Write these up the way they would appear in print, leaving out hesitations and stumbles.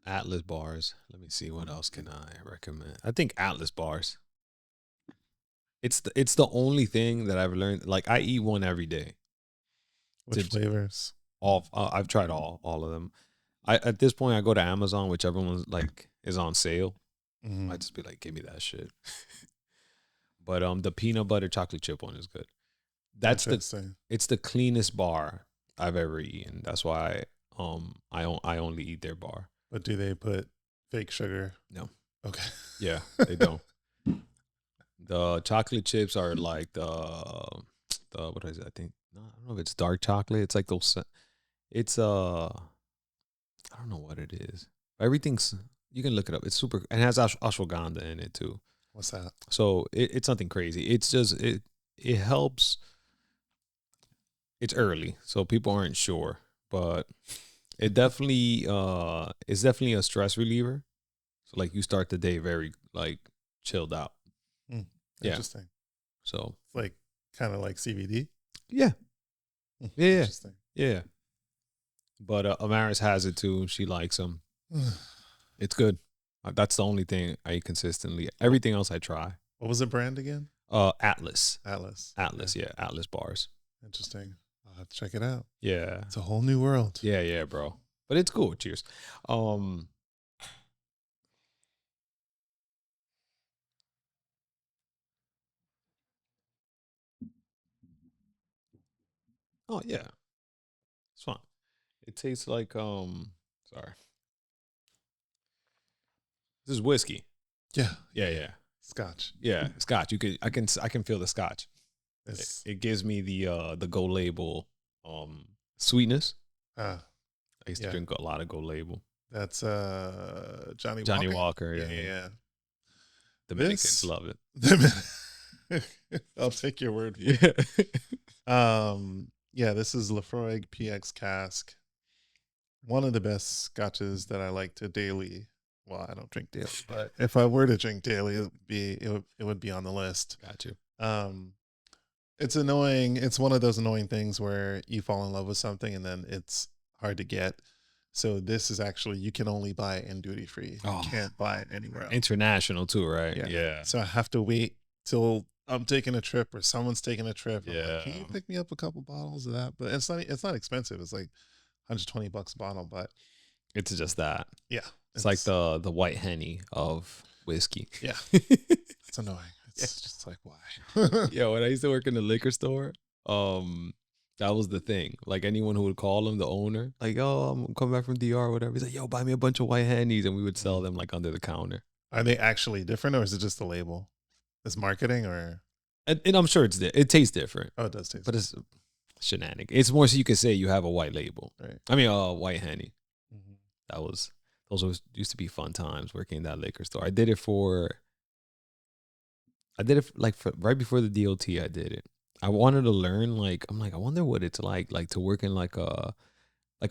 Atlas bars. Let me see what else can I recommend. I think Atlas bars. It's the only thing that I've learned. Like I eat one every day. Which flavors? I've tried all of them. At this point I go to Amazon, whichever one's like is on sale. I just be like, give me that shit. But the peanut butter chocolate chip one is good. It's the cleanest bar I've ever eaten. That's why I only eat their bar. But do they put fake sugar? No. Okay. Yeah, they don't. The chocolate chips are like the what is it? I think no, I don't know if it's dark chocolate. It's like those. It's I don't know what it is. Everything's you can look it up. It's super. It has ashwagandha in it too. What's that? So it's nothing crazy. It's just it helps. It's early, so people aren't sure, but it definitely it's definitely a stress reliever. So like you start the day very like chilled out. Yeah. Interesting. So it's like kind of like CBD. Yeah. Yeah. Interesting. Yeah. But Amaris has it too. She likes them. It's good. That's the only thing I eat consistently. Everything else I try. What was the brand again? Atlas. Atlas. Yeah. Atlas bars. Interesting. I'll have to check it out. Yeah. It's a whole new world. Yeah, bro. But it's cool. Cheers. Oh yeah. It's fine. It tastes like sorry. This is whiskey. Yeah. Yeah. Scotch. Yeah, scotch. I can feel the scotch. It gives me the Go Label sweetness. I used to drink a lot of Go Label. That's Johnny Walker. Yeah. Dominicans love it. I'll take your word for it. Yeah, this is Lafroig PX Cask. One of the best scotches that I like to daily. Well, I don't drink daily, but if I were to drink daily, it would be on the list. Got you. It's annoying. It's one of those annoying things where you fall in love with something and then it's hard to get. So this is actually, you can only buy it in duty free. You can't buy it anywhere else. International too, right? Yeah. So I have to wait till I'm taking a trip or someone's taking a trip. Yeah. I'm like, can you pick me up a couple bottles of that? But it's not expensive. It's like $120 a bottle, but it's just that. Yeah. It's like the white Henny of whiskey. Yeah. It's annoying. It's just like, why? Yeah, when I used to work in the liquor store, that was the thing. Like anyone who would call him, the owner, like, oh, I'm coming back from DR or whatever. He's like, yo, buy me a bunch of white Hennies, and we would sell them like under the counter. Are they actually different, or is it just the label? Is marketing, or? And I'm sure it tastes different. Oh, it does taste. But it's shenanigan. It's more so you could say you have a white label. Right. I mean, white Henny. Those used to be fun times working in that liquor store. I did it like right before the DOT. I did it. I wanted to learn. I wonder what it's like to work in like a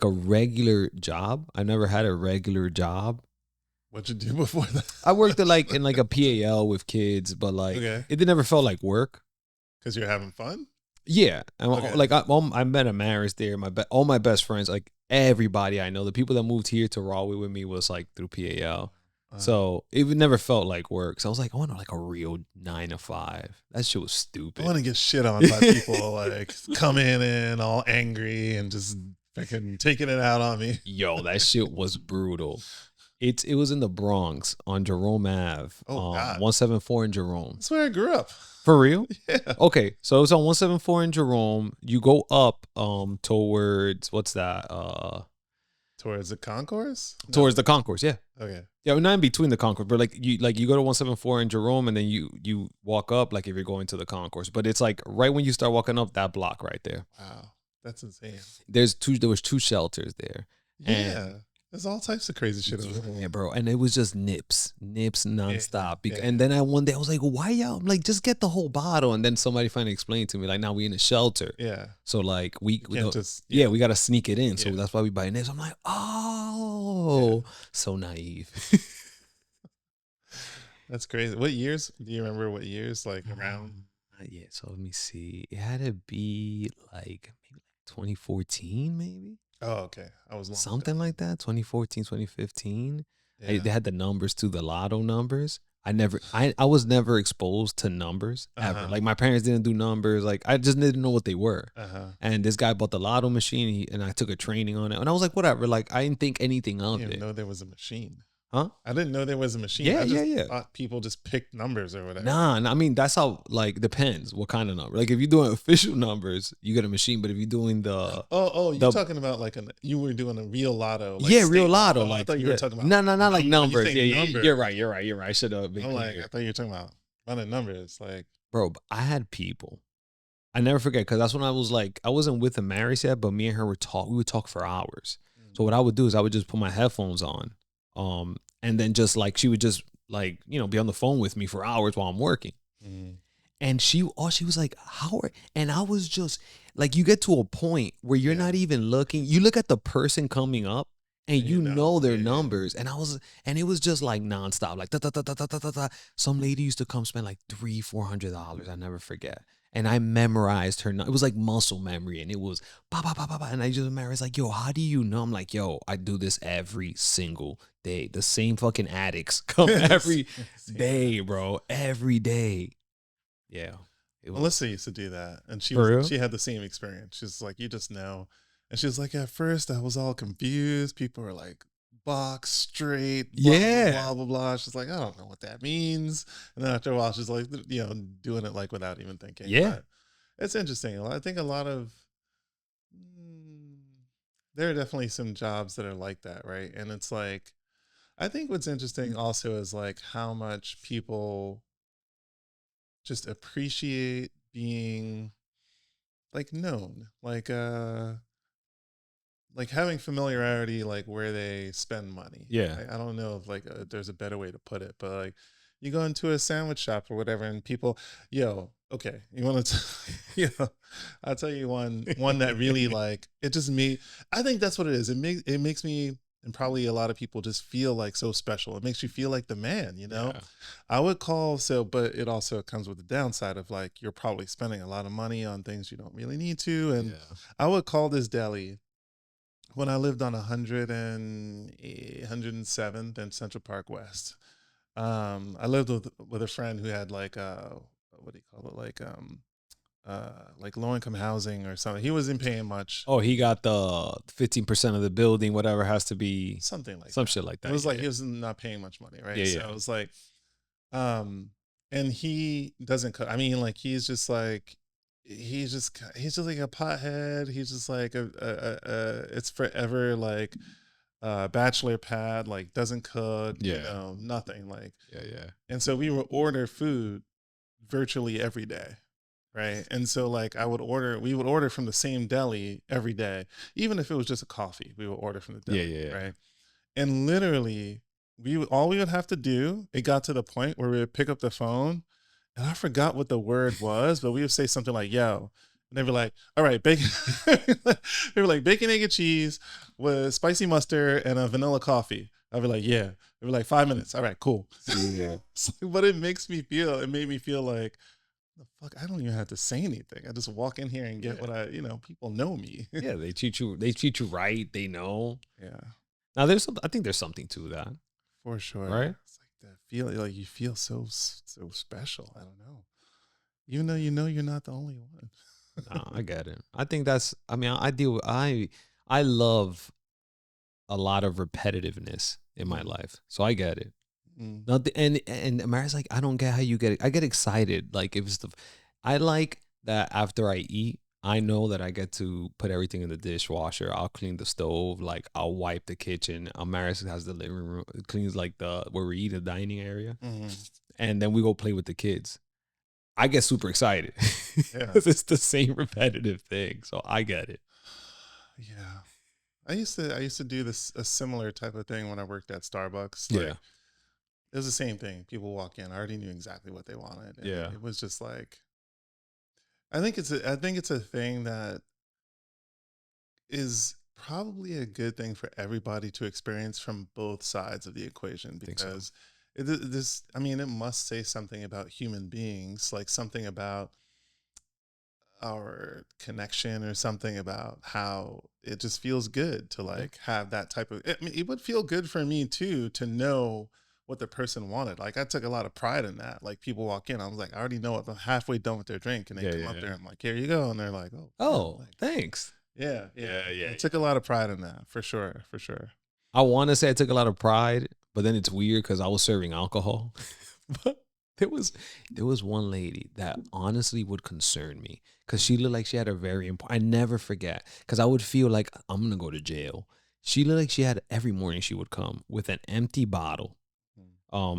regular job. I never had a regular job. What'd you do before that? I worked in like a PAL with kids, but it never felt like work. Because you're having fun. Yeah, I met Amaris there. All my best friends, like everybody I know, the people that moved here to Rahway with me was like through PAL. So it never felt like work. So I was like, I want like a real 9 to 5. That shit was stupid. I want to get shit on by people like coming in all angry and just fucking taking it out on me. Yo, that shit was brutal. It was in the Bronx on Jerome Ave. Oh, God. 174 in Jerome. That's where I grew up. For real? Yeah. Okay, so it's on 174 in Jerome. You go up towards what's that? Towards the concourse? No. Towards the concourse, yeah. Okay. Yeah, not in between the concourse, but you go to 174 in Jerome, and then you walk up like if you're going to the concourse. But it's like right when you start walking up that block right there. Wow, that's insane. There was 2 shelters there. Yeah. There's all types of crazy shit over there. Yeah, bro. And it was just nips nonstop. Yeah. And then one day I was like, why y'all? I'm like, just get the whole bottle. And then somebody finally explained to me, like, now we in a shelter. Yeah. So like we got to sneak it in. Yeah. So that's why we buy nips. I'm like, oh, so naive. That's crazy. What years? Do you remember what years? Like around? Yeah. So let me see. It had to be like maybe 2014, maybe. Oh, okay. I was long Something ago. like that. 2014, 2015. Yeah. They had the numbers to the lotto numbers. I was never exposed to numbers ever. Uh-huh. Like my parents didn't do numbers. Like I just didn't know what they were. Uh-huh. And this guy bought the lotto machine, and I took a training on it. And I was like, whatever. Like I didn't think anything I of didn't even it. know there was a machine. Huh? I didn't know there was a machine. Yeah, I yeah, just yeah. thought people just picked numbers or whatever. Nah, I mean that's how, like, depends what kind of number. Like if you're doing official numbers, you get a machine. But if you're doing Oh, you the talking about like you were doing a real lotto, like yeah, real state lotto, lotto. Oh, I like thought you were yeah, talking about no, no, not like when you numbers. say Yeah, yeah, numbers. you're right, you're right, you're right. I should have been I'm like, clear, I thought you were talking about running numbers. Like, bro. But I had people. I never forget, because that's when I was like, I wasn't with a married yet, but me and her we would talk for hours. So what I would do is I would just put my headphones on, and then just like she would just like be on the phone with me for hours while I'm working. mm, And she was like, Howard. And I was just like, you get to a point where you're yeah, not even looking. You look at the person coming up and and you know their yeah, numbers. And it was just like nonstop, like da, da, da, da, da, da, da, da. Some lady used to come spend like $300-$400. I never forget. And I memorized her. It was like muscle memory. And it was ba, ba, ba, ba, ba. And I just memorized, like, yo, how do you know? I'm like, yo, I do this every single day. The same fucking addicts come every day, bro. Every day. Yeah. It was Melissa used to do that, and for real. she had the same experience. She's like, you just know, and she's like, at first I was all confused. People were like, box straight, blah blah Yeah. blah blah blah. She's like, I don't know what that means. And then after a while, she's like, doing it like without even thinking. Yeah. But it's interesting. I think a lot of mm, there are definitely some jobs that are like that, right? And it's like, I think what's interesting also is like how much people just appreciate being like known, like having familiarity, like where they spend money. Yeah. I don't know if like there's a better way to put it, but like you go into a sandwich shop or whatever, and people, yo, okay, you want to, I'll tell you one that really like it just me. I think that's what it is. It makes me and probably a lot of people just feel like so special. It makes you feel like the man, you know. Yeah. I would call so, but it also comes with the downside of like you're probably spending a lot of money on things you don't really need to, and Yeah. I would call this deli when I lived on 107th and Central Park West. I lived with a friend who had like what do you call it, like low income housing or something. He wasn't paying much, Oh, he got the 15% of the building, whatever has to be something like some that. shit like It that. was like Yeah. he was not paying much money, right? Yeah. So Yeah. it was like, um, and he doesn't cook. I mean, like he's just like he's just like a pothead. He's just like it's forever like bachelor pad, like doesn't cook, Yeah. nothing like. Yeah. Yeah. And so we would order food virtually every day, right? And so like we would order from the same deli every day, even if it was just a coffee, we would order from the Yeah. deli, Yeah. right? And literally all we would have to do, it got to the point where we would pick up the phone and I forgot what the word was, but we would say something like, yo. And they'd be like, all right, bacon. They were like, bacon, egg, and cheese with spicy mustard and a vanilla coffee. I'd be like, yeah. They'd be like, 5 minutes. All right, cool. Yeah. But it made me feel like, the fuck, I don't even have to say anything. I just walk in here and get what people know me. Yeah. They treat you. They treat you right. They know. Yeah, Now I think there's something to that, for sure. right? It's like that feel, like you feel so special. I don't know. Even though you're not the only one. No, I get it. I think that's. I mean, I deal with. I love a lot of repetitiveness in my life, so I get it. Mm. Nothing, and Mara's like, I don't get how you get it. I get excited. Like if it's I like that after I eat, I know that I get to put everything in the dishwasher. I'll clean the stove. Like I'll wipe the kitchen. Maris has the living room, cleans like the where we eat, the dining area, Mhm. and then we go play with the kids. I get super excited Yeah. because it's the same repetitive thing. So I get it. Yeah. I used to do this a similar type of thing when I worked at Starbucks. Yeah. Like it was the same thing. People walk in, I already knew exactly what they wanted. And Yeah. it was just like I think it's a thing that is probably a good thing for everybody to experience from both sides of the equation Think so. because it must say something about human beings, like something about our connection or something about how it just feels good to Yeah. like have that type of it would feel good for me too to know what the person wanted. Like I took a lot of pride in that. Like people walk in, I was like, I already know what I'm halfway done with their drink, and they Yeah, come yeah, up yeah. there, I'm like, here you go, and they're like, oh damn, Oh, like thanks. yeah. Yeah, yeah, I yeah. took a lot of pride in that for sure, for sure. I want to say I took a lot of pride, but then it's weird because I was serving alcohol. But there was there was one lady that honestly would concern me because she looked like she had a very important. I never forget because I would feel like I'm gonna go to jail. She looked like she had every morning she would come with an empty bottle.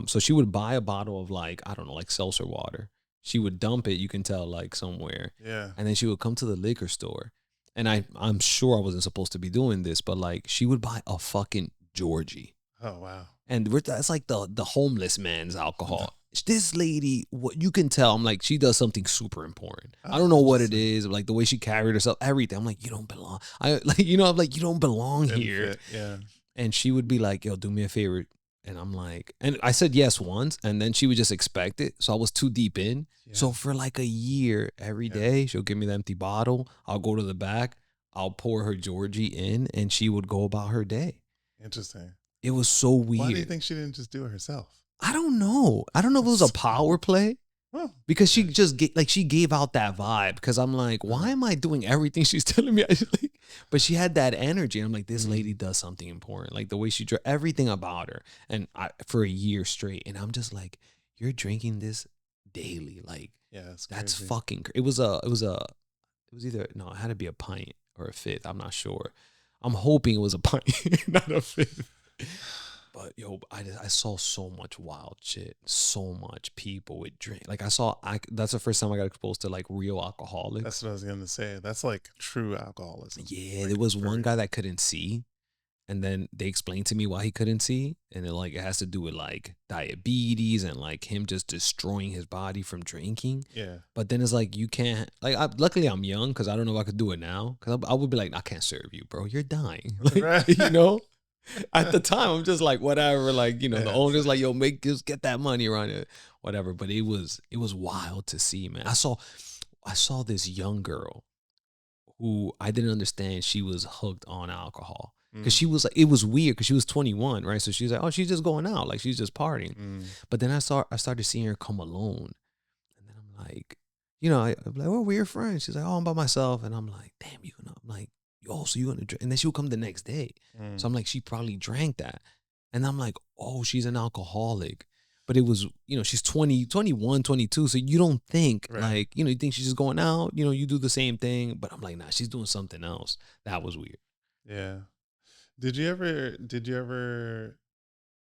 So she would buy a bottle of like I don't know, like seltzer water. She would dump it, you can tell, like somewhere, Yeah. and then she would come to the liquor store. And I'm sure I wasn't supposed to be doing this, but like she would buy a fucking Georgie, Oh wow. and that's like the homeless man's alcohol. This lady, what you can tell, I'm like, she does something super important. I Oh, don't know what it interesting. is, like the way she carried herself, everything. I'm like, you don't belong. I like, I'm like, you don't belong Didn't here. fit. Yeah. And she would be like, yo, do me a favor. And I'm like, and I said yes once, and then she would just expect it. So I was too deep in. Yeah. So for like a year, every Yeah. day, she'll give me the empty bottle. I'll go to the back. I'll pour her Georgie in, and she would go about her day. Interesting. It was so Why do you weird. think she didn't just do it herself? I don't know. I don't know if it was a That's power play well, because she yeah. just she gave out that vibe. Because I'm like, why am I doing everything she's telling me? But she had that energy. I'm like, this lady does something important. Like the way she drank, everything about her, and for a year straight. And I'm just like, you're drinking this daily. Like Yeah, it's that's crazy. fucking. It was either no, it had to be a pint or a fifth. I'm not sure. I'm hoping it was a pint, not a fifth. But yo, I saw so much wild shit, so much people with drink. Like that's the first time I got exposed to like real alcoholics. That's what I was gonna say. That's like true alcoholism. Yeah, Like there was for one guy real. that couldn't see, and then they explained to me why he couldn't see, and it has to do with like diabetes and like him just destroying his body from drinking. Yeah. But then it's like you can't like. Luckily, I'm young because I don't know if I could do it now. Because I would be like, I can't serve you, bro. You're dying. Like Right. At the time, I'm just like whatever. Like the Yeah, it's owner's like, yo, just get that money around it, whatever. But it was wild to see, man. I saw this young girl who I didn't understand. She was hooked on alcohol because mm, she was like, it was weird because she was 21, right? So she's like, oh, she's just going out, like she's just partying. mm. But then I started seeing her come alone, and then I'm like, I'm like, oh, we're friends. She's like, oh, I'm by myself, and I'm like, damn, I'm like, yo, so you gonna drink? And then she'll come the next day. So Mm. I'm like, she probably drank that, and I'm like, oh, she's an alcoholic. But it was, she's 20, 21, 22. So you don't think Right. like, you think she's just going out, you do the same thing. But I'm like, nah, she's doing something else. That was weird. Yeah. Did you ever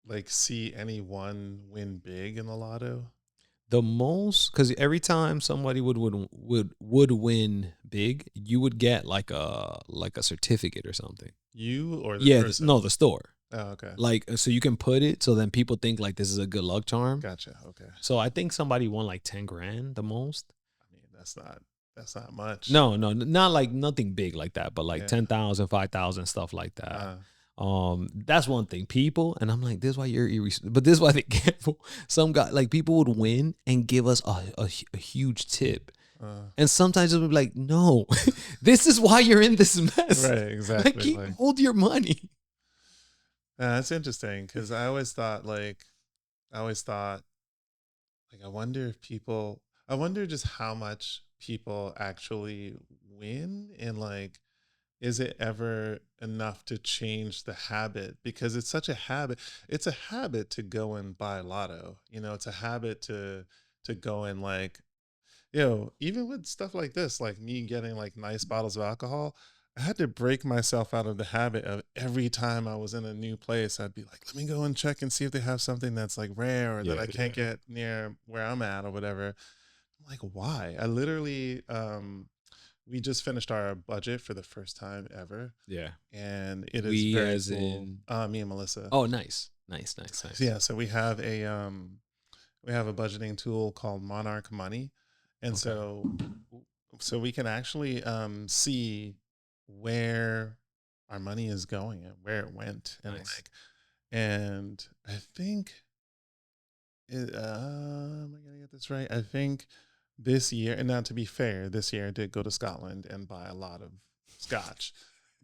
like see anyone win big in the lotto? The most, because every time somebody would win big, you would get like a certificate or something. You or the Yeah, person? no, the store. Oh, okay. Like, so you can put it so then people think like this is a good luck charm. Gotcha. Okay. So I think somebody won like 10 grand the most. I mean, that's not much. No, no, not like nothing big like that, but like Yeah. 10,000, 5,000, stuff like that. Uh, That's one thing. People, and I'm like, this is why you're but this is why they gamble. Some guy, like people would win and give us a huge tip. And sometimes it would be like, no, this is why you're in this mess. right. Like, Exactly. Like, hold your money. that's interesting because I always thought, like, I wonder just how much people actually win and like, is it ever enough to change the habit? Because it's such a habit. It's a habit to go and buy lotto. It's a habit to go and like, even with stuff like this, like me getting like nice bottles of alcohol, I had to break myself out of the habit of every time I was in a new place, I'd be like, let me go and check and see if they have something that's like rare or that Yeah, I can't get near where I'm at or whatever. I'm like, why? I literally, we just finished our budget for the first time ever, yeah. and it is We very as cool. in, Me and Melissa. oh, nice, nice, nice, So nice. yeah, so we have a budgeting tool called Monarch Money, and Okay, so we can actually see where our money is going and where it went, and nice. and I think am I gonna get this right? I think this year, and now to be fair, this year I did go to Scotland and buy a lot of scotch.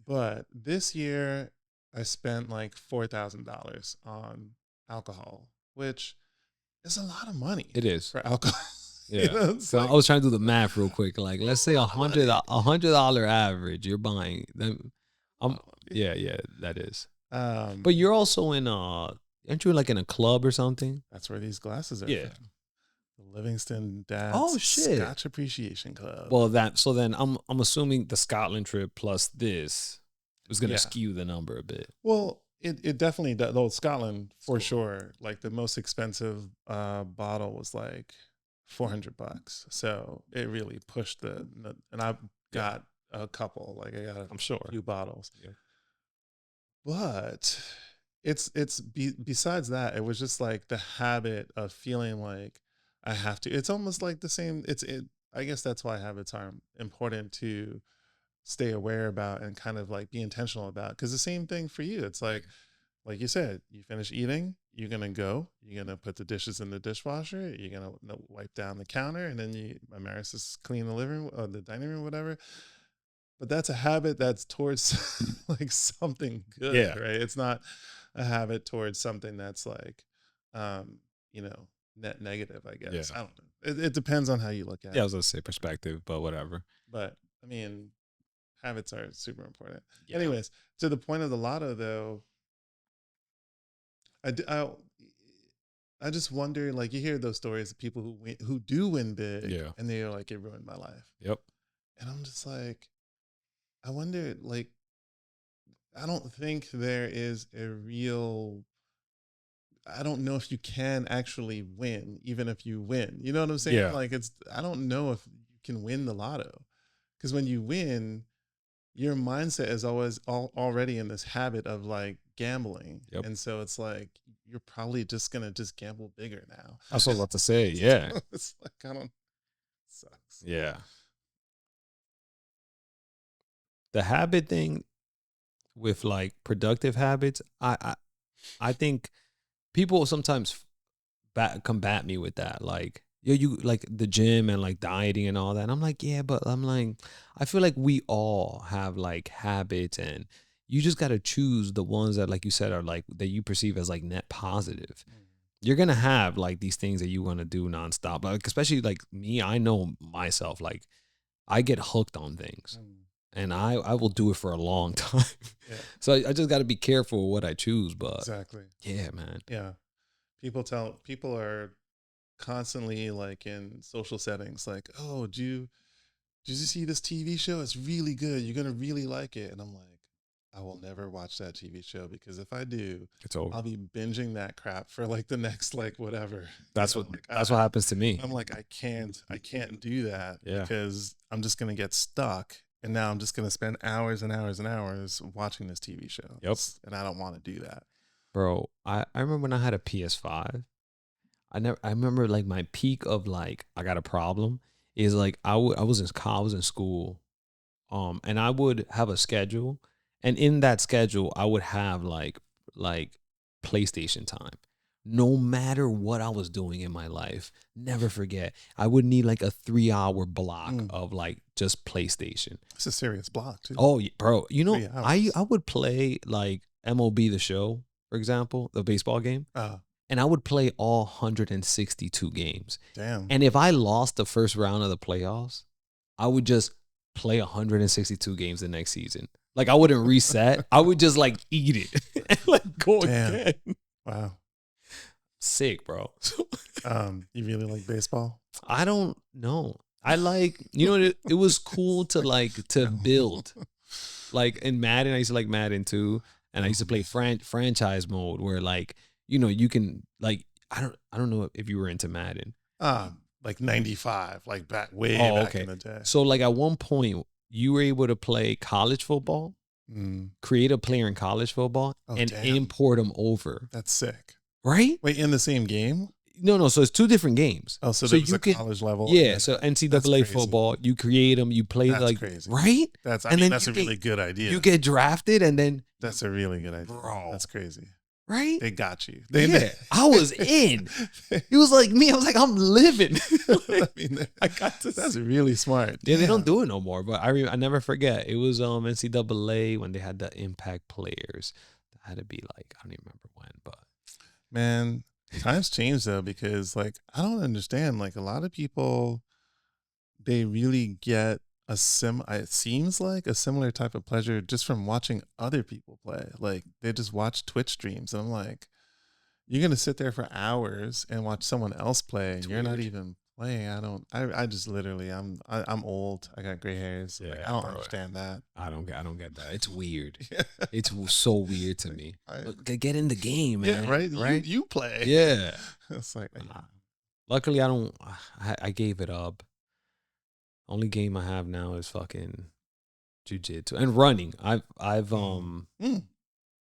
But this year I spent like $4,000 on alcohol, which is a lot of money. It is. For alcohol. Yeah. You know, So like, I was trying to do the math real quick. Like, let's say $100 average you're buying. Then, yeah, that is. But you're also in aren't you like in a club or something? That's where these glasses are. Yeah. From. The Livingston Dad's shit. Scotch Appreciation Club. Well, so then I'm assuming the Scotland trip plus this was gonna skew the number a bit. Well, it definitely does. Though Scotland for sure. Like the most expensive bottle was like $400. So it really pushed and I got a couple. Like I got a few bottles. Yeah. But besides that, it was just like the habit of feeling like I have to. It's almost like the same. I guess that's why habits are important to stay aware about and kind of like be intentional about. Because the same thing for you. It's like you said, you finish eating, you're gonna go, you're gonna put the dishes in the dishwasher, you're gonna wipe down the counter, and then Amaris is clean the living room or the dining room, whatever. But that's a habit that's towards like something good, right? It's not a habit towards something that's like, net negative, I guess. Yeah. I don't know. It depends on how you look at it. Yeah, I was gonna say perspective, but whatever. But I mean, habits are super important. Yeah. Anyways, to the point of the lotto, though, I just wonder, like, you hear those stories of people who do win big, and they're like, it ruined my life. Yep. And I'm just like, I wonder, like, I don't think there is a real. I don't know if you can actually win, even if you win. You know what I'm saying? Yeah. Like I don't know if you can win the lotto, because when you win, your mindset is always already in this habit of like gambling. Yep. And so it's like, you're probably just going to just gamble bigger now. That's what I was about to say. Yeah. It's like, sucks. Yeah. The habit thing with like productive habits, I think people sometimes combat me with that. Like, you like the gym and like dieting and all that. And I'm like, yeah, but I'm like, I feel like we all have like habits, and you just got to choose the ones that, like you said, are like that you perceive as like net positive. You're going to have like these things that you want to do nonstop. Like, especially like me, I know myself, like I get hooked on things. And I will do it for a long time. Yeah. So I just got to be careful with what I choose. But exactly. Yeah, man. Yeah. People are constantly like in social settings like, oh, did you see this TV show? It's really good. You're going to really like it. And I'm like, I will never watch that TV show, because if I do, it's over. I'll be binging that crap for like the next, like whatever. That's what happens to me. I'm like, I can't do that, because I'm just going to get stuck. And now I'm just going to spend hours and hours and hours watching this TV show. Yep. And I don't want to do that. Bro, I remember when I had a PS5, I remember like my peak of like, I got a problem is like, I was in school, and I would have a schedule, and in that schedule, I would have like PlayStation time. No matter what I was doing in my life, never forget, I would need like a 3-hour block of like just PlayStation. It's a serious block too. Oh, bro, you know, I would play like MLB The Show, for example, the baseball game, and I would play all 162 games. Damn. And if I lost the first round of the playoffs, I would just play 162 games the next season. Like, I wouldn't reset. I would just like eat it and like go again. Wow. Sick, bro. You really like baseball? I don't know. I like, it was cool to build. Like in Madden, I used to like Madden too. And I used to play franchise mode where like, you can like, I don't know if you were into Madden. Like 95, like back in the day. So like at one point you were able to play college football, create a player in college football, and import them over. That's sick. Right? Wait, in the same game? No. So it's two different games. Oh, so you can college level. Yeah. So NCAA football, you create them, you play that's crazy. Right? That's a really good idea. You get drafted, and then that's a really good idea. Bro, that's crazy. right? They got you. I was in. It was like me. I was like, I'm living. I mean, I got to. That's really smart. Yeah, they don't do it no more. But I never forget. It was NCAA when they had the impact players. That had to be like, I don't even remember when, but Man, times change though, because like I don't understand. Like a lot of people, they really get it seems like a similar type of pleasure just from watching other people play. Like they just watch Twitch streams, and I'm like, you're gonna sit there for hours and watch someone else play, and you're not even playing. I just literally, I'm old. I got gray hairs. Yeah, like, I don't understand that. I don't get that. It's weird. It's so weird to me. Get in the game, man. Yeah, right. Right. You play. Yeah. It's like, luckily, I gave it up. Only game I have now is fucking jiu-jitsu and running.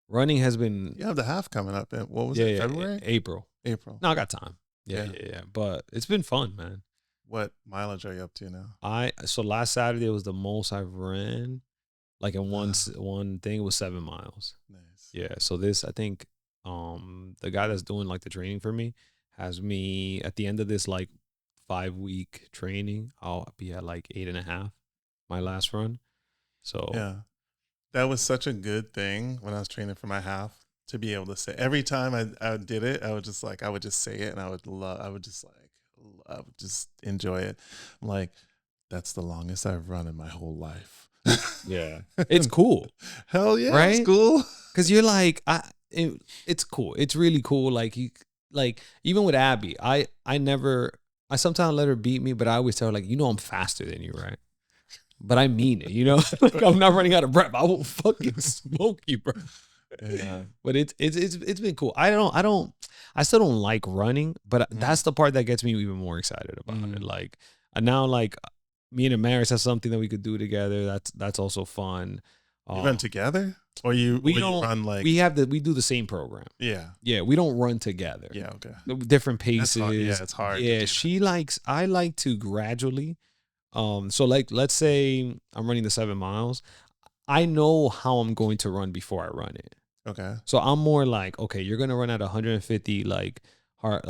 Running has been. You have the half coming up. What was it? February? April. April. No, I got time. Yeah. But it's been fun, man. What mileage are you up to now? So last Saturday was the most I've ran. Like in one thing, it was 7 miles. Nice. Yeah. So this, I think, the guy that's doing like the training for me has me at the end of this like 5-week training. I'll be at like 8.5. My last run. So yeah, that was such a good thing when I was training for my half to be able to say every time I did it, I would just say it, and I would just enjoy it. I'm like, that's the longest I've run in my whole life. Yeah, it's cool. Hell yeah, right? It's cool. Because you're like, it's cool. It's really cool. Like even with Abby, I sometimes let her beat me, but I always tell her like, I'm faster than you, right? But I mean it, like I'm not running out of breath. I will fucking smoke you, bro. Yeah. But it's been cool. I still don't like running, but that's the part that gets me even more excited about it. Like now, like me and Amaris have something that we could do together. That's also fun. You run together, or you run like we do the same program. Yeah. We don't run together. Yeah, okay. Different paces. Yeah, it's hard. Yeah, I like to gradually. So like let's say I'm running the 7 miles. I know how I'm going to run before I run it. Okay. So I'm more like, okay, you're gonna run at 150 like heart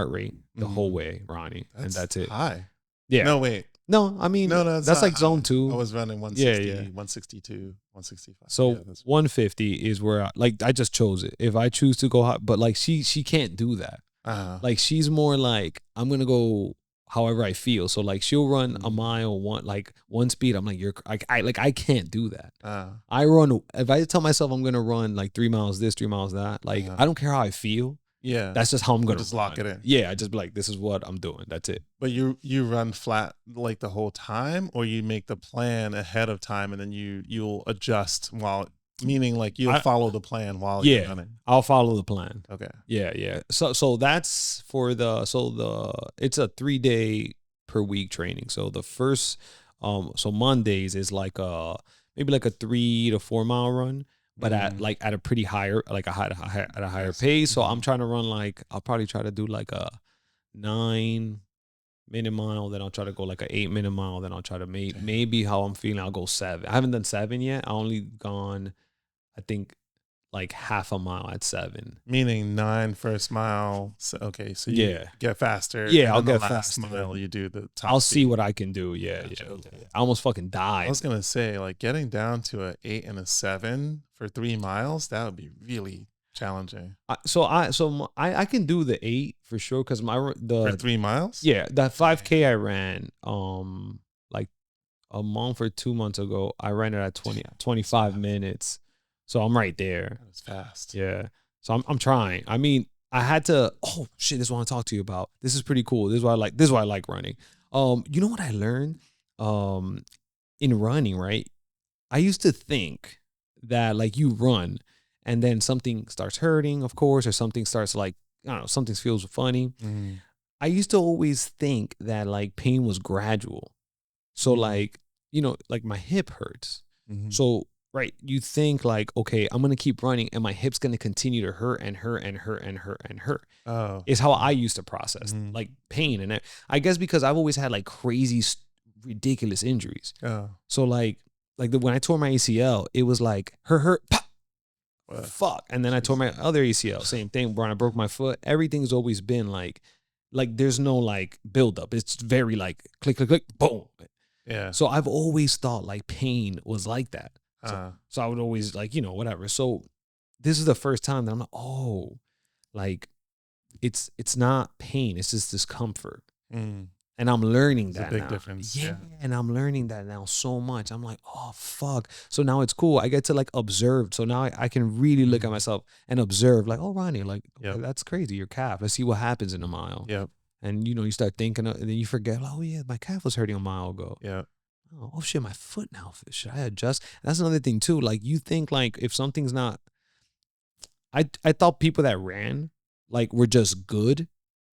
rate the whole way, Ronnie, and that's it. High. Yeah. No, wait. No, I mean that's like zone 2. I was running 160, 162, 165. So 150 is where I just chose it. If I choose to go high, but like she can't do that. Like she's more like, I'm gonna go however I feel. So like she'll run a mile one speed. I'm like, I can't do that. I run, if I tell myself I'm gonna run like 3 miles this, 3 miles that, like I don't care how I feel. Yeah, that's just how I'm gonna just lock it in. Yeah, I just be like, this is what I'm doing. That's it. But you run flat like the whole time, or you make the plan ahead of time and then you'll adjust meaning like you'll follow the plan while you're running. I'll follow the plan. Okay. Yeah. So that's for it's a 3-day per week training. So the first so Mondays is like maybe like a 3 to 4 mile run, but at a pretty higher, like at a higher pace. So I'm trying to run I'll probably try to do like a 9-minute mile, then I'll try to go like a 8-minute mile, then I'll try to maybe how I'm feeling, I'll go 7. I haven't done 7 yet. I only gone, I think, like half a mile at 7. Meaning 9 first mile. So, okay, so you get faster. Yeah, I'll get last faster. Mile you do the top I'll speed. see what I can do. Yeah. I almost fucking died. I was gonna say, like, getting down to a 8 and a 7 for 3 miles, that would be really challenging. So I can do the 8 for sure, because for 3 miles. Yeah, that 5K I ran like a month or 2 months ago. I ran it at 25 minutes. So I'm right there. That was fast. Yeah. So I'm trying. I mean, I had to. Oh shit! This is what I want to talk to you about. This is pretty cool. This is why I like running. You know what I learned? In running, right? I used to think that like you run, and then something starts hurting, of course, or something starts like, I don't know, something feels funny. I used to always think that like pain was gradual. So like, like my hip hurts. So right, you think like, okay, I'm gonna keep running, and my hip's gonna continue to hurt and hurt and hurt and hurt and hurt. Oh, is how I used to process like pain, and I guess because I've always had like crazy, ridiculous injuries. Oh, so like when I tore my ACL, it was like hurt, pop. fuck. And then I tore my other ACL. Same thing. When I broke my foot, everything's always been like there's no like buildup. It's very like click, click, click, boom. Yeah. So I've always thought like pain was like that. So I would always like, whatever. So this is the first time that I'm like, oh, like it's not pain. It's just discomfort. And I'm learning that a big now. difference. Yeah, and I'm learning that now so much. I'm like, oh fuck. So now it's cool. I get to like observe. So now I can really look at myself and observe. Like, oh, Ronnie, like okay, that's crazy. Your calf. Let's see what happens in a mile. Yep. And you start thinking, and then you forget. Oh yeah, my calf was hurting a mile ago. Yeah. Oh shit, my foot now. Should I adjust? That's another thing too. Like you think like if something's not. I thought people that ran like were just good.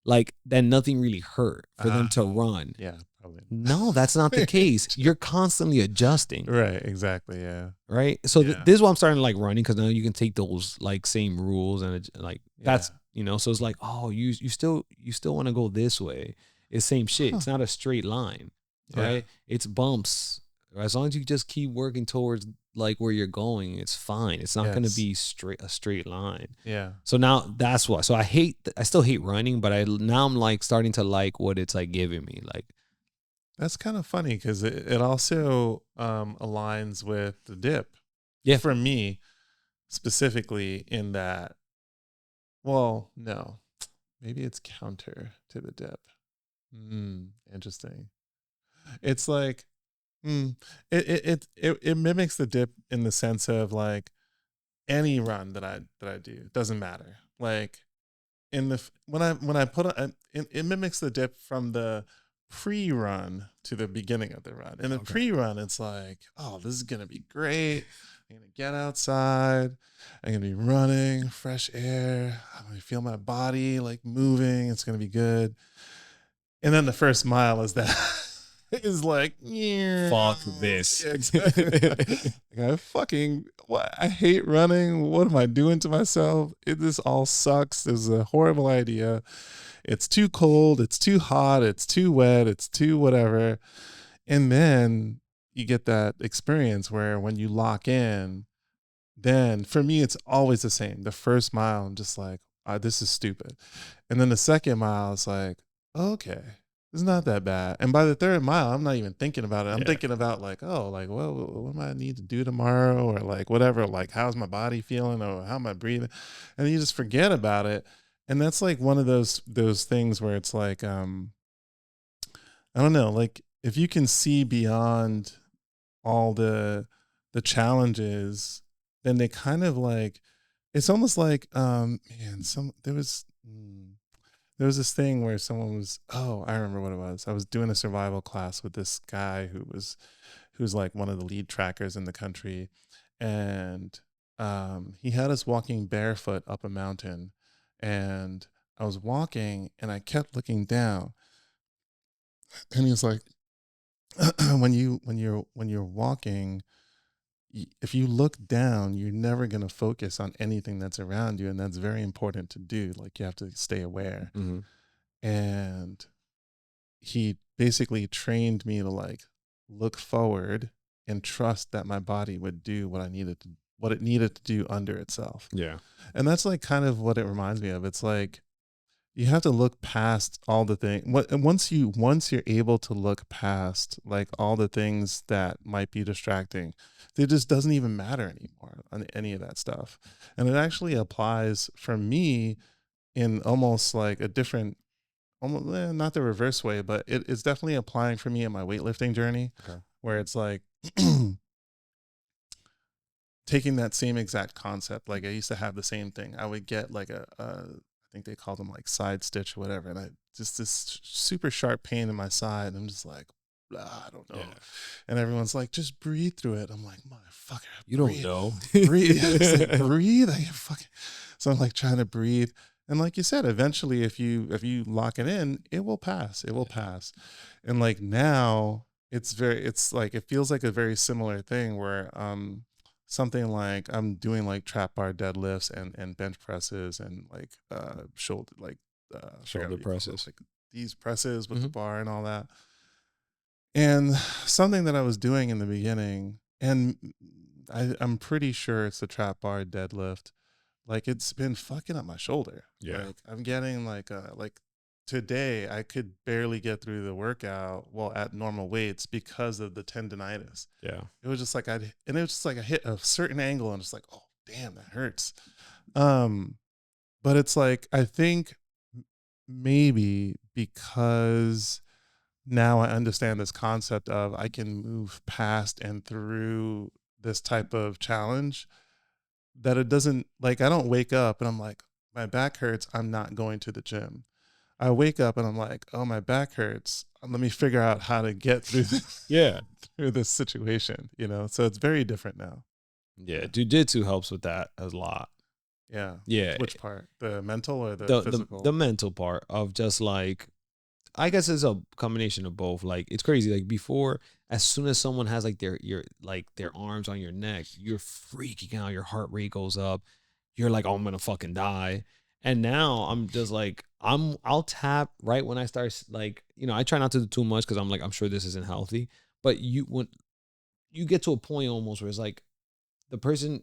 Like then nothing really hurt for them to run. Yeah, probably. No, that's not the case. You're constantly adjusting. Right, exactly, yeah. Right? So this is why I'm starting to like running, because now you can take those like same rules and like that's, so it's like, oh, you still want to go this way. It's same shit. It's not a straight line, right? It's bumps. As long as you just keep working towards like where you're going, it's fine. It's not going to be a straight line. Yeah. So now that's why. So I still hate running, but now I'm like starting to like what it's like giving me. Like that's kind of funny because it also aligns with the dip. Yeah. For me specifically in that, well, no, maybe it's counter to the dip. Interesting. It's like, it mimics the dip in the sense of like any run that I do doesn't matter. Like when I put on, it mimics the dip from the pre-run to the beginning of the run. In the pre-run, it's like, oh, this is gonna be great. I'm gonna get outside. I'm gonna be running, fresh air. I'm gonna feel my body like moving. It's gonna be good. And then the first mile is that. Is like, fuck this. Exactly. I hate running. What am I doing to myself? This all sucks. This is a horrible idea. It's too cold. It's too hot. It's too wet. It's too whatever. And then you get that experience where when you lock in, then for me, it's always the same. The first mile, I'm just like, this is stupid. And then the second mile is like, okay. It's not that bad. And by the third mile, I'm not even thinking about it. I'm thinking about like, oh, like, well, what do I need to do tomorrow? Or like, whatever, like, how's my body feeling? Or how am I breathing? And you just forget about it. And that's like one of those things where it's like, I don't know, like if you can see beyond all the challenges, then they kind of like, it's almost like, there was this thing where someone was, I remember what it was. I was doing a survival class with this guy who's like one of the lead trackers in the country. And he had us walking barefoot up a mountain. And I was walking and I kept looking down. And he was like, when you're walking, if you look down, you're never going to focus on anything that's around you. And that's very important to do. Like you have to stay aware. Mm-hmm. And he basically trained me to like look forward and trust that my body would do what it needed to do under itself. Yeah. And that's like kind of what it reminds me of. It's like, you have to look past all the things. Once you're able to look past like all the things that might be distracting, it just doesn't even matter anymore on any of that stuff. And it actually applies for me in almost like a different, almost not the reverse way, but it's definitely applying for me in my weightlifting journey, where it's like taking that same exact concept. Like I used to have the same thing. I would get like I think they called them like side stitch or whatever. And I just this super sharp pain in my side. I'm just like, I don't know. Yeah. And everyone's like, just breathe through it. I'm like, motherfucker. You don't know. Breathe. Like, breathe. So I'm like trying to breathe. And like you said, eventually if you lock it in, it will pass. It will pass. And like now it feels like a very similar thing where something like I'm doing like trap bar deadlifts and bench presses and like shoulder presses, like these presses with the bar and all that. And something that I was doing in the beginning, and I'm pretty sure it's the trap bar deadlift. Like it's been fucking up my shoulder. Yeah. Like I'm getting like today I could barely get through the workout well at normal weights because of the tendonitis. Yeah. It was just like I hit a certain angle and it's like, oh damn, that hurts. Um, but it's like I think maybe because now I understand this concept of I can move past and through this type of challenge that it doesn't like I don't wake up and I'm like, my back hurts, I'm not going to the gym. I wake up and I'm like, oh, my back hurts. Let me figure out how to get through this, Yeah. through this situation, you know? So it's very different now. Yeah. Jiu-jitsu helps with that a lot. Yeah. Yeah. Which part? The mental or the The physical? the mental part of just like, I guess it's a combination of both. Like it's crazy. Like before, as soon as someone has like their arms on your neck, you're freaking out. Your heart rate goes up. You're like, oh, I'm gonna fucking die. And now I'm just like, I'll tap right when I start, like, I try not to do too much because I'm like, I'm sure this isn't healthy. But when you get to a point almost where it's like the person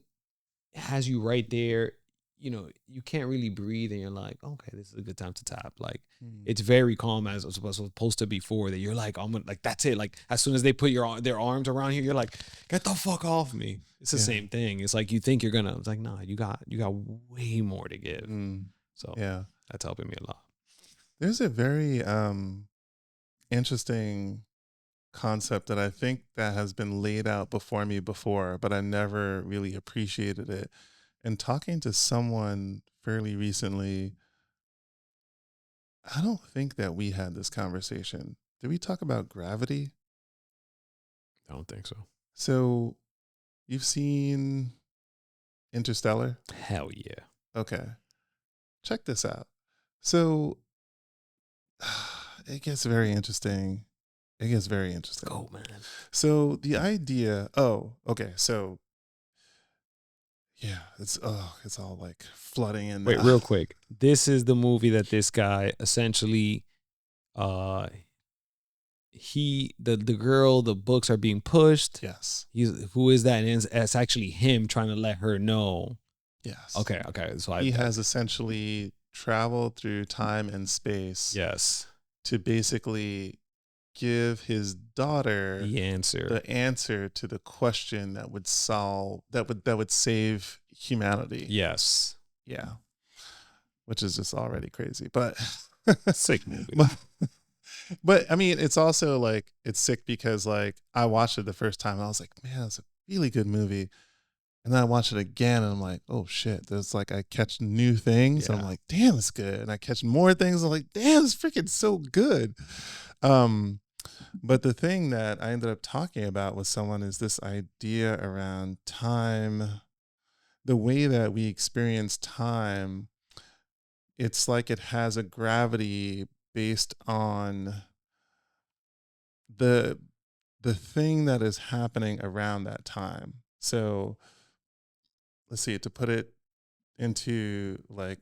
has you right there, you can't really breathe, and you're like, okay, this is a good time to tap. Like, Mm. it's very calm as opposed to before that you're like, I'm gonna, like, that's it. Like, as soon as they put their arms around you, you're like, get the fuck off me. It's the Yeah. same thing. It's like you think you're gonna. It's like, nah, you got way more to give. Mm. So Yeah. that's helping me a lot. There's a very interesting concept that I think that has been laid out before me before, but I never really appreciated it. And talking to someone fairly recently, I don't think that we had this conversation. Did we talk about gravity? I don't think so. So you've seen Interstellar? Hell yeah. Okay. Check this out. So it gets very interesting. It gets very interesting. Go, man. So the idea, oh, okay. So yeah, it's all like flooding in Wait, now. real quick. This is the movie that this guy essentially, uh, the girl, the books are being pushed. Yes. Who is that? And it's actually him trying to let her know. Yes. Okay. So he has essentially traveled through time and space yes, to basically give his daughter the answer to the question that would save humanity. Yes. Yeah. Which is just already crazy. But sick movie. But I mean, it's also like it's sick because like I watched it the first time and I was like, man, it's a really good movie. And then I watch it again and I'm like, oh shit. There's like I catch new things. And I'm like, damn, it's good. And I catch more things. I'm like, damn, it's freaking so good. But the thing that I ended up talking about with someone is this idea around time, the way that we experience time. It's like it has a gravity based on the thing that is happening around that time. So let's see, to put it into like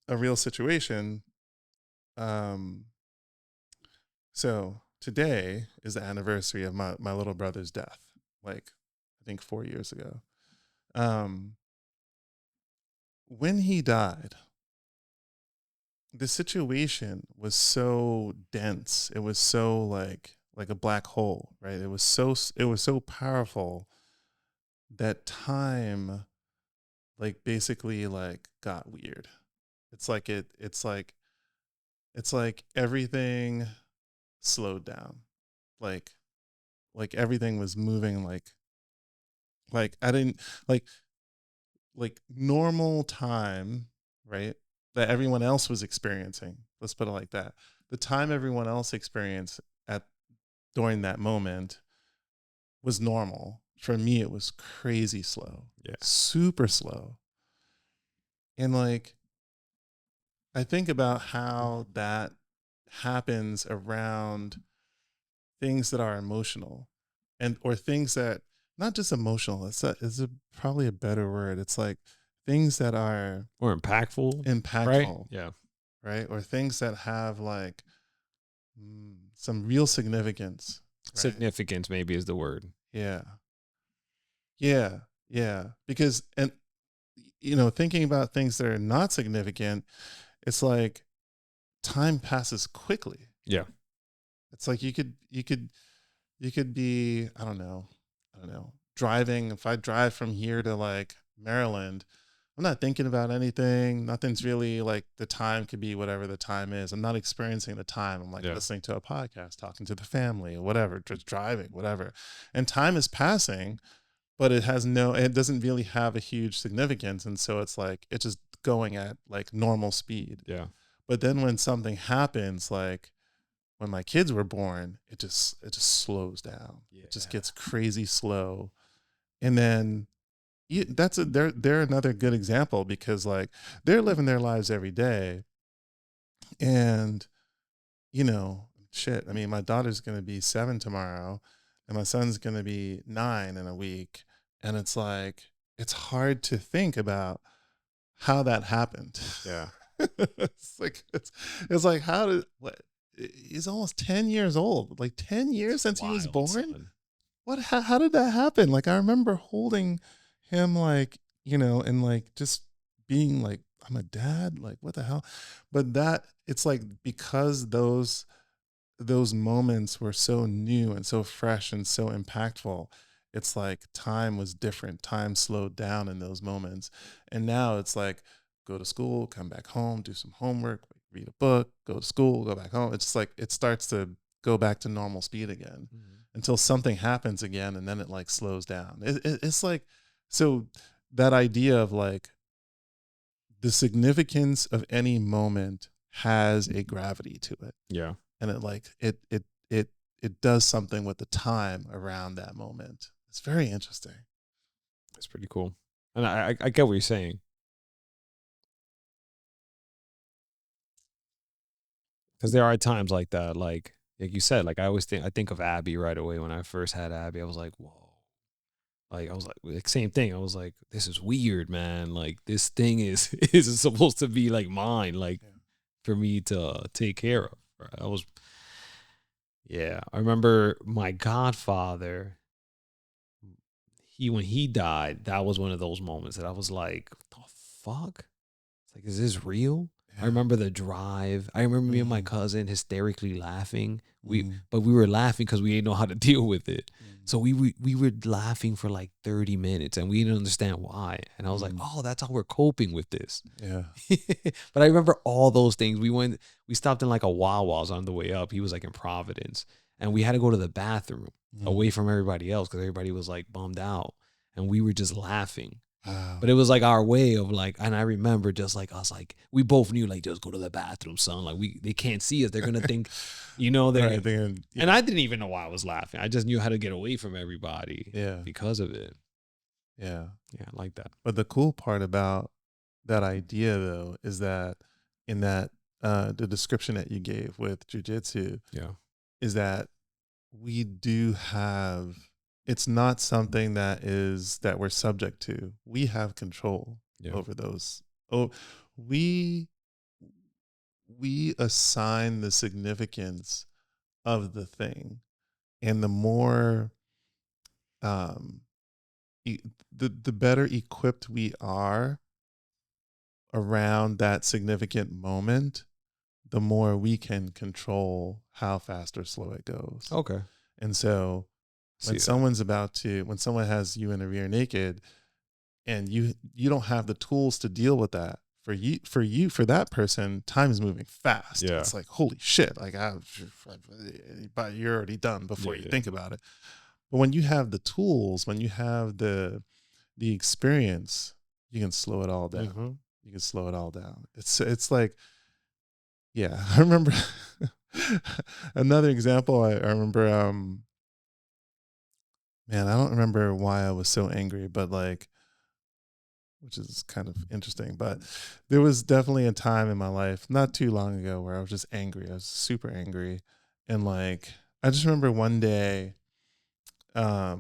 a real situation. So today is the anniversary of my little brother's death, like I think 4 years ago. When he died, the situation was so dense. It was so like a black hole, right? It was so powerful that time like basically like got weird. It's like everything slowed down. Like everything was moving like I didn't like normal time, right? That everyone else was experiencing. Let's put it like that. The time everyone else experienced at during that moment was normal. For me, it was crazy slow. Yeah. Super slow. And like I think about how that happens around things that are emotional and or things that not just emotional, probably a better word. It's like things that are Or impactful. impactful, Right? Yeah. right? Or things that have like some real significance. Right? Significance maybe is the word. Yeah. Yeah. Yeah. Because, and, you know, thinking about things that are not significant, it's like time passes quickly. Yeah. It's like you could be, I don't know, driving. If I drive from here to like Maryland, I'm not thinking about anything. Nothing's really like, the time could be whatever the time is. I'm not experiencing the time. I'm like Yeah. listening to a podcast, talking to the family, or whatever, just driving, whatever. And time is passing, but it doesn't really have a huge significance. And so it's like, it's just going at like normal speed. Yeah. But then when something happens, like when my kids were born, it just slows down. Yeah. It just gets crazy slow. And then they're another good example, because like they're living their lives every day. And you know, shit, I mean, my daughter's going to be 7 tomorrow, and my son's going to be 9 in a week. And it's like, it's hard to think about how that happened. Yeah. It's like, how did, what, he's almost 10 years old, like 10 years since he was Wild, born. son. How did that happen? Like, I remember holding him, like, and like just being like, I'm a dad, like, what the hell? But that, it's like, because those moments were so new and so fresh and so impactful, it's like time was different. Time slowed down in those moments. And now it's like, go to school, come back home, do some homework, read a book, go to school, go back home. It's just like, it starts to go back to normal speed again, until something happens again, and then it like slows down. It's like, so that idea of like, the significance of any moment has a gravity to it. Yeah. And it like, it does something with the time around that moment. It's very interesting. It's pretty cool. And I get what you're saying. Because there are times like that, like you said, like I think of Abby right away. When I first had Abby, I was like, whoa. Like I was like same thing. I was like, this is weird, man. Like this thing is supposed to be like mine, like Yeah. for me to take care of. Right? I was, yeah. I remember my godfather. When he died, that was one of those moments that I was like, what the fuck? It's like, is this real? I Yeah. remember the drive. I remember me and my Mhm. cousin hysterically laughing. Mhm. But we were laughing because we didn't know how to deal with it. Mhm. So we were laughing for like 30 minutes, and we didn't understand why. And I was like, Mhm. oh, that's how we're coping with this. Yeah. But I remember all those things. We stopped in like a Wawa's on the way up. He was like in Providence, and we had to go to the bathroom away from everybody else because everybody was like bummed out, and we were just laughing. Wow. But it was like our way of like, and I remember just like us, like we both knew like, just go to the bathroom, son. Like they can't see us. They're gonna think, they're. Right, yeah. And I didn't even know why I was laughing. I just knew how to get away from everybody. Yeah. Because of it. Yeah. Yeah, I like that. But the cool part about that idea, though, is that in that the description that you gave with jujitsu, Yeah. is that we do have, it's not something that we're subject to. We have control over those. Oh, we assign the significance of the thing, and the more um the better equipped we are around that significant moment, the more we can control how fast or slow it goes. Okay. And so when when someone has you in a rear naked, and you don't have the tools to deal with that, for that person, time is moving fast. Yeah. It's like, holy shit, like but you're already done before you think about it. But when you have the tools, when you have the experience, you can slow it all down. Mm-hmm. You can slow it all down. It's like, yeah, I remember another example. I remember, man, I don't remember why I was so angry, but like, which is kind of interesting. But there was definitely a time in my life, not too long ago, where I was just angry. I was super angry. And like, I just remember one day, I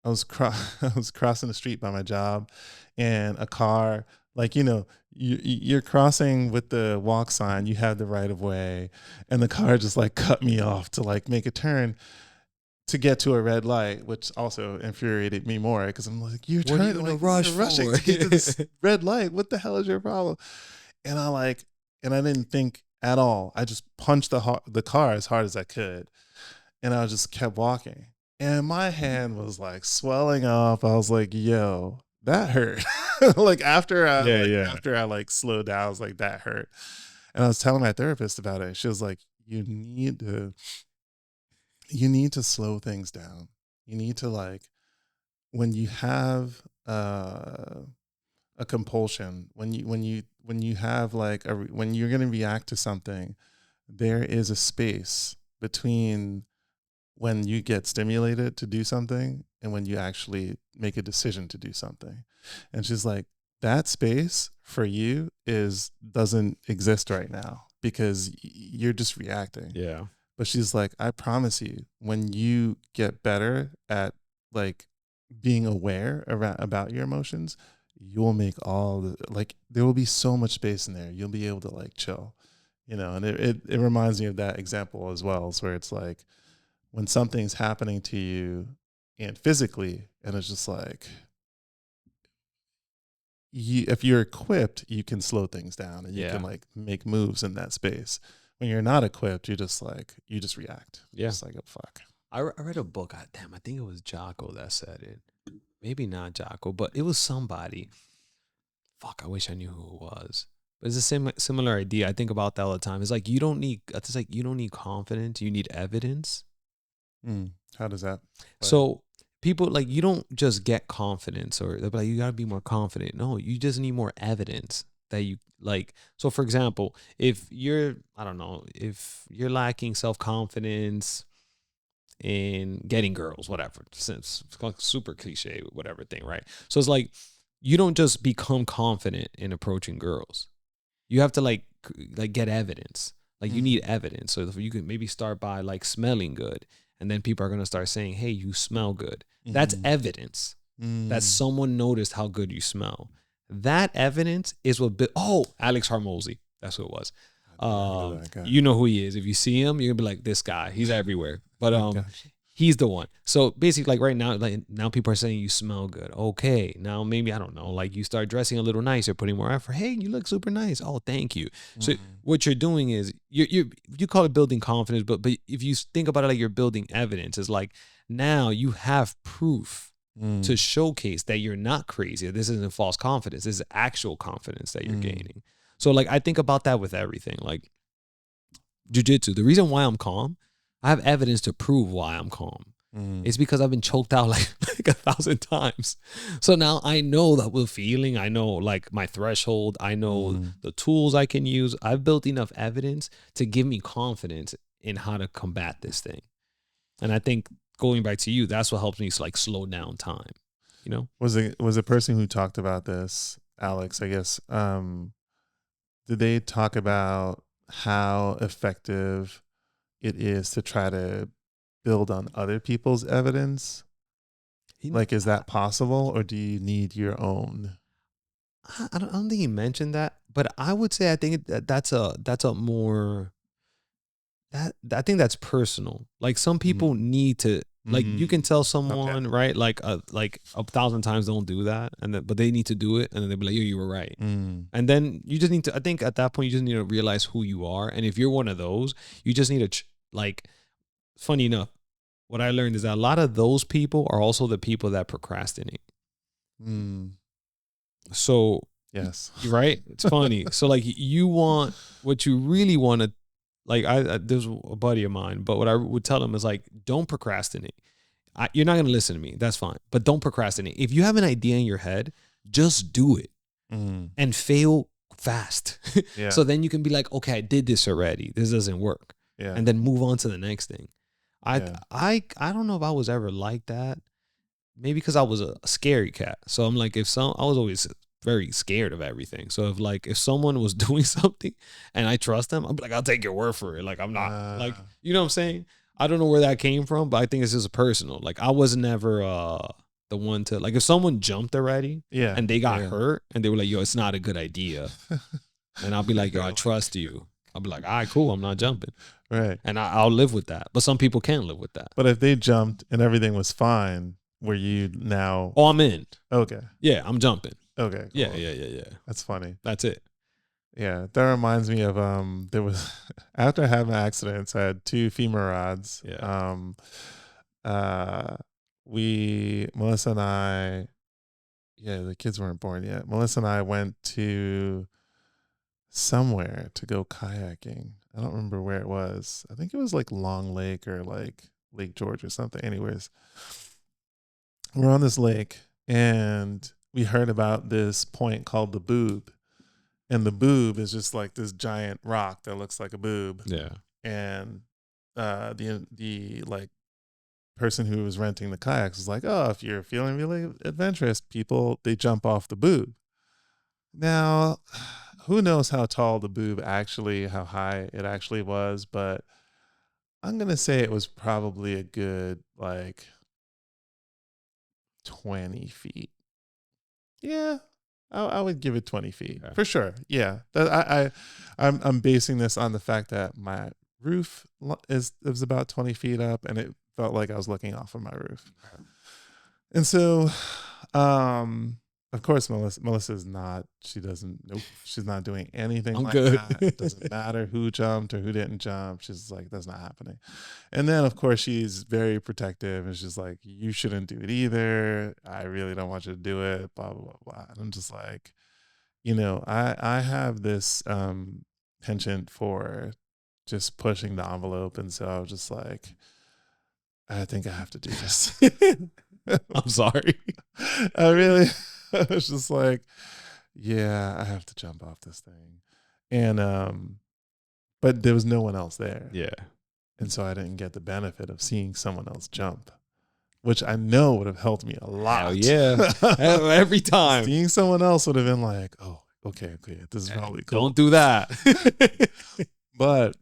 was I was crossing the street by my job, and a car, like, you're crossing with the walk sign, you have the right of way, and the car just like cut me off to like make a turn. to get to a red light, which also infuriated me more because I'm like, you're What are trying you in a like rush you're rushing for? to get to this red light. What the hell is your problem? And I didn't think at all. I just punched the car as hard as I could, and I just kept walking. And my hand was like swelling up. I was like, yo, that hurt. Like after I like slowed down, I was like, that hurt. And I was telling my therapist about it. She was like, you need to slow things down. You need to like when you have a compulsion, when you have like when you're going to react to something, there is a space between when you get stimulated to do something and when you actually make a decision to do something. And she's like, that space for you doesn't exist right now because you're just reacting. Yeah. But she's like, I promise you, when you get better at like being aware about your emotions, you'll make there will be so much space in there. You'll be able to like chill, and it reminds me of that example as well. It's where it's like when something's happening to you and physically, and it's just like, if you're equipped, you can slow things down and you can like make moves in that space. When you're not equipped, you just react. Yeah. Just like, oh, fuck. I read a book. I think it was Jocko that said it. Maybe not Jocko, but it was somebody. Fuck, I wish I knew who it was. But it's a similar idea. I think about that all the time. It's like you don't need confidence. You need evidence. How does that play? So people like you don't just get confidence, or they're like you gotta be more confident. No, you just need more evidence that you like. So for example, if you're lacking self-confidence in getting girls, whatever, since it's like super cliche, whatever thing, right? So it's like you don't just become confident in approaching girls. You have to like get evidence. Like you need evidence. So if you can maybe start by like smelling good, and then people are gonna start saying, "Hey, you smell good." That's evidence that someone noticed how good you smell. That evidence is what. Alex Hormozy. That's who it was. You know who he is. If you see him, you're gonna be like, "This guy. He's everywhere." But he's the one. So basically, like right now, now people are saying you smell good. Okay, now maybe I don't know. Like you start dressing a little nicer, putting more effort. Hey, you look super nice. Oh, thank you. So what you're doing is you call it building confidence, but if you think about it like you're building evidence, it's like now you have proof to showcase that you're not crazy. This isn't false confidence. This is actual confidence that you're gaining. So like I think about that with everything. Like jiu-jitsu, the reason why I'm calm, I have evidence to prove why I'm calm. It's because I've been choked out like 1,000 times. So now I know that with feeling, I know like my threshold, I know the tools I can use. I've built enough evidence to give me confidence in how to combat this thing. And I think going back to you, that's what helps me like slow down time. Was a person who talked about this, Alex, I guess, did they talk about how effective it is to try to build on other people's evidence? Like, is that possible, or do you need your own? I don't think he mentioned that, but I would say I think that's a more that I think that's personal. Like some people need to like you can tell someone right like 1,000 times don't do that, but they need to do it, and then they'll be like, yo, you were right. And then you just need to. I think at that point you just need to realize who you are, and if you're one of those, you just need to like. Funny enough, what I learned is that a lot of those people are also the people that procrastinate. So yes, right? It's funny. So like you want what you really want to, like there's a buddy of mine, but what I would tell him is like, don't procrastinate. You're not going to listen to me. That's fine. But don't procrastinate. If you have an idea in your head, just do it and fail fast. So then you can be like, okay, I did this already. This doesn't work. And then move on to the next thing. I don't know if I was ever like that. Maybe because I was a scary cat. So I'm like, I was always very scared of everything. So if someone was doing something and I trust them, I'm like, I'll take your word for it. Like I'm not like, you know what I'm saying? I don't know where that came from, but I think it's just personal. Like I was never the one to like if someone jumped already and they got hurt and they were like, yo, it's not a good idea. And I'll be like, yo, I trust you. I'll be like, all right, cool, I'm not jumping. Right. And I'll live with that. But some people can't live with that. But if they jumped and everything was fine, were you now? Oh, I'm in. Okay. Yeah, I'm jumping. Okay. Cool. Yeah. That's funny. That's it. Yeah, that reminds me of there was after having accidents, I had 2 femur rods. Yeah. Melissa and I, yeah, the kids weren't born yet. Melissa and I went to somewhere to go kayaking. I don't remember where it was. I think it was like Long Lake or like Lake George or something. Anyways, we're on this lake and we heard about this point called the Boob. And the Boob is just like this giant rock that looks like a boob. Yeah. And the like person who was renting the kayaks was like, oh, if you're feeling really adventurous, people, they jump off the Boob. Now, who knows how tall the Boob actually, how high it actually was, but I'm going to say it was probably a good like 20 feet. Yeah, I would give it 20 feet for sure. Yeah, I'm basing this on the fact that my roof is about 20 feet up, and it felt like I was looking off of my roof. And so, of course, Melissa's not. She doesn't. Nope. She's not doing anything. I'm like good. that. It doesn't matter who jumped or who didn't jump. She's like, that's not happening. And then, of course, she's very protective, and she's like, you shouldn't do it either. I really don't want you to do it. Blah blah blah blah. And I'm just like, I have this penchant for just pushing the envelope, and so I was just like, I think I have to do this. I'm sorry. I was just like, yeah, I have to jump off this thing. And but there was no one else there. Yeah. And so I didn't get the benefit of seeing someone else jump, which I know would have helped me a lot. Hell yeah. Every time. Seeing someone else would have been like, oh, okay, this is probably cool. Don't do that. But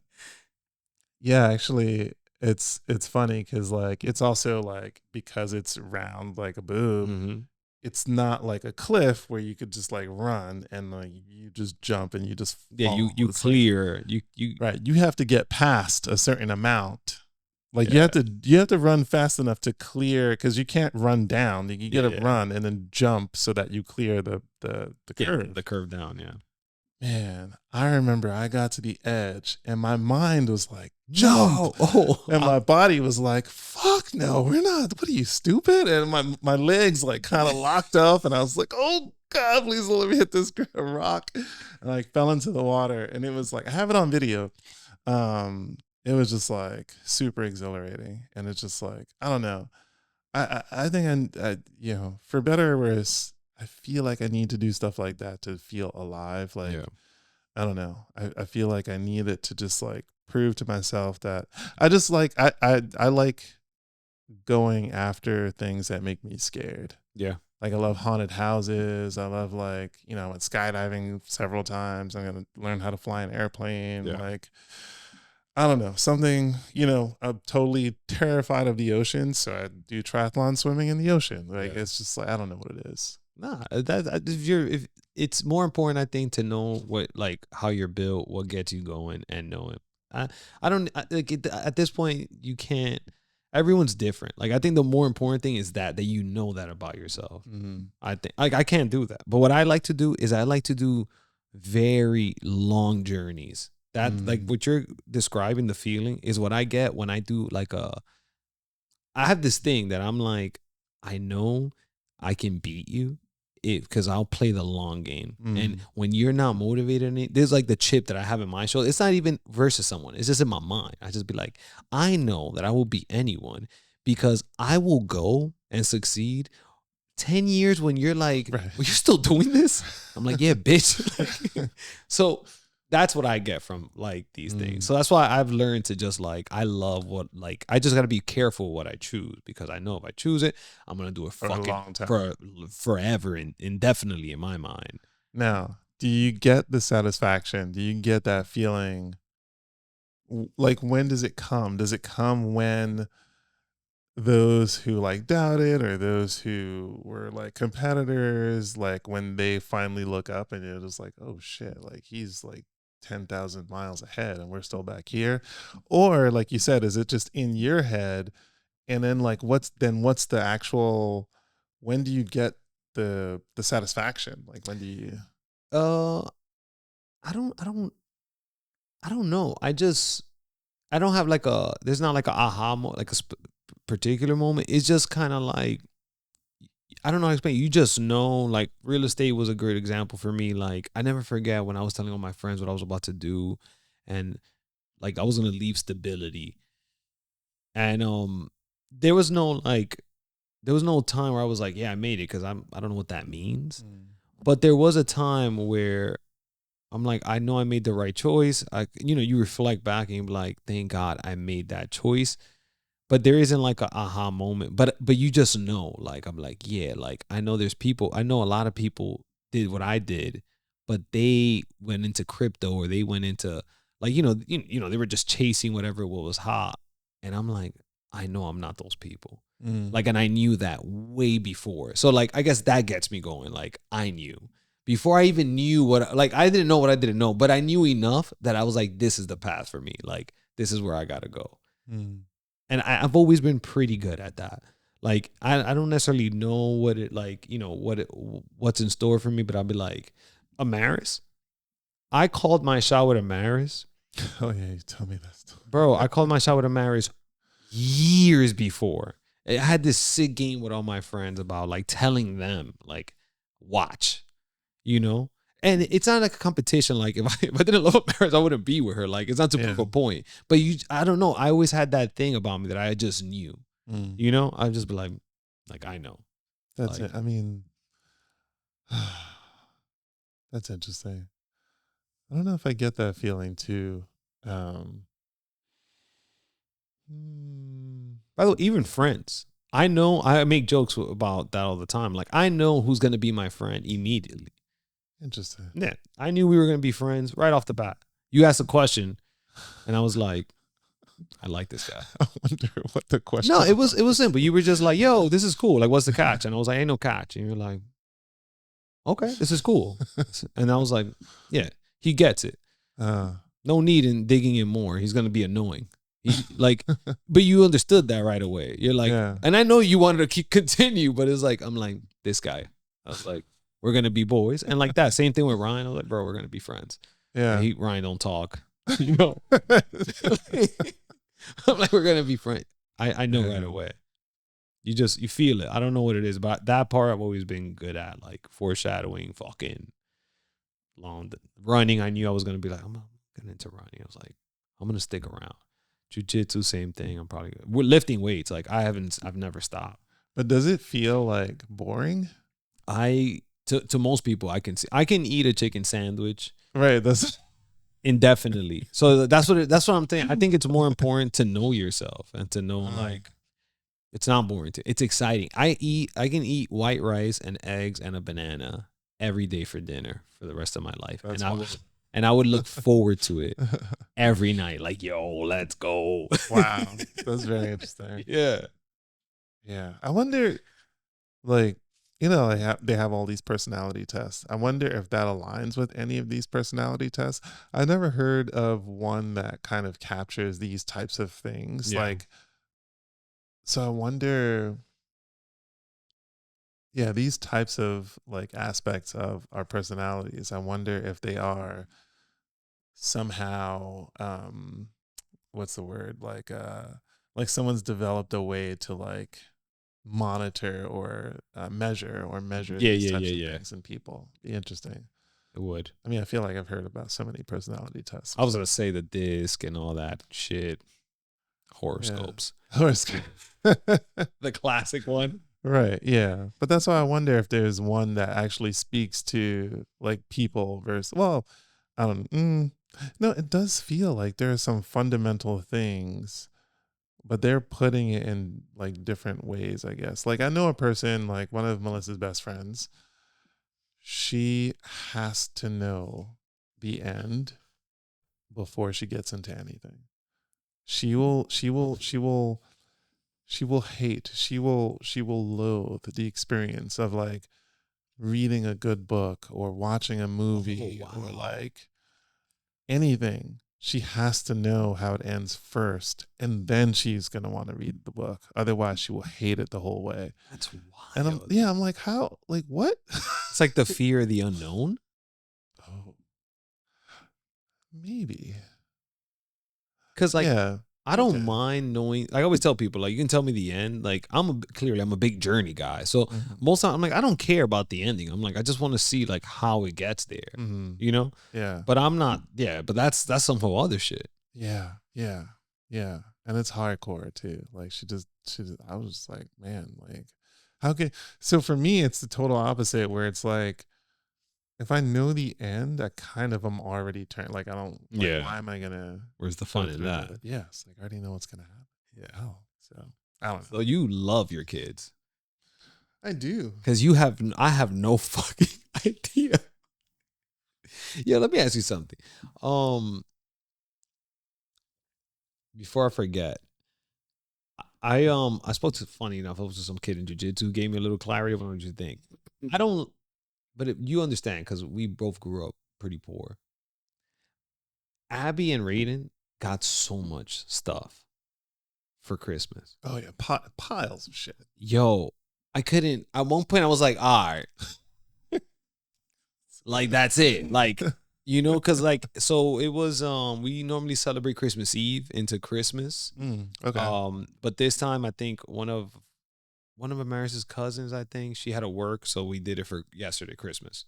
yeah, actually, it's funny because like it's also like because it's round like a boob. Mm-hmm. It's not like a cliff where you could just like run and like you just jump and you just fall. You clear you right. You have to get past a certain amount. Like you have to run fast enough to clear, because you can't run down. You got to run and then jump so that you clear the curve. The curve down. Yeah. Man, I remember I got to the edge and my mind was like, jump. And my body was like, fuck no, we're not. What are you, stupid? And my legs like kind of locked up and I was like, oh God, please don't let me hit this rock. And I fell into the water, and it was like, I have it on video. It was just like super exhilarating. And it's just like, I don't know. I think I for better or worse, I feel like I need to do stuff like that to feel alive. Like, I don't know. I feel like I need it to just like prove to myself that I just like, I like going after things that make me scared. Yeah. Like I love haunted houses. I love like, I went skydiving several times. I'm going to learn how to fly an airplane. Yeah. Like, I don't know, something, I'm totally terrified of the ocean. So I do triathlon swimming in the ocean. Like, it's just like, I don't know what it is. Nah, if it's more important, I think, to know what, like, how you're built, what gets you going, and know it. At this point, you can't. Everyone's different. Like, I think the more important thing is that you know that about yourself. Mm-hmm. I think, like, I can't do that. But what I like to do is I like to do very long journeys. That like what you're describing, the feeling is what I get when I do like I have this thing that I'm like, I know I can beat you because I'll play the long game. And when you're not motivated, there's like the chip that I have in my shoulder. It's not even versus someone. It's just in my mind. I just be like, I know that I will beat anyone because I will go and succeed. 10 years when you're like, well, you're still doing this? I'm like, yeah, bitch. So that's what I get from like these things. So that's why I've learned to just like, I love what, like, I just got to be careful what I choose, because I know if I choose it, I'm going to do it for a long time, for forever and indefinitely in my mind. Now, do you get the satisfaction? Do you get that feeling? Like, when does it come? Does it come when those who like doubted, or those who were like competitors, like when they finally look up and you're just like, oh shit, like he's like 10,000 miles ahead and we're still back here? Or like you said, is it just in your head? And then like what's the actual, when do you get the satisfaction? Like when do you Uh, I don't know. I don't have like there's not like a aha like a particular moment. It's just kind of like, I don't know how to explain. You just know, like real estate was a great example for me. Like I never forget when I was telling all my friends what I was about to do, and like I was gonna leave stability, and there was no like there was no time where I was like, yeah, I made it, because I don't know what that means. But there was a time where I'm like, I know I made the right choice. You reflect back and you're like, thank God I made that choice. But there isn't like a aha moment. But you just know, like, I'm like, yeah, like I know I know a lot of people did what I did, but they went into crypto, or they went into like, they were just chasing whatever what was hot. And I'm like, I know I'm not those people. Like, and I knew that way before. So like, I guess that gets me going. Like, I knew before I even knew like, I didn't know what I didn't know, but I knew enough that I was like, this is the path for me. Like, this is where I got to go. And I've always been pretty good at that. Like, I don't necessarily know what it, like, what's in store for me, but I'll be like, Amaris. I called my shot with Amaris. Oh yeah, you tell me that story. Bro, I called my shot with Amaris years before. I had this sick game with all my friends about like telling them, like, watch, And it's not like a competition. Like, if I didn't love Amaris, I wouldn't be with her. Like, it's not to prove a point. But I don't know. I always had that thing about me that I just knew. I'd just be like, I know. That's like, it. I mean, that's interesting. I don't know if I get that feeling too. By the way, even friends. I know I make jokes about that all the time. Like, I know who's going to be my friend immediately. Interesting. Yeah. I knew we were going to be friends right off the bat. You asked a question, and I was like, I like this guy. I wonder what the question No, it was simple. You were just like, yo, this is cool. Like, what's the catch? And I was like, ain't no catch. And you're like, okay, this is cool. And I was like, yeah, he gets it. No need in digging in more. He's going to be annoying. But you understood that right away. You're like, and I know you wanted to continue, but it's like, I'm like, this guy. I was like, we're going to be boys. And like that, same thing with Ryan. I was like, bro, we're going to be friends. Yeah. Ryan don't talk. I'm like, we're going to be friends. I know right away. You feel it. I don't know what it is, but that part I've always been good at, like foreshadowing, fucking long running. I knew I was going to be like, I'm getting into running. I was like, I'm going to stick around. Jiu-jitsu, same thing. I'm probably good. We're lifting weights. Like, I've never stopped. But does it feel like boring? To most people, I can eat a chicken sandwich. Right. That's indefinitely. So that's what I'm thinking. I think it's more important to know yourself and to know, like, it's not boring. It's exciting. I can eat white rice and eggs and a banana every day for dinner for the rest of my life. And I would look forward to it every night. Like, yo, let's go. Wow. That's very interesting. Yeah. Yeah. I wonder, like, they have all these personality tests. I wonder if that aligns with any of these personality tests. I never heard of one that kind of captures these types of things. Yeah. Like, so I wonder, these types of like aspects of our personalities, I wonder if they are somehow, what's the word? Like someone's developed a way to like monitor or measure these types of things in people. Be interesting. It would. I mean, I feel like I've heard about so many personality tests. I was gonna say the disc and all that shit. Horoscopes. Yeah. Horoscope. The classic one. Right. Yeah. But that's why I wonder if there's one that actually speaks to like people versus, well, I don't, no, it does feel like there are some fundamental things, but they're putting it in like different ways, I guess. Like I know a person, like one of Melissa's best friends, she has to know the end before she gets into anything. She will hate, she will loathe the experience of like reading a good book or watching a movie or like, anything, she has to know how it ends first, and then she's gonna want to read the book. Otherwise, she will hate it the whole way. That's And wild. I'm like, how? Like what? It's like the fear of the unknown. Oh, maybe. Because like Yeah. I don't Okay. mind knowing. Like I always tell people, like you can tell me the end. Like clearly I'm a big journey guy. So Mhm. most time I'm like I don't care about the ending. I'm like I just want to see like how it gets there. Mhm. You know. Yeah. But I'm not. Yeah. But that's some whole other shit. Yeah. Yeah. Yeah. And it's hardcore too. Like I was just like, man, like how can, so for me it's the total opposite where it's like if I know the end, I kind of am already turned. Like I don't. Like, Yeah. why am I gonna? Where's the go fun in through that? with it? Yes. Like I already know what's gonna happen. Yeah. Oh, so I don't So know. you love your kids I do. because I have no fucking idea. Yeah. Let me ask you something. Before I forget, I spoke to, funny enough, I was to some kid in jiu-jitsu who gave me a little clarity of what you think. I don't, but you understand because we both grew up pretty poor. Abby and Raiden got so much stuff for Christmas. Oh yeah, piles of shit. Yo, I couldn't. At one point, I was like, all right, like that's it. Like, you know, because like, so it was. We normally celebrate Christmas Eve into Christmas. Okay. But this time, I think one of Amaris's cousins, I think she had to work, so we did it for yesterday, Christmas.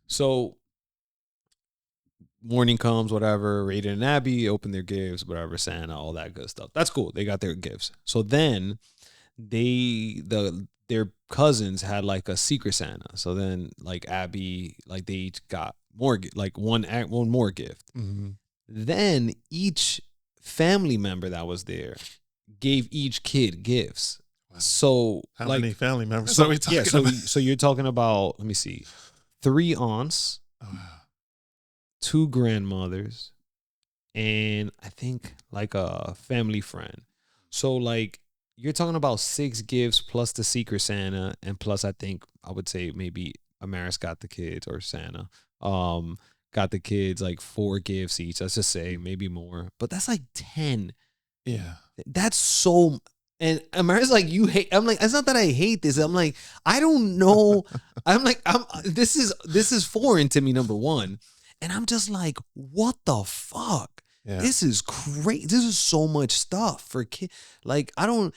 So morning comes, whatever. Raiden and Abby open their gifts, whatever, Santa, all that good stuff. That's cool. They got their gifts. So then their cousins had like a secret Santa. So then like Abby, like they each got more, like one more gift. Mm-hmm. Then each family member that was there gave each kid gifts. Wow. So how like, many family members are we talking about? So you're talking about, let me see, 3 aunts, 2 grandmothers, and I think like a family friend. So like you're talking about 6 gifts plus the secret Santa, and plus I think I would say maybe Amaris got the kids, or Santa got the kids like 4 gifts each. Let's just say maybe more, but that's like 10. Yeah, that's so. And Amaris like, you hate. I'm like, it's not that I hate this. I'm like, I don't know. I'm like, this is foreign to me, number one. And I'm just like, what the fuck? Yeah. This is crazy. This is so much stuff for kids. Like, I don't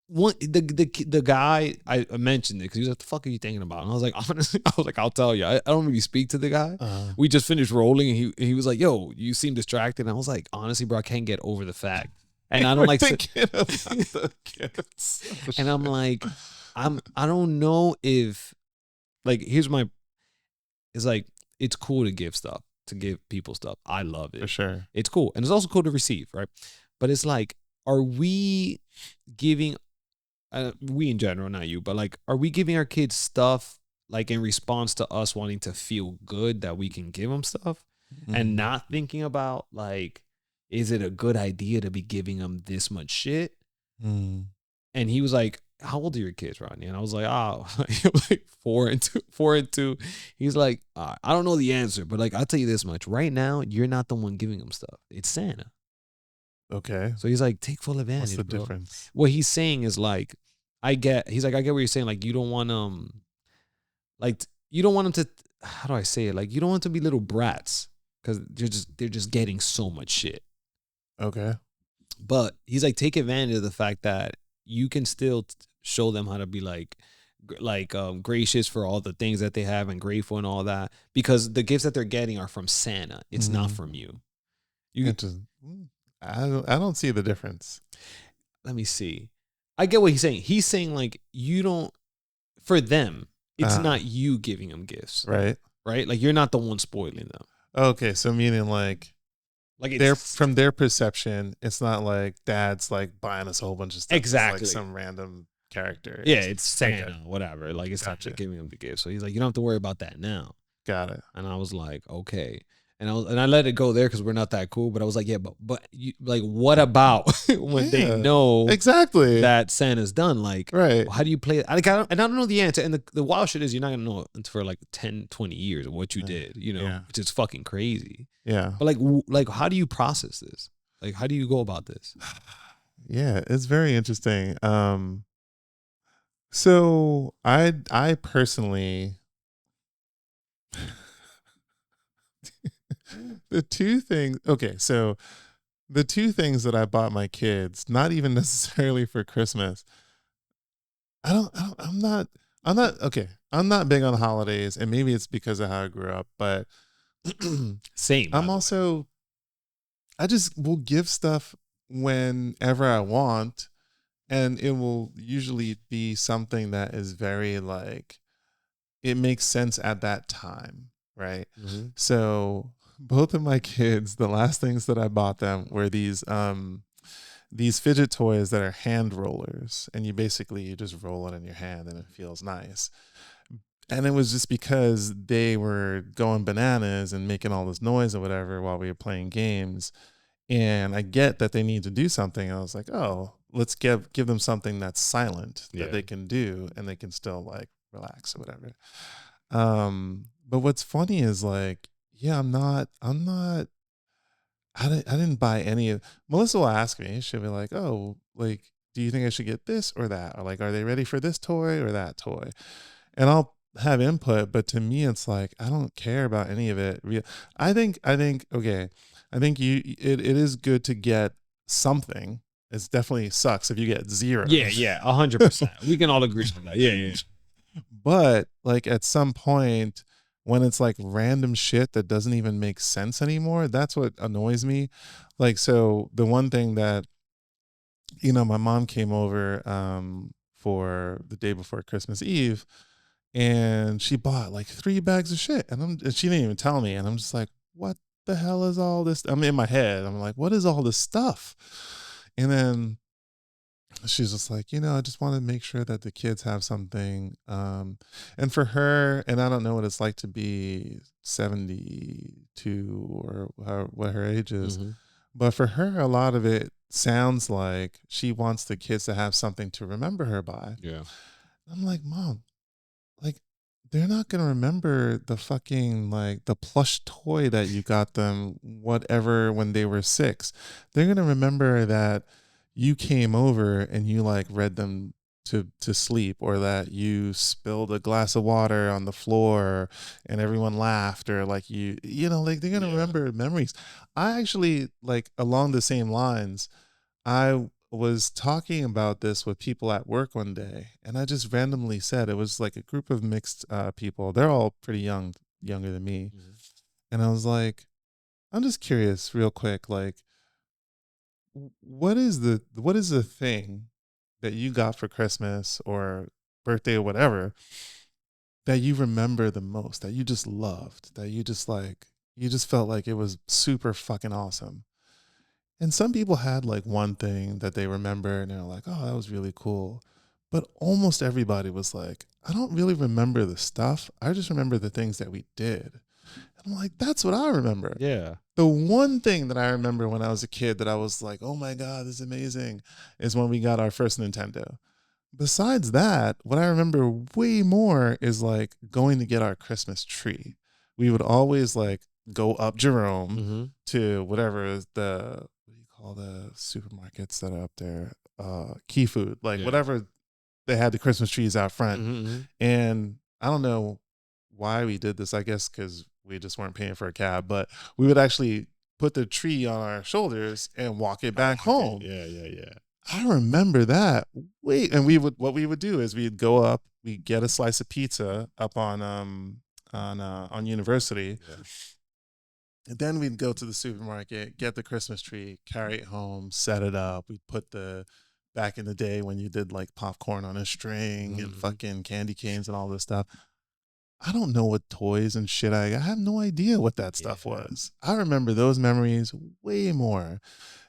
want the guy, I mentioned it because he was like, what the fuck are you thinking about? And I was like, honestly, I'll tell you. I don't really speak to the guy. We just finished rolling and he was like, yo, you seem distracted. And I was like, honestly, bro, I can't get over the fact. And I don't like thinking about the kids. And I'm like, I don't know if, like, it's like, it's cool to give stuff, to give people stuff. I love it. For sure. It's cool. And it's also cool to receive, right? But it's like, are we giving, we in general, not you, but like, are we giving our kids stuff like in response to us wanting to feel good that we can give them stuff, and not thinking about like, is it a good idea to be giving them this much shit? And he was like, how old are your kids, Rodney? And I was like, like 4 and 2. He's like, I don't know the answer, but like, I'll tell you this much. Right now, you're not the one giving them stuff. It's Santa. Okay. So he's like, take full advantage. What's the difference? What he's saying is like, he's like, I get what you're saying. Like, you don't want like, you don't want them to, how do I say it? Like, you don't want them to be little brats because they're just getting so much shit. Okay. But he's like, take advantage of the fact that you can still show them how to be like gracious for all the things that they have and grateful and all that, because the gifts that they're getting are from Santa. It's not from you. I don't see the difference. Let me see. I get what he's saying. He's saying like, you don't, for them, it's not you giving them gifts. Right. Right. Like, you're not the one spoiling them. Okay. So meaning like they're, from their perception, it's not like dad's like buying us a whole bunch of stuff. Exactly. It's like some random character. Yeah, it's Santa, whatever. Like, it's not giving him the gift. So he's like, you don't have to worry about that now. Got it. And I was like, okay. And I let it go there because we're not that cool. But I was like, yeah, but you, like, what about when they Yeah, know exactly that Santa's done? Like, right. well, how do you play it? I don't know the answer. And the wild shit is you're not gonna know it for like 10, 20 years of what you did, you know, Yeah. which is fucking crazy. Yeah. But like, how do you process this? Like, how do you go about this? Yeah, it's very interesting. So I personally the two things okay, so the two things that I bought my kids, not even necessarily for Christmas. I'm not okay. I'm not big on holidays, and maybe it's because of how I grew up, but Same, by I'm the way. also I just will give stuff whenever I want, and it will usually be something that is very like it makes sense at that time, right? Mm-hmm. So both of my kids, the last things that I bought them were these fidget toys that are hand rollers, and you just roll it in your hand and it feels nice. And it was just because they were going bananas and making all this noise or whatever while we were playing games. And I get that they need to do something. And I was like, oh, let's give them something that's silent that Yeah. they can do and they can still like relax or whatever. But what's funny is like, yeah, I didn't buy any of Melissa will ask me, she'll be like, oh, like, do you think I should get this or that? Or like, are they ready for this toy or that toy? And I'll have input, but to me, it's like, I don't care about any of it. Okay. I think it is good to get something. It's definitely sucks if you get zero. Yeah, 100%. We can all agree on that. Yeah. But like at some point when it's like random shit that doesn't even make sense anymore, that's what annoys me. Like, so the one thing that, my mom came over for the day before Christmas Eve and she bought like 3 bags of shit and she didn't even tell me. And I'm just like, what the hell is all this? I'm in my head. I'm like, what is all this stuff? And then she's just like, I just want to make sure that the kids have something. And for her, and I don't know what it's like to be 72 or what her age is, Mm-hmm. but for her, a lot of it sounds like she wants the kids to have something to remember her by. Yeah. I'm like, Mom, like, they're not going to remember the fucking, like, the plush toy that you got them, whatever, when they were 6. They're going to remember that you came over and you, like, read them to sleep, or that you spilled a glass of water on the floor and everyone laughed, or like like they're going to remember memories. I actually, like, along the same lines, I was talking about this with people at work one day, and I just randomly said, it was like a group of mixed people. They're all pretty young, younger than me. Mm-hmm. And I was like, I'm just curious, real quick, like, what is the thing that you got for Christmas or birthday or whatever that you remember the most, that you just loved, that you just felt like it was super fucking awesome? And some people had like one thing that they remember and they're like, oh, that was really cool. But almost everybody was like, I don't really remember the stuff. I just remember the things that we did. And I'm like, that's what I remember. Yeah. The one thing that I remember when I was a kid that I was like, oh my God, this is amazing, is when we got our first Nintendo. Besides that, what I remember way more is like going to get our Christmas tree. We would always like go up Jerome Mm-hmm. to whatever what do you call the supermarkets that are up there? Key Food, like Yeah. whatever, they had the Christmas trees out front. Mm-hmm. And I don't know why we did this. I guess because we just weren't paying for a cab, but we would actually put the tree on our shoulders and walk it back home. Yeah. I remember that. Wait, and what we would do is we'd go up, we'd get a slice of pizza up on University. Yeah. And then we'd go to the supermarket, get the Christmas tree, carry it home, set it up. We'd put back in the day when you did like popcorn on a string and Mhm. fucking candy canes and all this stuff. I don't know what toys and shit I have no idea what that stuff was. I remember those memories way more.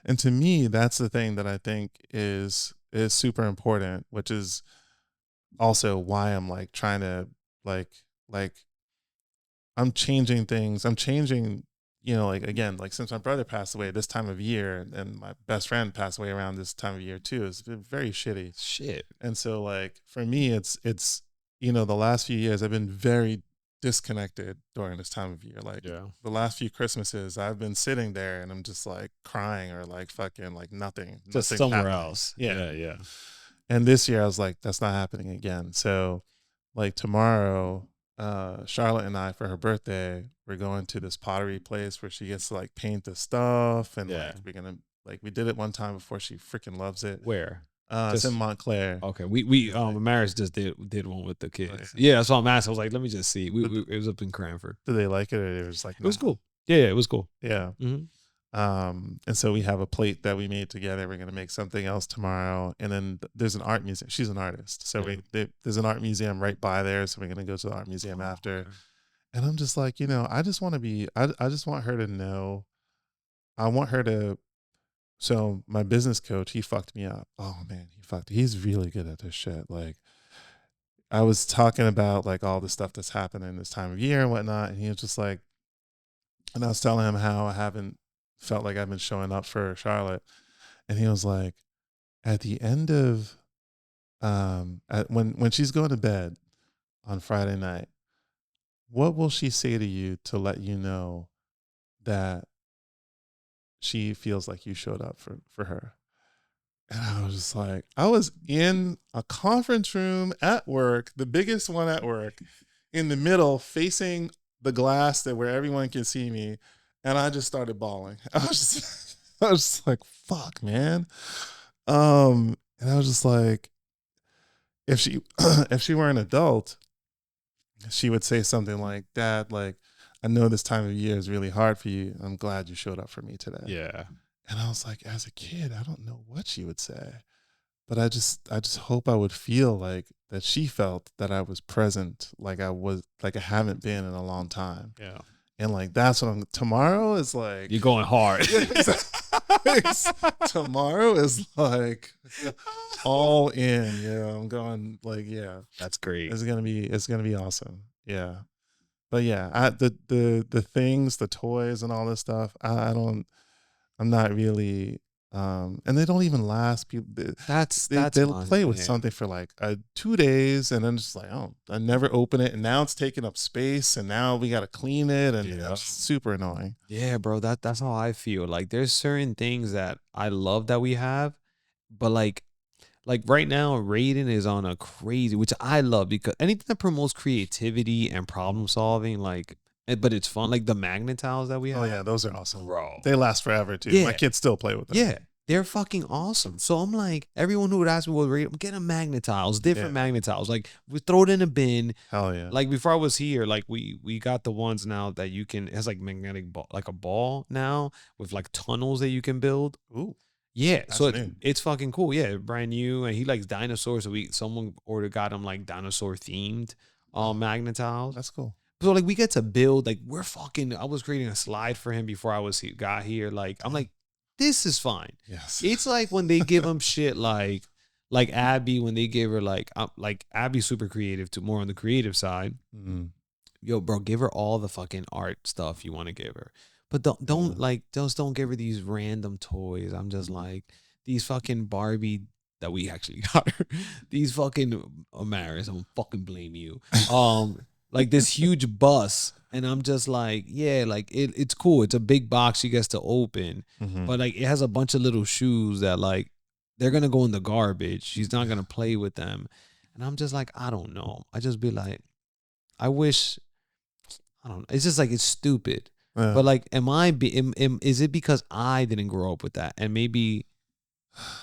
And to me, that's the thing that I think is super important, which is also why I'm like trying to like I'm changing things. I'm changing, like again, like since my brother passed away this time of year, and my best friend passed away around this time of year too, it's been very shitty. Shit. And so like for me, it's the last few years I've been very disconnected during this time of year. Like Yeah. the last few Christmases, I've been sitting there and I'm just like crying or like fucking like nothing, Just nothing's somewhere happening. else. Yeah. Yeah. And this year I was like, that's not happening again. So like tomorrow, Charlotte and I, for her birthday, we're going to this pottery place where she gets to like paint the stuff, and Yeah. like we're gonna like we did it one time before. She freaking loves it. Where? It's in Montclair. Okay. We Maris just did one with the kids. Oh, Yeah, that's what I'm asking. I was like, let me just see. It was up in Cranford. Did they like it, or it was like It was cool. Yeah, it was cool. Yeah. Mm-hmm. And so we have a plate that we made together. We're gonna make something else tomorrow, and then there's an art museum. She's an artist, so there's an art museum right by there. So we're gonna go to the art museum after. Okay. And I'm just like, I just want to be. I just want her to know. I want her to. So my business coach, he fucked me up. Oh man, he's really good at this shit. Like I was talking about like all the stuff that's happening this time of year and whatnot, and he was just like, and I was telling him how I haven't felt like I've been showing up for Charlotte, and he was like, at the end of when she's going to bed on Friday night, what will she say to you to let you know that she feels like you showed up for her? And I was just like, I was in a conference room at work, the biggest one at work, in the middle, facing the glass where everyone can see me, and I just started bawling. I was just like, fuck, man. And I was just like, if she were an adult, she would say something like, Dad, like, I know this time of year is really hard for you. I'm glad you showed up for me today. Yeah. And I was like, as a kid, I don't know what she would say, but I just hope I would feel like that she felt that I was present, like I haven't been in a long time. Yeah. And like, that's what tomorrow is like. You're going hard. Tomorrow is like all in. Yeah. I'm going like, yeah. That's great. It's going to be awesome. Yeah. But yeah, the things, the toys and all this stuff, I'm not really, and they don't even last. People, they'll play with something for like 2 days, and then just like, oh, I never open it, and now it's taking up space, and now we got to clean it, and it's super annoying. Yeah, bro, that's how I feel. Like there's certain things that I love that we have, but like right now, Raiden is on a crazy, which I love because anything that promotes creativity and problem solving, but it's fun. Like the magnet tiles that we have. Oh yeah, those are awesome, bro. They last forever too. Yeah. My kids still play with them. Yeah, they're fucking awesome. So I'm like, everyone who would ask me what Raiden, get a magnet tiles, different magnet tiles. Like we throw it in a bin. Hell yeah. Like before I was here, like we got the ones now that you can. It has like magnetic ball, like a ball now with like tunnels that you can build. Ooh. Yeah, so it's fucking cool. Yeah, brand new, and he likes dinosaurs. So someone got him like dinosaur themed magnet tiles. That's cool. So like we get to build, like I was creating a slide for him before got here. Like I'm like, this is fine. Yes. It's like when they give him shit like Abby, when they give her like Abby's super creative to more on the creative side. Mm-hmm. Yo, bro, give her all the fucking art stuff you want to give her. But don't give her these random toys. I'm just like, these fucking Barbie that we actually got her. These fucking Amaris, I'm fucking blame you. Like this huge bus, and I'm just like, yeah, like it's cool. It's a big box she gets to open, but like it has a bunch of little shoes that like they're gonna go in the garbage. She's not gonna play with them, and I'm just like, I don't know. I just be like, I wish. I don't know. It's just like it's stupid. Yeah. But like, is it because I didn't grow up with that? And maybe,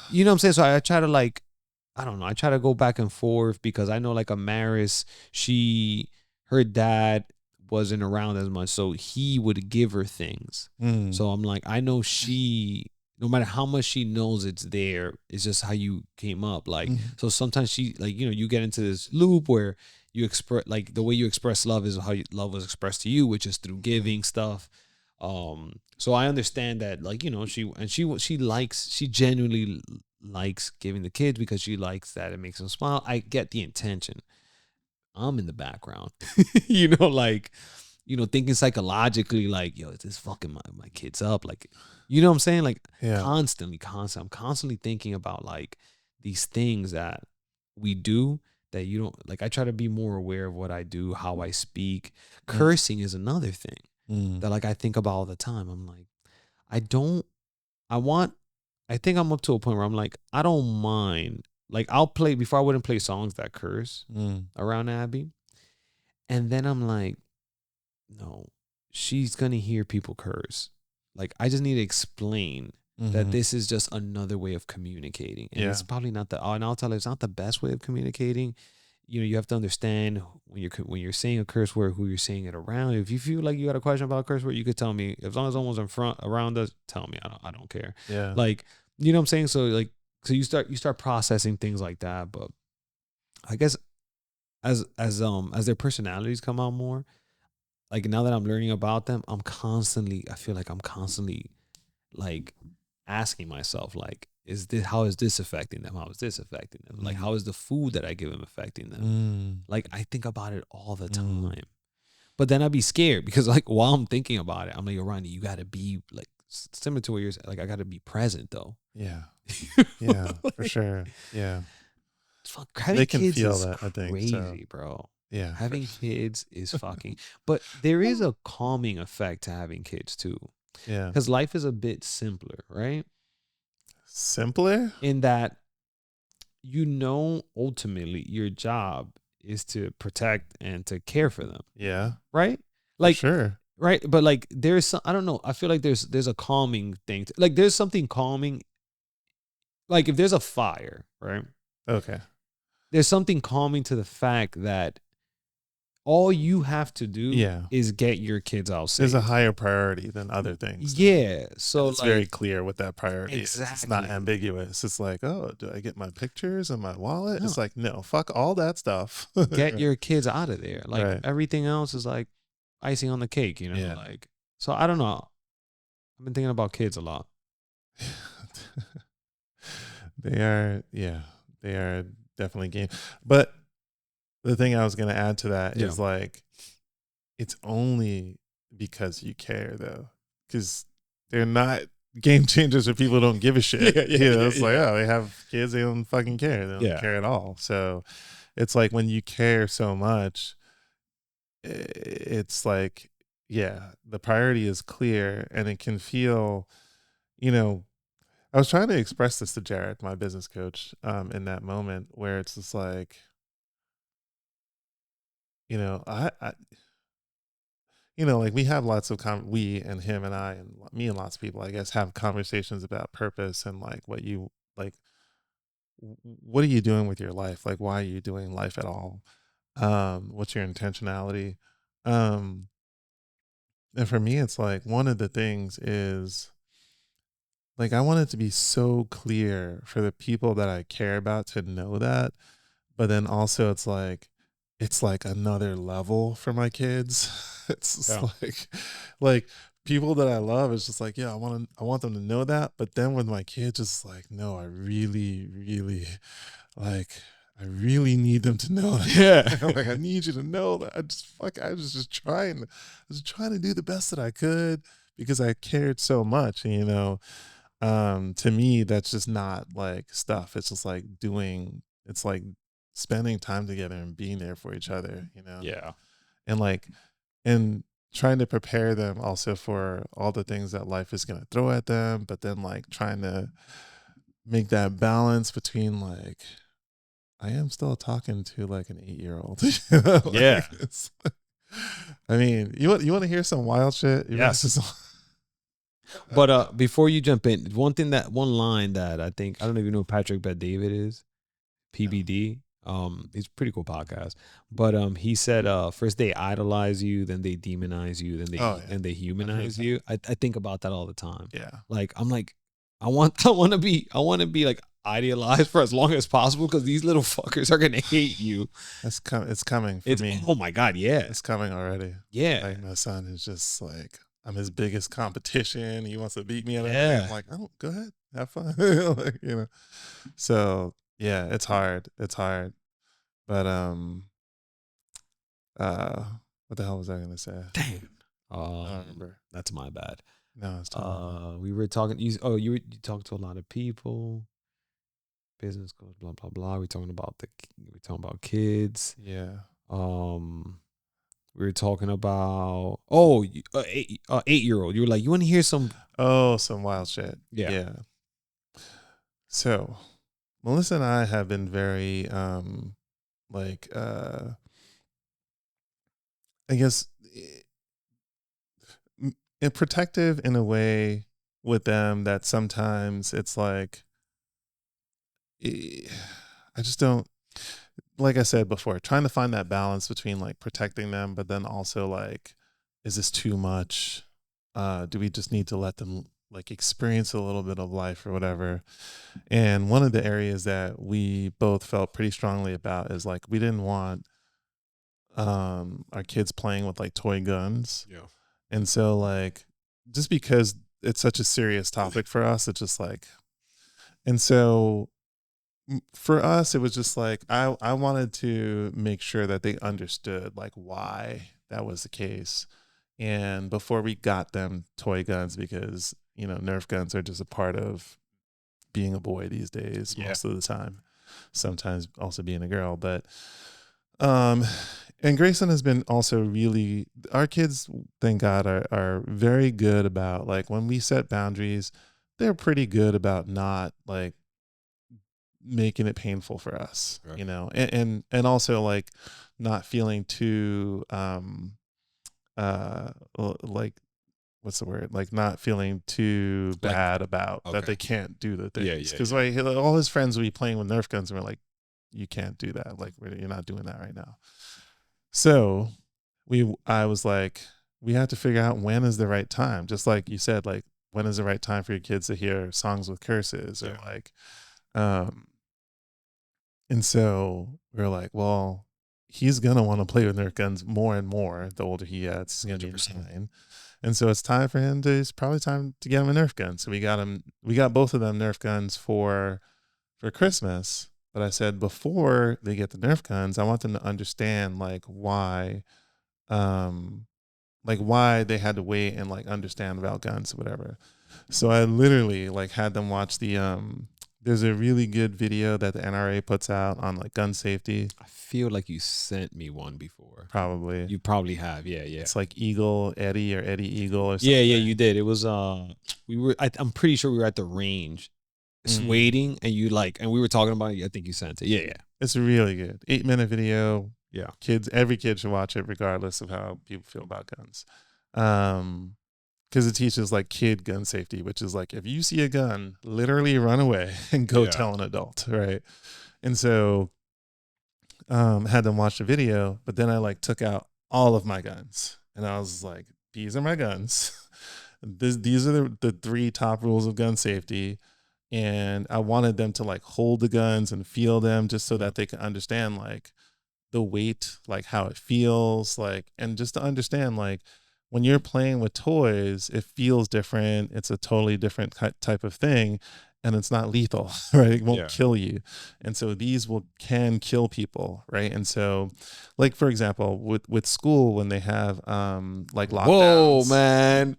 you know what I'm saying? So I try to like, I don't know. I try to go back and forth because I know like Amaris, her dad wasn't around as much. So he would give her things. So I'm like, I know no matter how much she knows it's there, it's just how you came up. Like, so sometimes she like, you get into this loop where you express, like the way you express love is how love was expressed to you, which is through giving stuff. So I understand that, like, she genuinely likes giving the kids because she likes that it makes them smile. I get the intention. I'm in the background, like thinking psychologically, like, yo, is this fucking my kids up? Like, you know what I'm saying? Like, constantly. I'm constantly thinking about like these things that we do that you don't like. I try to be more aware of what I do, how I speak. Cursing is another thing that like I think about all the time. I'm like, I think I'm up to a point where I'm like, I don't mind. Like, I'll play before. I wouldn't play songs that curse around Abby. And then I'm like, no, she's going to hear people curse. Like, I just need to explain that this is just another way of communicating. And it's probably not and I'll tell her it's not the best way of communicating. You have to understand when you're saying a curse word, who you're saying it around. If you feel like you got a question about a curse word, you could tell me. As long as someone's in front around us, tell me. I don't care. Yeah. Like, you know what I'm saying? So like, so you start processing things like that. But I guess as their personalities come out more, like now that I'm learning about them, I feel like I'm constantly like asking myself, like, how is this affecting them? How is this affecting them? Like, how is the food that I give them affecting them? Like, I think about it all the time. But then I'd be scared because like while I'm thinking about it, I'm like, Ronny, you gotta be like similar to what you're saying. Like, I gotta be present though. Yeah. Yeah, for sure. Yeah. Fuck, having They can kids feel is that, I think. crazy, So, bro. yeah. Having kids is fucking, but there is a calming effect to having kids too. Yeah. Because life is a bit simpler, right? Simpler? In that, ultimately your job is to protect and to care for them. Yeah. Right? Like, sure. Right? But like there's some, I don't know. I feel like there's a calming thing. Like there's something calming. Like if there's a fire, right? Okay. There's something calming to the fact that all you have to do is get your kids out safe. There's a higher priority than other things. Yeah. So it's very clear what that priority is. Exactly. It's not ambiguous. It's like, oh, do I get my pictures and my wallet? No. It's like, no, fuck all that stuff. Get your kids out of there. Like everything else is like icing on the cake, Yeah. Like, so I don't know. I've been thinking about kids a lot. They are definitely game. But the thing I was going to add to that is like, it's only because you care though, because they're not game changers if people don't give a shit. It's like, oh, they have kids, they don't fucking care. They don't care at all. So it's like when you care so much, it's like, the priority is clear and it can feel, I was trying to express this to Jared, my business coach, in that moment where it's just like, like we have lots of we and him and I and me and lots of people, I guess, have conversations about purpose and like what you like. What are you doing with your life? Like, why are you doing life at all? What's your intentionality? And for me, it's like one of the things is like I want it to be so clear for the people that I care about to know that, but then also it's like another level for my kids. It's just like people that I love, it's just like, I want them to know that. But then with my kids, it's like, no, I really, really I really need them to know that. Yeah. Like, I need you to know that I was just trying to do the best that I could because I cared so much. And, to me, that's just not like stuff. It's just like it's like spending time together and being there for each other, Yeah. And trying to prepare them also for all the things that life is going to throw at them, but then like trying to make that balance between like, I am still talking to like an 8-year-old. Yeah. I mean, you want to hear some wild shit? Yes. But before you jump in, one line that I don't know if you know who Patrick Bet-David is, PBD. He's a pretty cool podcast. But he said first they idolize you, then they demonize you, then they humanize you. I think about that all the time. Yeah. Like I'm like, I want to be like idealized for as long as possible because these little fuckers are gonna hate you. It's coming for me. Oh my god, yeah. It's coming already. Yeah. Like my son is just like, I'm his biggest competition. He wants to beat me at everything. I'm like, oh, go ahead, have fun. Like, So yeah, it's hard. But what What the hell was I gonna say? Damn. I don't remember. That's my bad. No, it's totally we were talking. You talked to a lot of people. Business goes blah blah blah. We're talking about kids. yeah. We were talking about 8-year-old. You were like, you want to hear some? Oh, some wild shit. Yeah. Yeah. So, Melissa and I have been very like I guess protective in a way with them that sometimes it's like I just don't, like I said before, trying to find that balance between like protecting them, but then also like, is this too much? Do we just need to let them like experience a little bit of life or whatever? And one of the areas that we both felt pretty strongly about is like, we didn't want our kids playing with like toy guns. Yeah. And so like, just because it's such a serious topic for us, it's just like, and so for us, it was just like, I wanted to make sure that they understood like why that was the case. And before we got them toy guns, because, you know, Nerf guns are just a part of being a boy these days, most of the time, sometimes also being a girl. But, and Grayson has been also really, our kids, thank God, are very good about like when we set boundaries, they're pretty good about not like making it painful for us, right. You know, and also like not feeling too, like, what's the word? Like not feeling too bad about that they can't do the things. Because like all his friends will be playing with Nerf guns and we're like, you can't do that. Like you're not doing that right now. So I was like, we have to figure out when is the right time. Just like you said, like when is the right time for your kids to hear songs with curses or like, and so we are like, well, he's going to want to play with Nerf guns more and more the older he gets. He's going to be 9. And so it's time for him to, it's probably time to get him a Nerf gun. So we got both of them Nerf guns for Christmas. But I said before they get the Nerf guns, I want them to understand like why they had to wait and like understand about guns or whatever. So I literally like had them watch there's a really good video that the NRA puts out on like gun safety. I feel like you sent me one before. Probably. You probably have. Yeah. It's like Eagle Eddie or Eddie Eagle or something. Yeah, you did. It was I'm pretty sure we were at the range waiting and we were talking about it. I think you sent it. Yeah. It's really good. 8-minute video. Yeah. Every kid should watch it regardless of how people feel about guns. Because it teaches like kid gun safety, which is like, if you see a gun, literally run away and go tell an adult. Right. And so, had them watch the video, but then I like took out all of my guns and I was like, these are my guns. These are the 3 top rules of gun safety. And I wanted them to like hold the guns and feel them just so that they can understand like the weight, like how it feels, like, and just to understand like, when you're playing with toys, it feels different. It's a totally different type of thing, and it's not lethal, right? It won't kill you. And so these can kill people, right? And so, like for example, with school when they have like lockdowns. Whoa, man!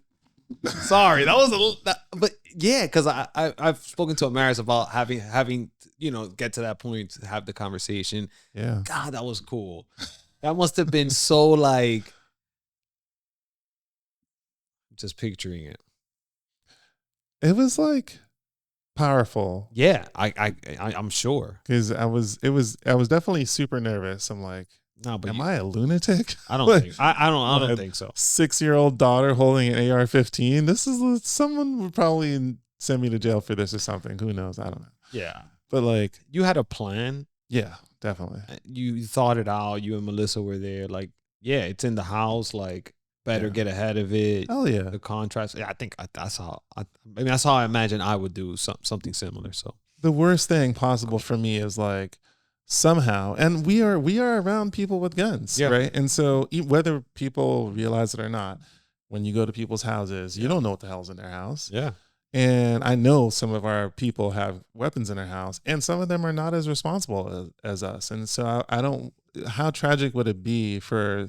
Sorry, that was but yeah, because I've spoken to Amaris about having get to that point to have the conversation. Yeah, God, that was cool. That must have been so like. Just picturing it. It was like powerful. Yeah, I'm sure. Because I was definitely super nervous. I'm like, no, but am I a lunatic? I don't think. I don't think so. 6-year-old daughter holding an AR-15. This is someone would probably send me to jail for this or something. Who knows? I don't know. Yeah, but like you had a plan. Yeah, definitely. You thought it out. You and Melissa were there. Like, yeah, it's in the house. Like. Better get ahead of it. Oh yeah, the contrast. Yeah, I think that's how. That's how I imagine I would do something similar. So the worst thing possible for me is like somehow, and we are around people with guns, right? And so whether people realize it or not, when you go to people's houses, you don't know what the hell's in their house. Yeah. And I know some of our people have weapons in their house, and some of them are not as responsible as us. And so I don't. How tragic would it be for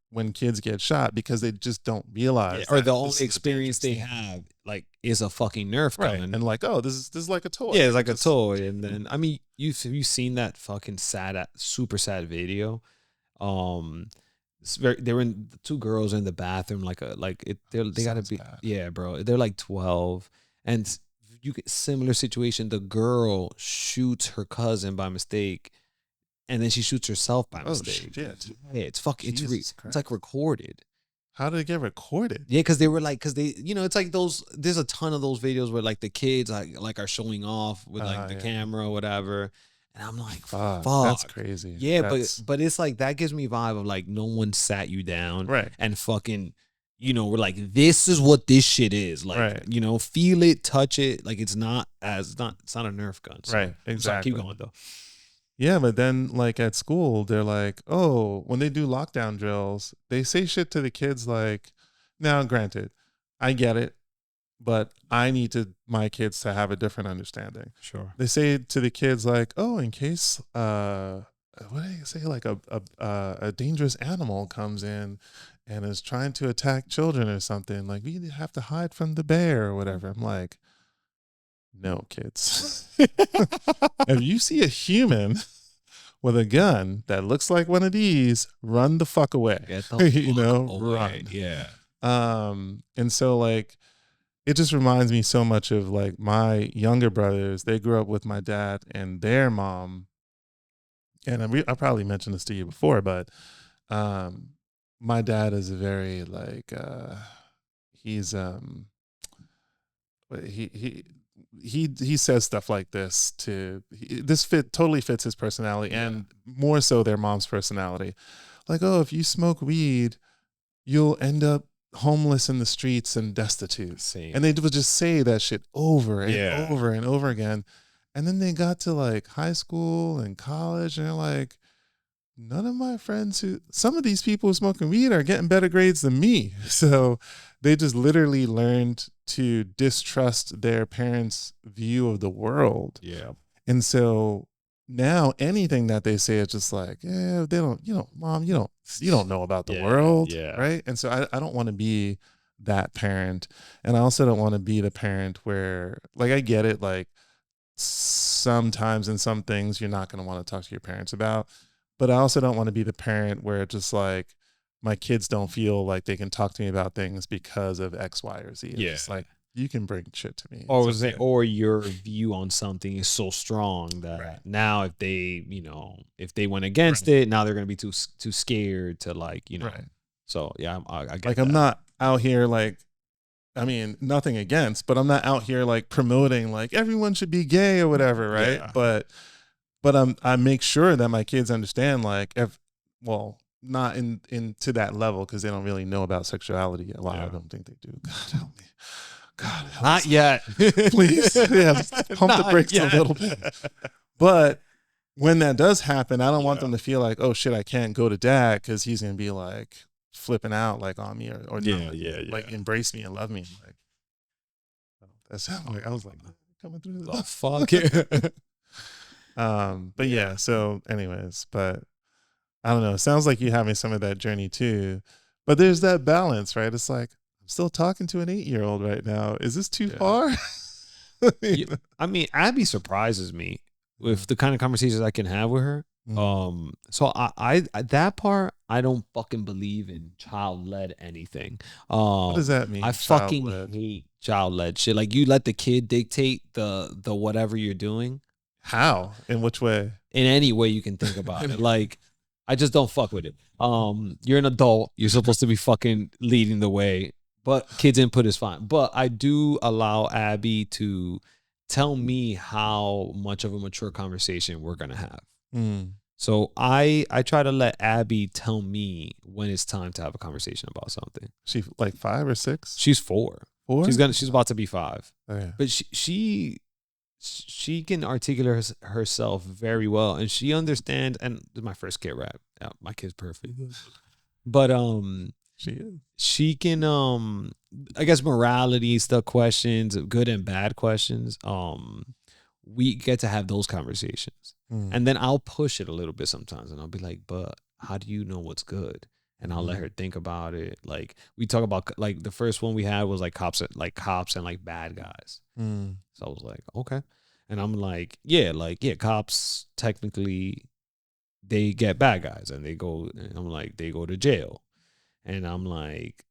when kids get shot because they just don't realize, or the only experience they have like is a fucking Nerf gun, and like, oh, this is like a toy. Yeah, it's like a toy. And then I mean, you've seen that fucking super sad video? They were in, the two girls in the bathroom, they gotta be bad. Yeah, bro. They're like 12, and you get similar situation. The girl shoots her cousin by mistake, and then she shoots herself by mistake. Shit. Yeah, it's fucking it's like recorded. How did it get recorded? Yeah, because they were like, it's like those. There's a ton of those videos where like the kids like are showing off with like the camera or whatever, and I'm like, fuck, that's crazy. Yeah, but it's like that gives me vibe of like no one sat you down, right? And fucking, we're like, this is what this shit is, like, right. Feel it, touch it, like it's not a Nerf gun, so, right? Exactly. Keep going though. Yeah, but then like at school, they're like, oh, when they do lockdown drills, they say shit to the kids like, now granted, I get it, but I need my kids to have a different understanding. Sure. They say to the kids like, oh, in case what do they say, like a dangerous animal comes in and is trying to attack children or something, like we have to hide from the bear or whatever. I'm like, no, kids. If you see a human with a gun that looks like one of these, run the fuck away. Get the fuck away. Run. Yeah. And so like, it just reminds me so much of like my younger brothers. They grew up with my dad and their mom. And I probably mentioned this to you before, but my dad is a very like he's he says stuff like this totally fits his personality, and more so their mom's personality. Like, oh, if you smoke weed, you'll end up homeless in the streets and destitute. Same. And they would just say that shit over and over and over again. And then they got to like high school and college, and they're like, none of my friends some of these people smoking weed are getting better grades than me. So they just literally learned to distrust their parents' view of the world. Yeah. And so now anything that they say is just like, yeah, they don't, mom, you don't know about the world. Yeah. Right. And so I don't want to be that parent. And I also don't want to be the parent where, like, I get it. Like sometimes in some things you're not going to want to talk to your parents about, but I also don't want to be the parent where it's just like my kids don't feel like they can talk to me about things because of X, Y, or Z. It's like, you can bring shit to me. Or your view on something is so strong that now if they went against it, now they're going to be too scared to like, Right. So yeah, I get like that. I'm not out here like, I mean, nothing against, but I'm not out here like promoting like everyone should be gay or whatever. Right. Yeah. But I make sure that my kids understand like, not to that level, because they don't really know about sexuality. Well, I don't think they do. God help me. God help not me. yet. Please. Yeah, pump the brakes a little bit. But when that does happen, I don't want them to feel like, oh shit, I can't go to dad because he's gonna be like flipping out like on me or like embrace me and love me. Like, that sounded like I was like coming through the fuck. But yeah, so anyways, but I don't know. It sounds like you're having some of that journey too. But there's that balance, right? It's like, I'm still talking to an 8-year-old right now. Is this too far? I mean, Abby surprises me with the kind of conversations I can have with her. So I that part, I don't fucking believe in child-led anything. What does that mean? I fucking hate child-led shit. Like, you let the kid dictate the whatever you're doing. How? In which way? In any way you can think about it. Like, I just don't fuck with it. You're an adult. You're supposed to be fucking leading the way. But kids' input is fine. But I do allow Abby to tell me how much of a mature conversation we're going to have. So I try to let Abby tell me when it's time to have a conversation about something. She like 5 or 6? She's 4. 4? She's about to be 5. Oh, yeah. But she can articulate herself very well, and she understands. And this is my first kid rap. Yeah, my kid's perfect. But she can I guess morality stuff, questions, good and bad questions. We get to have those conversations. And then I'll push it a little bit sometimes, and I'll be like, but how do you know what's good? and I'll let her think about it. Like we talk about like the first one we had was like cops and like bad guys. So I was like, okay. And I'm like, yeah, cops technically they get bad guys and they go, and I'm like, they go to jail. And I'm like,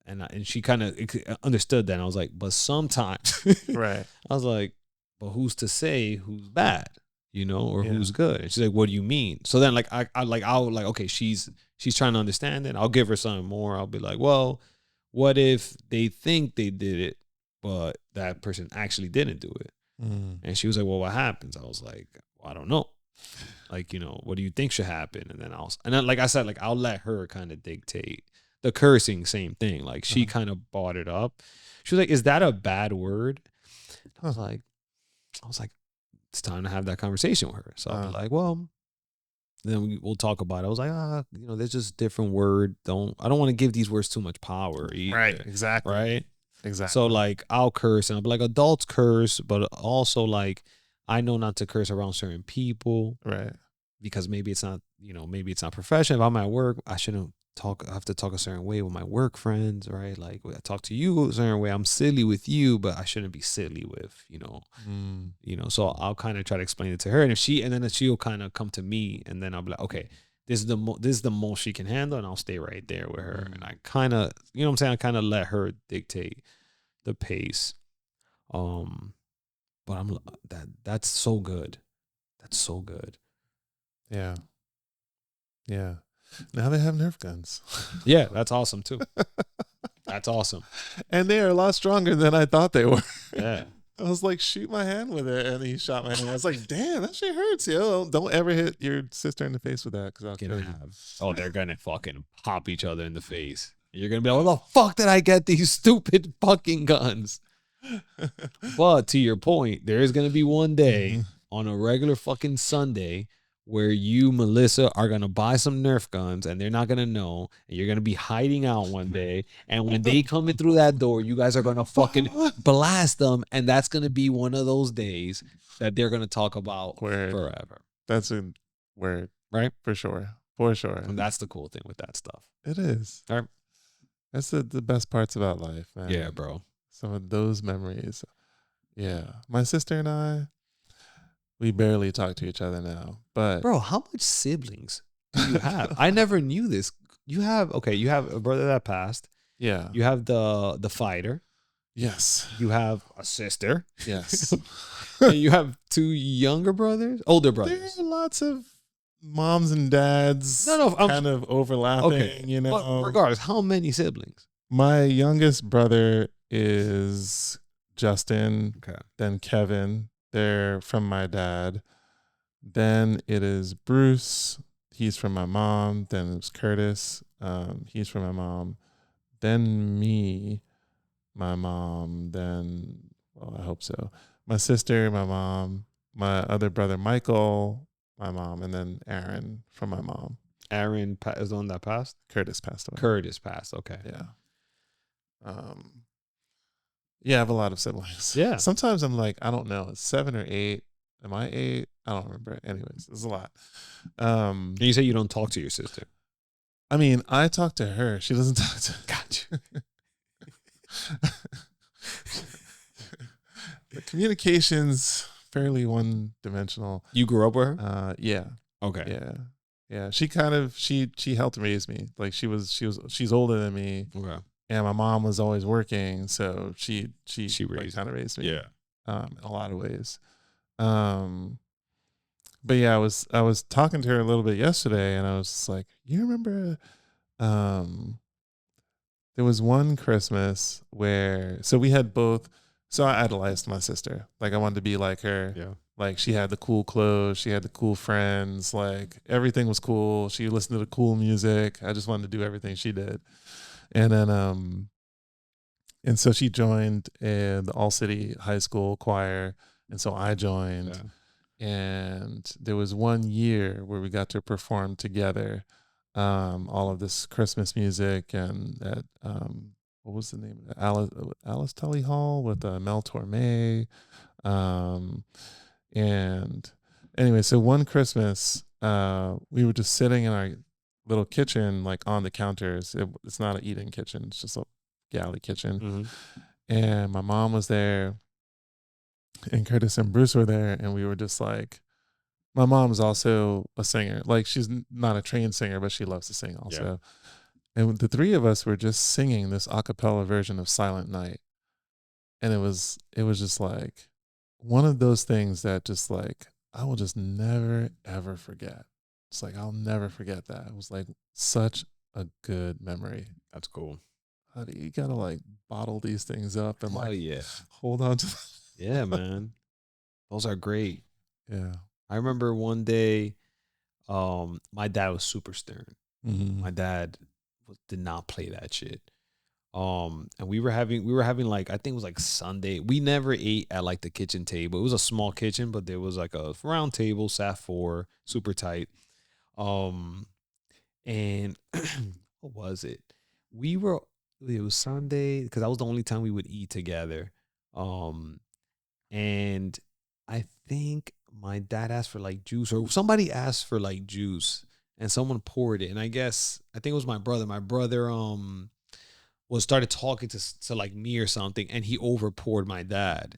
and she kind of understood that. And I was like, but sometimes, Right. I was like, but who's to say who's bad, or who's good? And she's like, what do you mean? So then like I'll like, okay, she's trying to understand it. I'll give her something more. I'll be like, well, what if they think they did it, but that person actually didn't do it? And she was like, well, what happens? I was like, well, I don't know. Like, what do you think should happen? And then like I said, like I'll let her kind of dictate. The cursing, same thing. Like she kind of brought it up. She was like, is that a bad word? I was like, it's time to have that conversation with her. So I'll be like, well, then we'll talk about it. I was like, there's just different word. I don't want to give these words too much power either. Right. Exactly. Right. Exactly. So like I'll curse and I'll be like, adults curse, but also like I know not to curse around certain people. Right. Because maybe it's not, maybe it's not professional. If I'm at work, I have to talk a certain way with my work friends, right? Like I talk to you a certain way. I'm silly with you, but I shouldn't be silly with, So I'll kind of try to explain it to her. And then she'll kind of come to me, and then I'll be like, okay, this is the most she can handle, and I'll stay right there with her. And I kind of, what I'm saying? I kind of let her dictate the pace. But that's so good. That's so good. Yeah. Yeah. Now they have Nerf guns. Yeah, that's awesome too. That's awesome. And they are a lot stronger than I thought they were. Yeah. I was like, shoot my hand with it. And he shot my hand. I was like, damn, that shit hurts, yo. Don't ever hit your sister in the face with that. Because I'll kill you. Oh, they're going to fucking pop each other in the face. You're going to be like, what the fuck did I get these stupid fucking guns? But to your point, there is going to be one day on a regular fucking Sunday where you, Melissa, are going to buy some Nerf guns and they're not going to know. And you're going to be hiding out one day. And when they come in through that door, you guys are going to fucking blast them. And that's going to be one of those days that they're going to talk about forever. That's a word. Right? For sure. For sure. And that's the cool thing with that stuff. It is. All right. That's the best parts about life, man. Yeah, bro. Some of those memories. Yeah. My sister and I, we barely talk to each other now. But bro, how much siblings do you have? I never knew this. You have a brother that passed. Yeah. You have the fighter. Yes. You have a sister. Yes. And you have two older brothers. There are lots of moms and dads kind of overlapping, okay. But regardless, how many siblings? My youngest brother is Justin. Okay. Then Kevin. They're from my dad. Then it is Bruce. He's from my mom. Then it's Curtis. He's from my mom. Then me, my mom. Then, well, I hope so. My sister, my mom. My other brother, Michael, my mom. And then Aaron from my mom. Aaron is the one that passed? Curtis passed away. Curtis passed. Okay. Yeah. Yeah, I have a lot of siblings. Yeah. Sometimes I'm like, I don't know. It's 7 or 8. Am I 8? I don't remember. Anyways, there's a lot. And you say you don't talk to your sister. I mean, I talk to her. She doesn't talk to. Gotcha. The communication's fairly one-dimensional. You grew up with her? Yeah. Okay. Yeah. Yeah. She kind of she helped raise me. Like she's older than me. Okay. And my mom was always working, so she kind of raised me. Yeah. In a lot of ways. But yeah, I was talking to her a little bit yesterday, and I was just like, you remember, there was one Christmas where, so we had both, so I idolized my sister. Like I wanted to be like her. Yeah. Like she had the cool clothes, she had the cool friends, like everything was cool. She listened to the cool music. I just wanted to do everything she did. And then, and so she joined the All City High School choir. And so I joined. Yeah. And there was one year where we got to perform together all of this Christmas music and at, what was the name of it? Alice Tully Hall with Mel Torme. And anyway, so one Christmas, we were just sitting in little kitchen like on the counters. It's not an eating kitchen. It's just a galley kitchen. Mm-hmm. And my mom was there, and Curtis and Bruce were there, and we were just like, my mom's also a singer. Like she's not a trained singer, but she loves to sing also. Yeah. And the three of us were just singing this a cappella version of Silent Night. And it was just like one of those things that just like I will just never ever forget. It's like I'll never forget that. It was like such a good memory. That's cool. You gotta like bottle these things up and Hell like yeah. hold on to. Yeah, man. Those are great. Yeah. I remember one day, my dad was super stern. Mm-hmm. My dad did not play that shit. And we were having like, I think it was like Sunday. We never ate at like the kitchen table. It was a small kitchen, but there was like a round table, sat four, super tight. And what was it? It was Sunday because that was the only time we would eat together. And I think my dad asked for like juice, or somebody asked for like juice, and someone poured it. And I think it was my brother. My brother was started talking to like me or something, and he over poured my dad.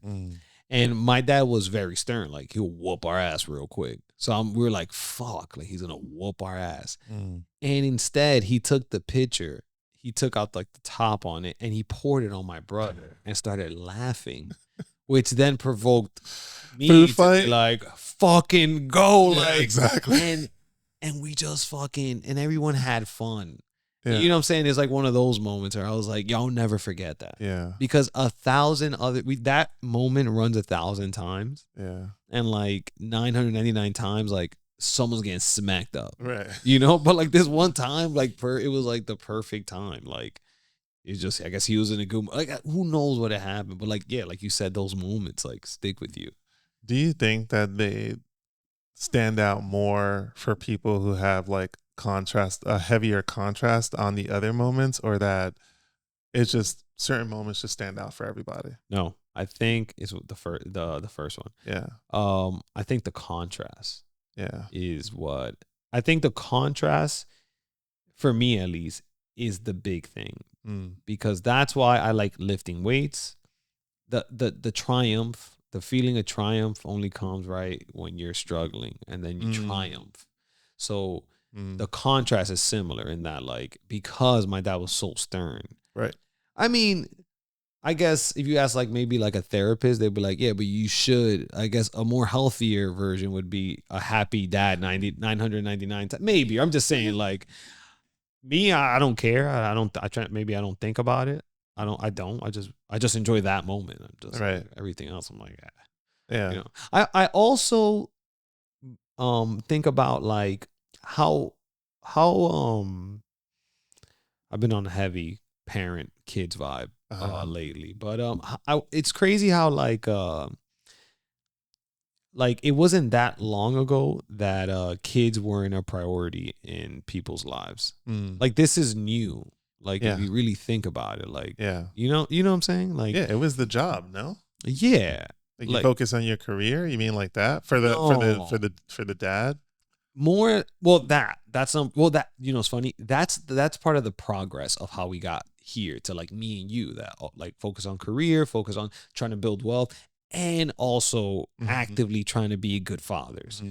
And my dad was very stern, like he'll whoop our ass real quick. So we were like, fuck, like he's gonna whoop our ass. And instead, he took the pitcher, he took out like the top on it, and he poured it on my brother and started laughing, which then provoked me Food to fight? be like, fucking go, Yeah, like exactly. And we just fucking, and everyone had fun. Yeah. You know what I'm saying? It's like one of those moments where I was like, y'all never forget that. Yeah. Because 1,000 other, that moment runs 1,000 times. Yeah. And like 999 times, like someone's getting smacked up. Right. You know? But like this one time, like it was like the perfect time. Like it's just, I guess he was in a good, like who knows what had happened. But like, yeah, like you said, those moments like stick with you. Do you think that they stand out more for people who have like a heavier contrast on the other moments, or that it's just certain moments just stand out for everybody? No, I think it's the first one. Yeah. I think the contrast Yeah. is what I think the contrast for me at least is the big thing, because that's why I like lifting weights. The triumph, the feeling of triumph only comes right when you're struggling, and then you triumph. So the contrast is similar in that, like, because my dad was so stern. Right. I mean, I guess if you ask like maybe like a therapist, they'd be like, yeah, but you should. I guess a more healthier version would be a happy dad 999 times. Maybe. I'm just saying, like, me, I don't care. Maybe I don't think about it. I just enjoy that moment. I'm just right. Like, everything else, I'm like, yeah. You know. I also think about like how I've been on a heavy parent kids vibe lately, but it's crazy how like it wasn't that long ago that kids weren't a priority in people's lives. Like this is new. Like if you really think about it, like you know what I'm saying? Like it was the job, no? Yeah. Like you focus on your career, you mean like that? For the dad? More that's that it's funny. That's part of the progress of how we got here to like me and you, that like focus on career, focus on trying to build wealth, and also actively trying to be good fathers.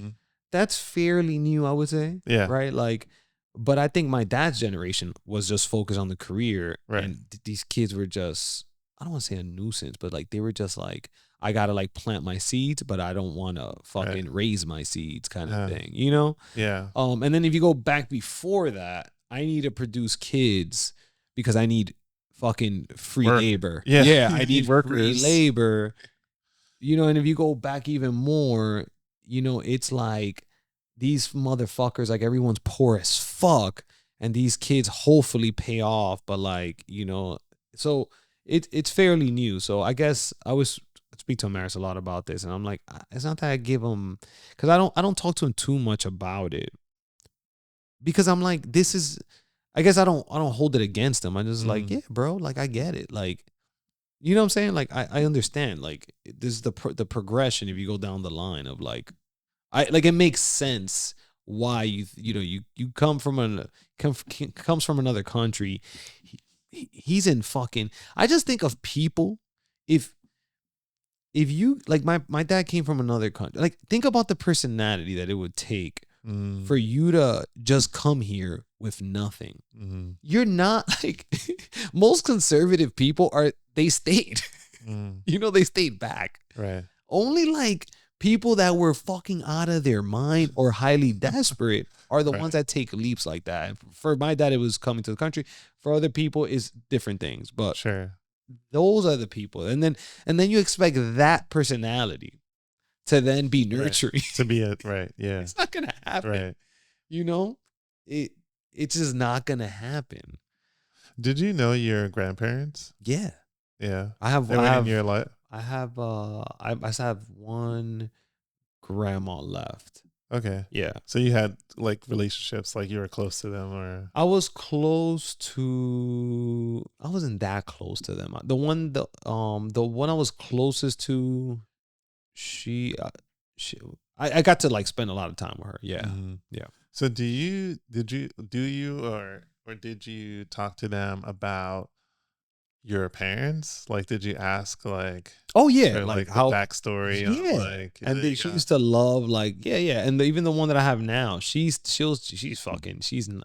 That's fairly new, I would say. Yeah. Right. Like, but I think my dad's generation was just focused on the career, right. And these kids were just, I don't want to say a nuisance, but like they were just like, I gotta like plant my seeds, but I don't want to fucking raise my seeds, kind of thing, you know? Yeah. And then if you go back before that, I need to produce kids because I need fucking free labor. Yeah, I need workers. Free labor. You know, and if you go back even more, you know, it's like these motherfuckers, like everyone's poor as fuck, and these kids hopefully pay off, but like, you know, so it's fairly new. So I guess I was speak to Amaris a lot about this, and I'm like, it's not that I give him, because I don't talk to him too much about it, because I'm like, this is, I guess I don't hold it against him. I'm just like, yeah, bro, like I get it, like, you know what I'm saying, like I understand, like this is the progression if you go down the line of like, it makes sense why you come from comes from another country. He's in fucking. I just think of people. If you like my dad came from another country. Like, think about the personality that it would take for you to just come here with nothing. You're not like most conservative people are. They stayed. They stayed back. Right. Only like people that were fucking out of their mind or highly desperate are the ones that take leaps like that. For my dad, it was coming to the country. For other people, it's different things. But sure, those are the people. And then you expect that personality to then be nurturing. Right. To be right. Yeah. It's not gonna happen. Right. It's just not gonna happen. Did you know your grandparents? Yeah. Yeah. I have in your life. I have I just have one grandma left. Okay. Yeah. So you had like relationships, like you were close to them, or I wasn't that close to them. The one I was closest to, I got to like spend a lot of time with her. Yeah. Yeah. So did you or did you talk to them about your parents? Like, did you ask like, oh yeah, like how the backstory? Yeah. Like, and she used to love like, yeah. And even the one that I have now, she's fucking,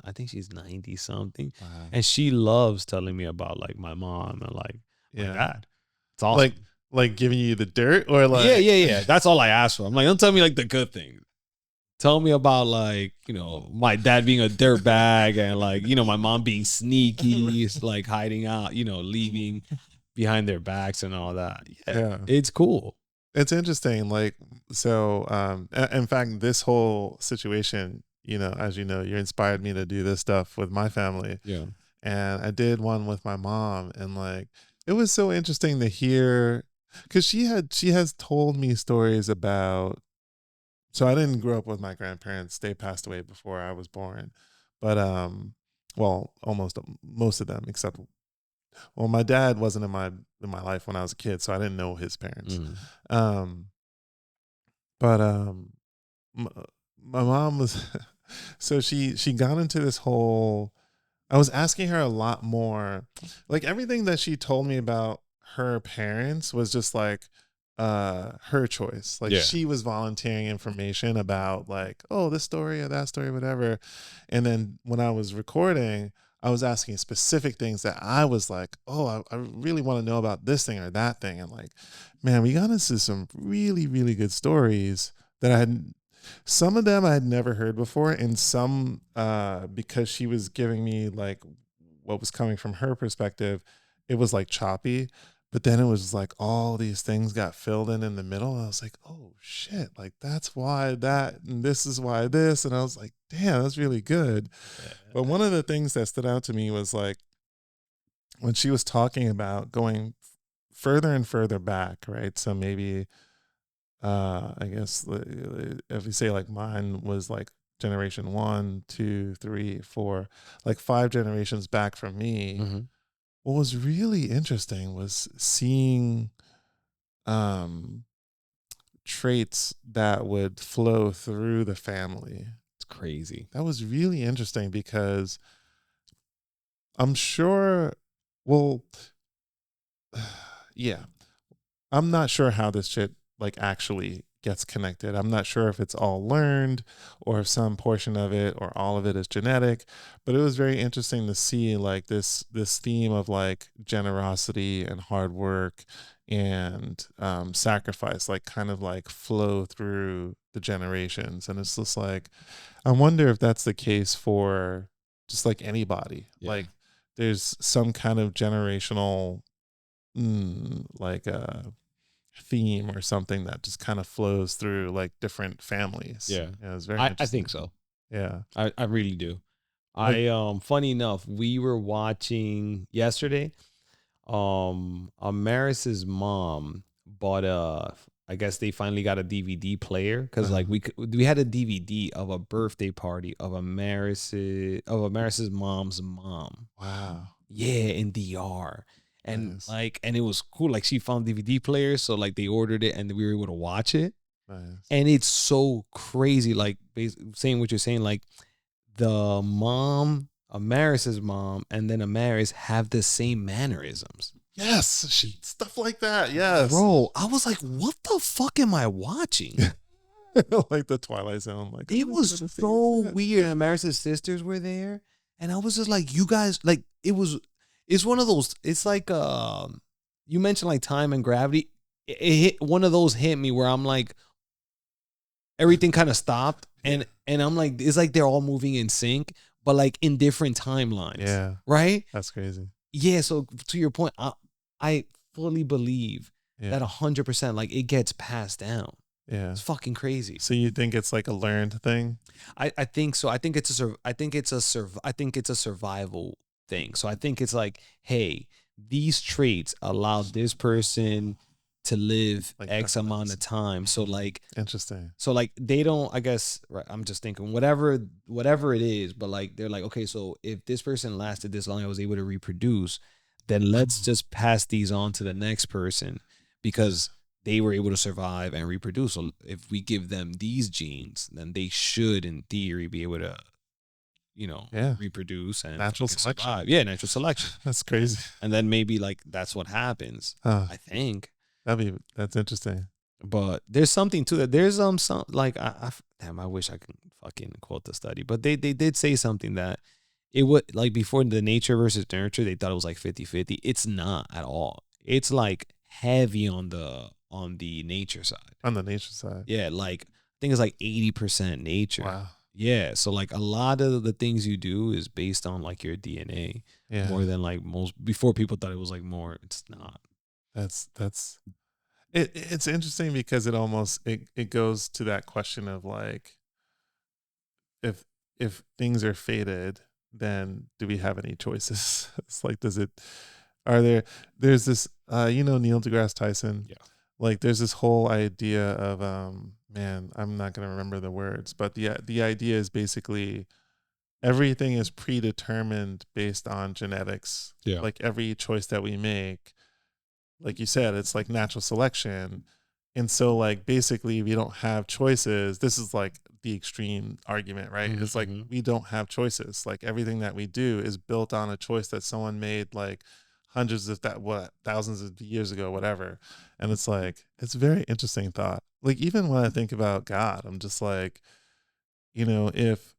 I think she's 90 something. Wow. And she loves telling me about like my mom and like my dad. It's awesome. Like giving you the dirt, or like, yeah. That's all I ask for. I'm like, don't tell me like the good things. Tell me about like, my dad being a dirtbag and like, my mom being sneaky, like hiding out, leaving behind their backs and all that. Yeah. It's cool. It's interesting. Like, so, in fact, this whole situation, as you know, you inspired me to do this stuff with my family. Yeah. And I did one with my mom, and like, it was so interesting to hear, because she has told me stories about. So I didn't grow up with my grandparents. They passed away before I was born. But well, almost most of them, except, well, my dad wasn't in my life when I was a kid, so I didn't know his parents. But my mom was so she got into this whole. I was asking her a lot more, like everything that she told me about her parents was just like her choice. Like, she was volunteering information about like, oh, this story or that story, whatever. And then when I was recording, I was asking specific things that I was like, oh, I really want to know about this thing or that thing. And like, man, we got into some really, really good stories that some of them I had never heard before, and some because she was giving me like what was coming from her perspective, it was like choppy. But then it was like all these things got filled in the middle. And I was like, oh shit, like that's why that, and this is why this. And I was like, damn, that's really good. Yeah. But one of the things that stood out to me was like when she was talking about going further and further back, right? So maybe, I guess if we say like mine was like generation 1, 2, 3, 4, like 5 generations back from me. Mm-hmm. What was really interesting was seeing traits that would flow through the family. It's crazy. That was really interesting because I'm sure, well, yeah, I'm not sure how this shit like actually gets connected. I'm not sure if it's all learned or if some portion of it or all of it is genetic, but it was very interesting to see like this theme of like generosity and hard work and sacrifice, like kind of like flow through the generations. And it's just like, I wonder if that's the case for just like anybody. Yeah. Like there's some kind of generational like theme or something that just kind of flows through like different families. Yeah, it's very I think so. Yeah, I really do. Funny enough, we were watching yesterday. Amaris's mom bought I guess they finally got a DVD player because like we had a DVD of a birthday party of Amaris's mom's mom. Wow. Yeah, in DR. And nice. And it was cool. Like she found DVD players, so like they ordered it and we were able to watch it. Nice. And it's so crazy. Like saying what you're saying, like the mom, Amaris's mom, and then Amaris have the same mannerisms. Yes, stuff like that. Yes, Bro, I was like, what the fuck am I watching? like the Twilight Zone. Like It was so weird. And Amaris's sisters were there, and I was just like, you guys, like, it's one of those. It's like, you mentioned like time and gravity. It hit one of those hit me where I'm like, everything kind of stopped, and I'm like, it's like they're all moving in sync, but like in different timelines. Yeah, right. That's crazy. Yeah. So to your point, I fully believe that 100%, like, it gets passed down. Yeah, It's fucking crazy. So you think it's like a learned thing? I think so. I think it's a survival thing. So I think it's like, hey, these traits allow this person to live Like X amount of time. So like, interesting. so like they don't, I guess, right, I'm just thinking whatever it is, but like they're like, okay, so if this person lasted this long, I was able to reproduce, then let's just pass these on to the next person because they were able to survive and reproduce. So if we give them these genes, then they should, in theory, be able to, reproduce and Natural selection. survive. Yeah, natural selection. That's crazy. And then maybe like that's what happens. I think. That's interesting. But there's something to that. There's some like I wish I could fucking quote the study, but they did say something that it would, like, before the nature versus nurture, they thought it was like 50-50. It's not at all. It's like heavy on the nature side. On the nature side. Yeah, like I think it's like 80% nature. Wow. Yeah, so like a lot of the things you do is based on like your DNA more than like most, before people thought it was like more. It's not. It's interesting because it goes to that question of like, if things are fated, then do we have any choices? It's like, there's this Neil deGrasse Tyson. Yeah. Like there's this whole idea of man, I'm not gonna remember the words, but the idea is basically everything is predetermined based on genetics. Yeah. Like every choice that we make, like you said, it's like natural selection. And so like basically if you don't have choices, this is like the extreme argument, right? Mm-hmm. It's like we don't have choices. Like everything that we do is built on a choice that someone made like thousands of years ago, whatever. And it's like, it's a very interesting thought. Like even when I think about God, I'm just like, if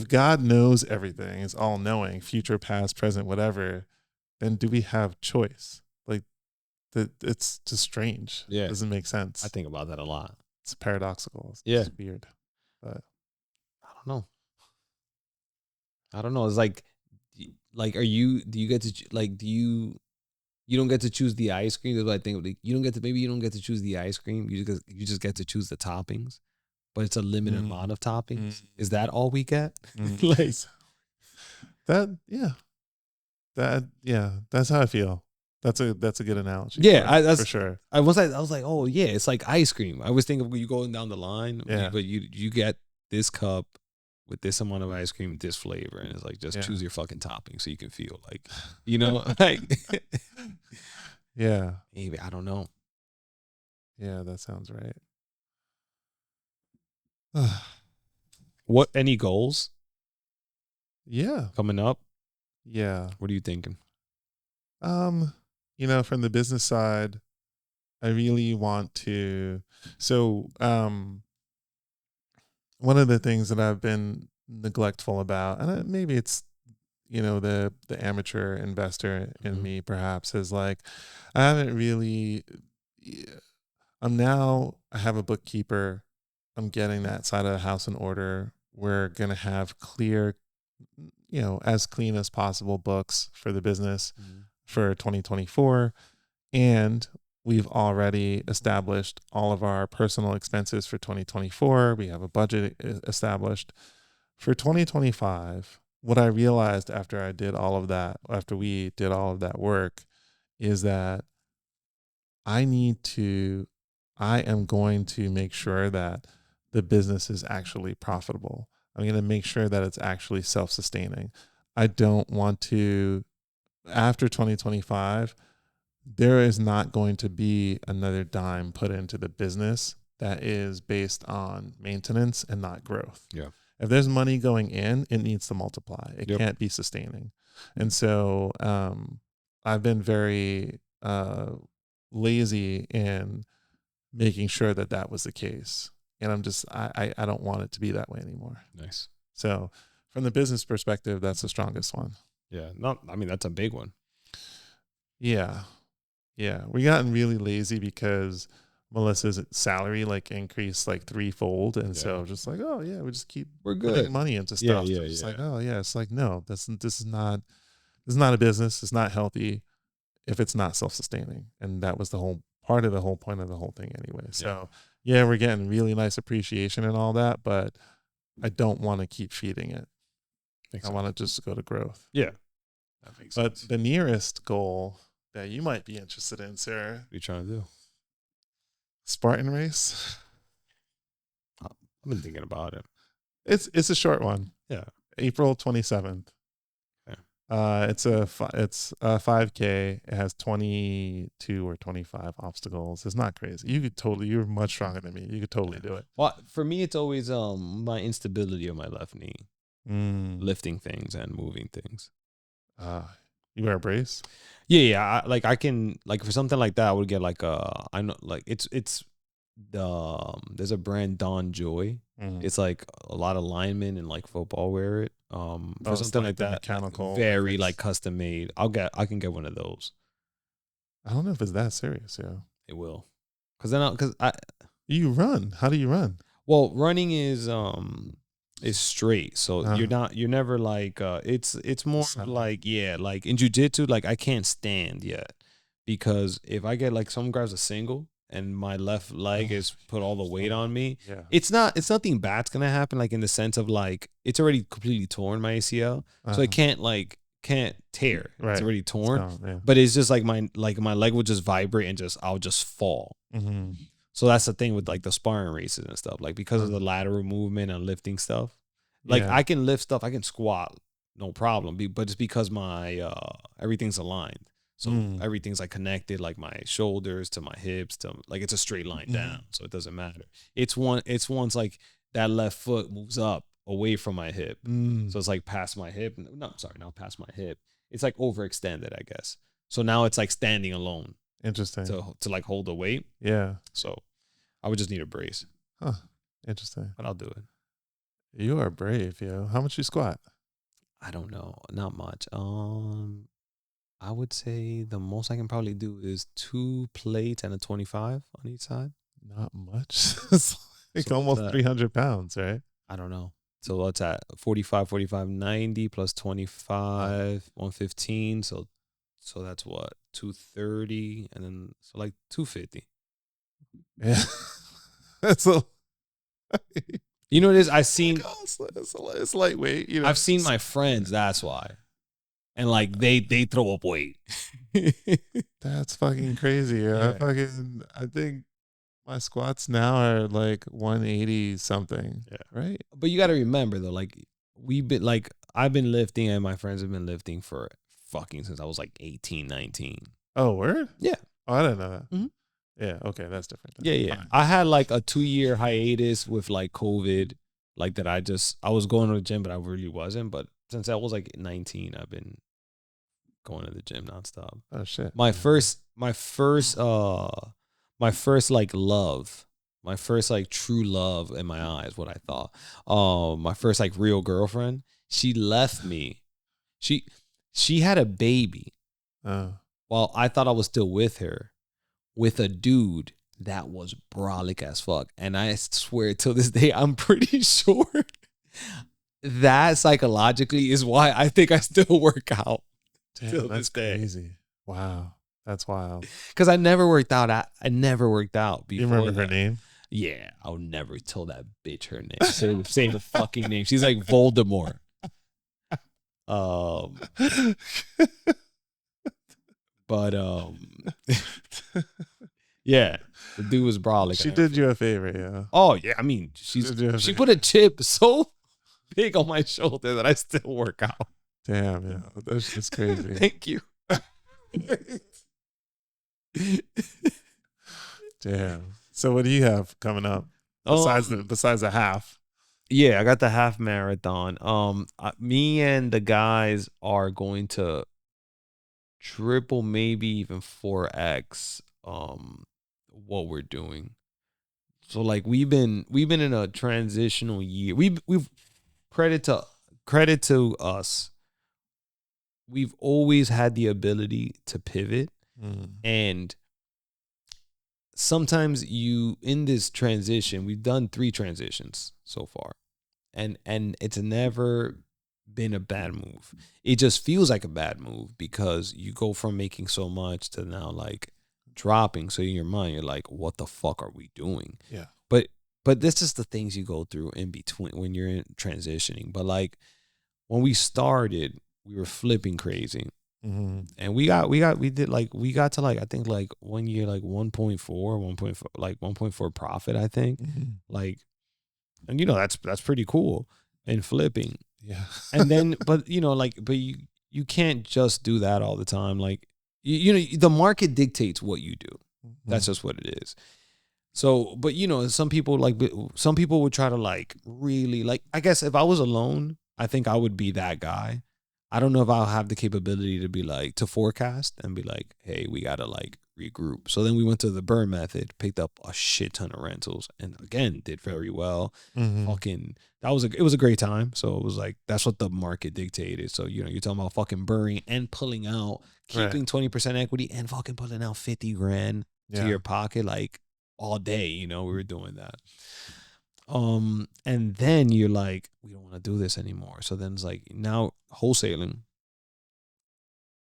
God knows everything, is all knowing, future, past, present, whatever, then do we have choice? Like it's just strange. Yeah. It doesn't make sense. I think about that a lot. It's paradoxical. It's weird. But I don't know. It's like do you get to, like, you don't get to choose the ice cream? That's what I think. Like, you don't get to choose the ice cream. You just get to choose the toppings, but it's a limited amount of toppings. Is that all we get? Like that? Yeah. That's how I feel. That's a good analogy. Yeah, that's for sure. I was like, oh yeah, it's like ice cream. I was thinking of you going down the line, but you get this cup with this amount of ice cream, this flavor, and it's like, just choose your fucking topping so you can feel like, like. Yeah. Maybe, I don't know. Yeah, that sounds right. What, any goals? Yeah. Coming up? Yeah. What are you thinking? From the business side, I really want to. So, one of the things that I've been neglectful about, and maybe it's, the amateur investor in me perhaps, is like, I haven't really. I have a bookkeeper. I'm getting that side of the house in order. We're gonna have clear, as clean as possible books for the business for 2024. And we've already established all of our personal expenses for 2024. We have a budget established. For 2025, what I realized after we did all of that work, is that I am going to make sure that the business is actually profitable. I'm going to make sure that it's actually self-sustaining. I don't want to, after 2025, there is not going to be another dime put into the business that is based on maintenance and not growth. Yeah. If there's money going in, it needs to multiply. It Yep. can't be sustaining. And so I've been very lazy in making sure that was the case. And I don't want it to be that way anymore. Nice. So from the business perspective, that's the strongest one. Yeah. That's a big one. Yeah. Yeah. We gotten really lazy because Melissa's salary like increased like threefold. And so just like, oh yeah, we just keep We're good. putting money into stuff. Yeah. It's like, oh yeah. It's like, no, this is not a business. It's not healthy if it's not self-sustaining. And that was the whole point of the whole thing anyway. So yeah, we're getting really nice appreciation and all that, but I don't want to keep feeding it. I want to just go to growth. Yeah. That makes sense. But the nearest goal that you might be interested in, sir. What are you trying to do? Spartan race. I've been thinking about it. It's a short one. Yeah. April 27th. Okay. It's a 5K. It has 22 or 25 obstacles. It's not crazy. You're much stronger than me. You could totally do it. Well, for me, it's always my instability of my left knee, lifting things and moving things. You wear a brace? Yeah. I can, like, for something like that, I would get like I know, like it's there's a brand, Don Joy. It's like a lot of linemen and like football wear it. For something like that, mechanical, very like custom made. I can get one of those. I don't know if it's that serious. Yeah, it will. Because you run. How do you run? Well, running is straight, so you're never like it's more like like in jiu-jitsu, like I can't stand yet, because if I get like someone grabs a single and my left leg is put all the weight on me, it's nothing bad's gonna happen, like in the sense of like it's already completely torn, my ACL, so it can't tear. Right. It's already torn, but it's just like my leg would just vibrate and I'll just fall. So that's the thing with like the sparring races and stuff, like because of the lateral movement and lifting stuff. Like I can lift stuff, I can squat, no problem, but it's because my everything's aligned. So everything's like connected, like my shoulders to my hips to like it's a straight line down, so it doesn't matter. It's once like that left foot moves up away from my hip, so it's like past my hip. No, I'm sorry, not past my hip. It's like overextended, I guess. So now it's like standing alone. Interesting. To like hold the weight. Yeah. So I would just need a brace. Huh. Interesting. But I'll do it. You are brave, yo. How much you squat? I don't know. Not much. I would say the most I can probably do is 2 plates and a 25 on each side. Not much. It's like so almost 300 pounds, right? I don't know. So what's that? 45, 90 plus 25, 115. So that's what? 230 and then so like 250. Yeah. That's a you know what it is? I've seen it's lightweight, you know. I've seen my friends, that's why. And like they throw up weight. That's fucking crazy. Yeah. I think my squats now are like 180 something. Yeah. Right. But you got to remember though, like I've been lifting and my friends have been lifting for fucking since I was like 18, 19. Oh, word? Yeah. Oh, I didn't know that. Mm-hmm. Yeah. Okay. That's different. Yeah. Fine. I had like a 2-year hiatus with like COVID, like that. I was going to the gym, but I really wasn't. But since I was like 19, I've been going to the gym nonstop. Oh shit. My first like love, my first like true love in my eyes, what I thought. My first like real girlfriend, she left me. She had a baby. While I thought I was still with her, with a dude that was brolic as fuck. And I swear till this day, I'm pretty sure that psychologically is why I think I still work out. Damn, that's crazy. Wow. That's wild. Because I never worked out. I never worked out before. You remember her name? Yeah. I would never tell that bitch her name. Say the fucking name. She's like Voldemort. But yeah, the dude was brolic. She did you a favor, yeah. Oh yeah, I mean, she put a chip so big on my shoulder that I still work out. Damn, yeah, that's just crazy. Thank you. Damn. So what do you have coming up besides the half? Yeah, I got the half marathon. Me and the guys are going to triple, maybe even 4x what we're doing. So like we've been in a transitional year. We've credit to us. We've always had the ability to pivot, and sometimes you in this transition, we've done 3 transitions so far. And it's never been a bad move. It just feels like a bad move because you go from making so much to now like dropping. So in your mind, you're like, what the fuck are we doing? Yeah. But this is the things you go through in between when you're in transitioning. But like when we started, we were flipping crazy. And we got to like, I think like 1 year, like 1.4 profit, I think. Like, and that's pretty cool in flipping. Yeah. And then, but you can't just do that all the time. Like, the market dictates what you do. That's just what it is. So, but some people would try to like really like, I guess if I was alone, I think I would be that guy. I don't know if I'll have the capability to be like, to forecast and be like, hey, we got to like regroup. So then we went to the burn method, picked up a shit ton of rentals, and again, did very well. Fucking, it was a great time. So it was like, that's what the market dictated. So, you're talking about fucking burning and pulling out, keeping 20% equity and fucking pulling out 50 grand to your pocket, like all day, we were doing that. And then you're like, we don't want to do this anymore. So then it's like, now wholesaling,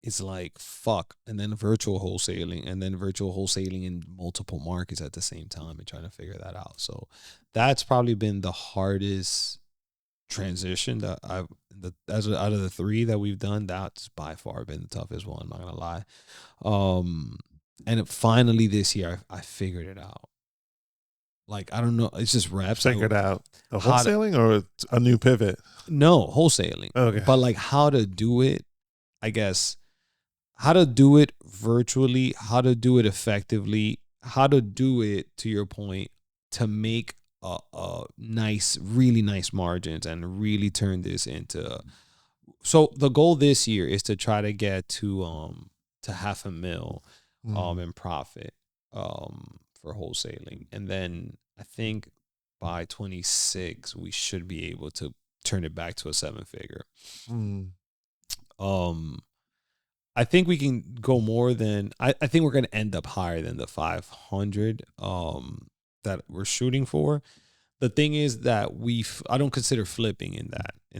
it's like, fuck. And then virtual wholesaling in multiple markets at the same time and trying to figure that out. So that's probably been the hardest transition that out of the 3 that we've done. That's by far been the toughest one. I'm not going to lie. And finally this year, I figured it out. Like, I don't know. It's just reps. Figured out the wholesaling or a new pivot? No, wholesaling. Okay. But like how to do it, I guess, how to do it virtually, how to do it effectively, how to do it, to your point, to make a nice, really nice margins and really turn this into. So the goal this year is to try to get to $500,000 in profit for wholesaling. And then I think by 26 we should be able to turn it back to a 7-figure. I think we can go more than I think we're going to end up higher than the 500 that we're shooting for. The thing is that I don't consider flipping in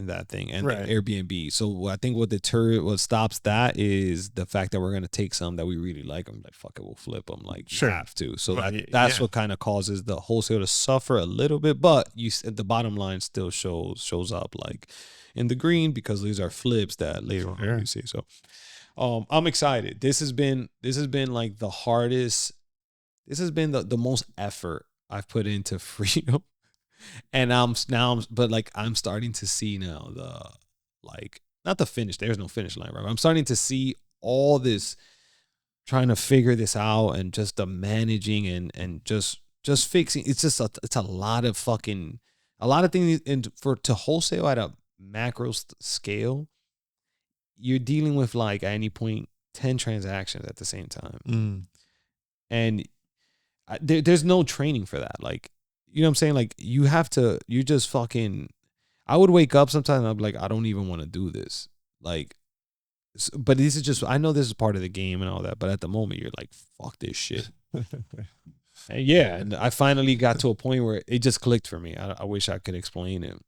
that thing and Airbnb. So I think what stops that is the fact that we're going to take some that we really like. I'm like, fuck it, we'll flip them. Like, you have to. So that's what kind of causes the wholesale to suffer a little bit. But the bottom line still shows up like in the green because these are flips that later on you see. So I'm excited. This has been like the hardest. This has been the most effort I've put into freedom. And I'm starting to see now not the finish. There's no finish line, right? I'm starting to see all this, trying to figure this out and just the managing and just fixing. It's just it's a lot of things. And to wholesale at a macro scale, you're dealing with like at any point 10 transactions at the same time, and there's no training for that. Like, you know what I'm saying? Like, you just fucking, I would wake up sometimes and I'd be like, I don't even want to do this. Like, but this is just, I know this is part of the game and all that, but at the moment you're like, fuck this shit. And I finally got to a point where it just clicked for me. I wish I could explain it.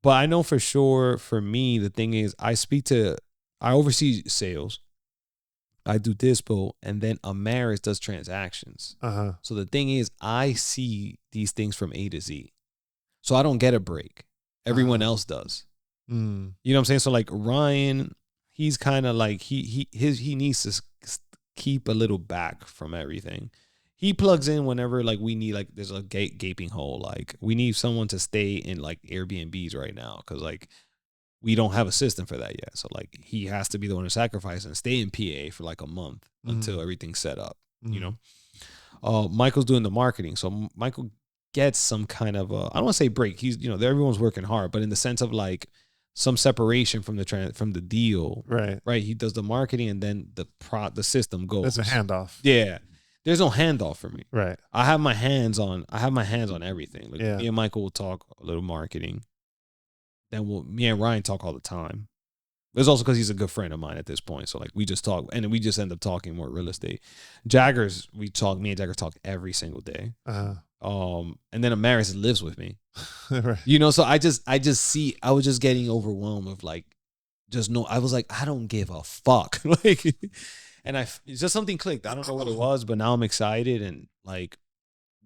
But I know for sure, for me, the thing is, I oversee sales. I do dispo, and then Amaris does transactions. So the thing is, I see these things from A to Z. So I don't get a break. Everyone else does. You know what I'm saying? So like Ryan, he's kind of like, he needs to keep a little back from everything. He plugs in whenever like we need, like there's a gaping hole. Like we need someone to stay in like Airbnbs right now because like we don't have a system for that yet. So like he has to be the one to sacrifice and stay in PA for like a month until everything's set up, you know? Michael's doing the marketing, so Michael gets some kind of I don't want to say break. He's everyone's working hard, but in the sense of like some separation from the deal, Right. right? He does the marketing, and then the system goes. There's a handoff. Yeah, there's no handoff for me. Right. I have my hands on everything. Like Yeah. me and Michael will talk a little marketing. Then me and Ryan talk all the time. It's also because he's a good friend of mine at this point. So like we just talk, and we just end up talking more real estate. Jaggers, me and Jaggers talk every single day. And then Amaris lives with me. Right. So I was just getting overwhelmed with like, I was like, I don't give a fuck. Like, and it's just something clicked. I don't know what it was, but now I'm excited, and like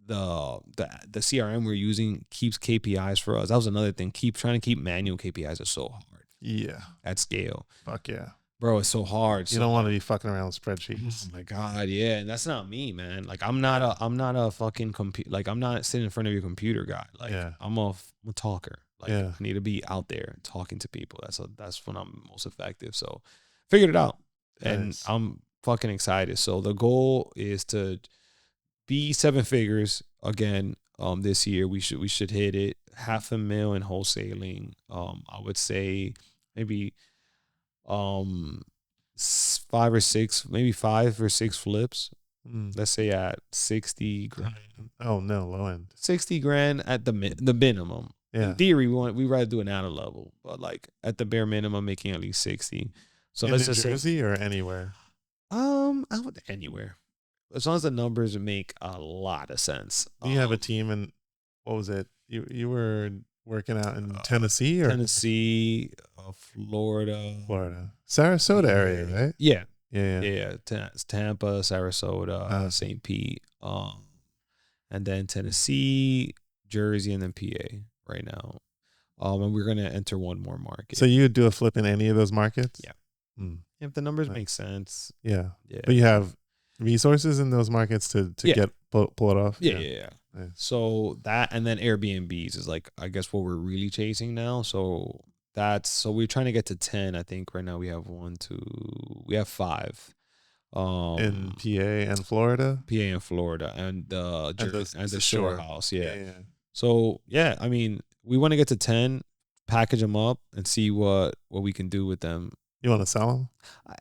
the CRM we're using keeps KPIs for us. That was another thing. Trying to keep manual KPIs is so hard. Yeah. At scale. Fuck yeah. Bro, it's so hard. You don't want to be fucking around with spreadsheets. Oh my God, yeah. And that's not me, man. Like I'm not a fucking like I'm not sitting in front of your computer guy. Like I'm a talker. Like I need to be out there talking to people. That's when I'm most effective. So figured it out. And I'm fucking excited. So the goal is to be 7 figures again this year. We should hit it. $500,000 in wholesaling. I would say maybe 5 or 6, maybe 5 or 6 flips. Let's say at 60 grand. Oh no, low end. 60 grand at the minimum. Yeah. In theory, we rather do an out of level, but like at the bare minimum, making at least 60. So let's just Jersey or anywhere. I would anywhere, as long as the numbers make a lot of sense. Do you have a team, and what was it? You were working out in Tennessee or Tennessee, Florida, Sarasota area, right? Yeah. Tampa, Sarasota, St. Pete, and then Tennessee, Jersey, and then PA right now. And we're gonna enter one more market. So you would do a flip in any of those markets? Yeah. If the numbers make sense. Yeah. But you have resources in those markets to get pull it off. Yeah. So that, and then Airbnbs is like, I guess what we're really chasing now. So we're trying to get to 10. I think right now we have 5. In PA and Florida, and the shore house. Yeah. So I mean, we want to get to 10, package them up, and see what we can do with them. You want to sell them?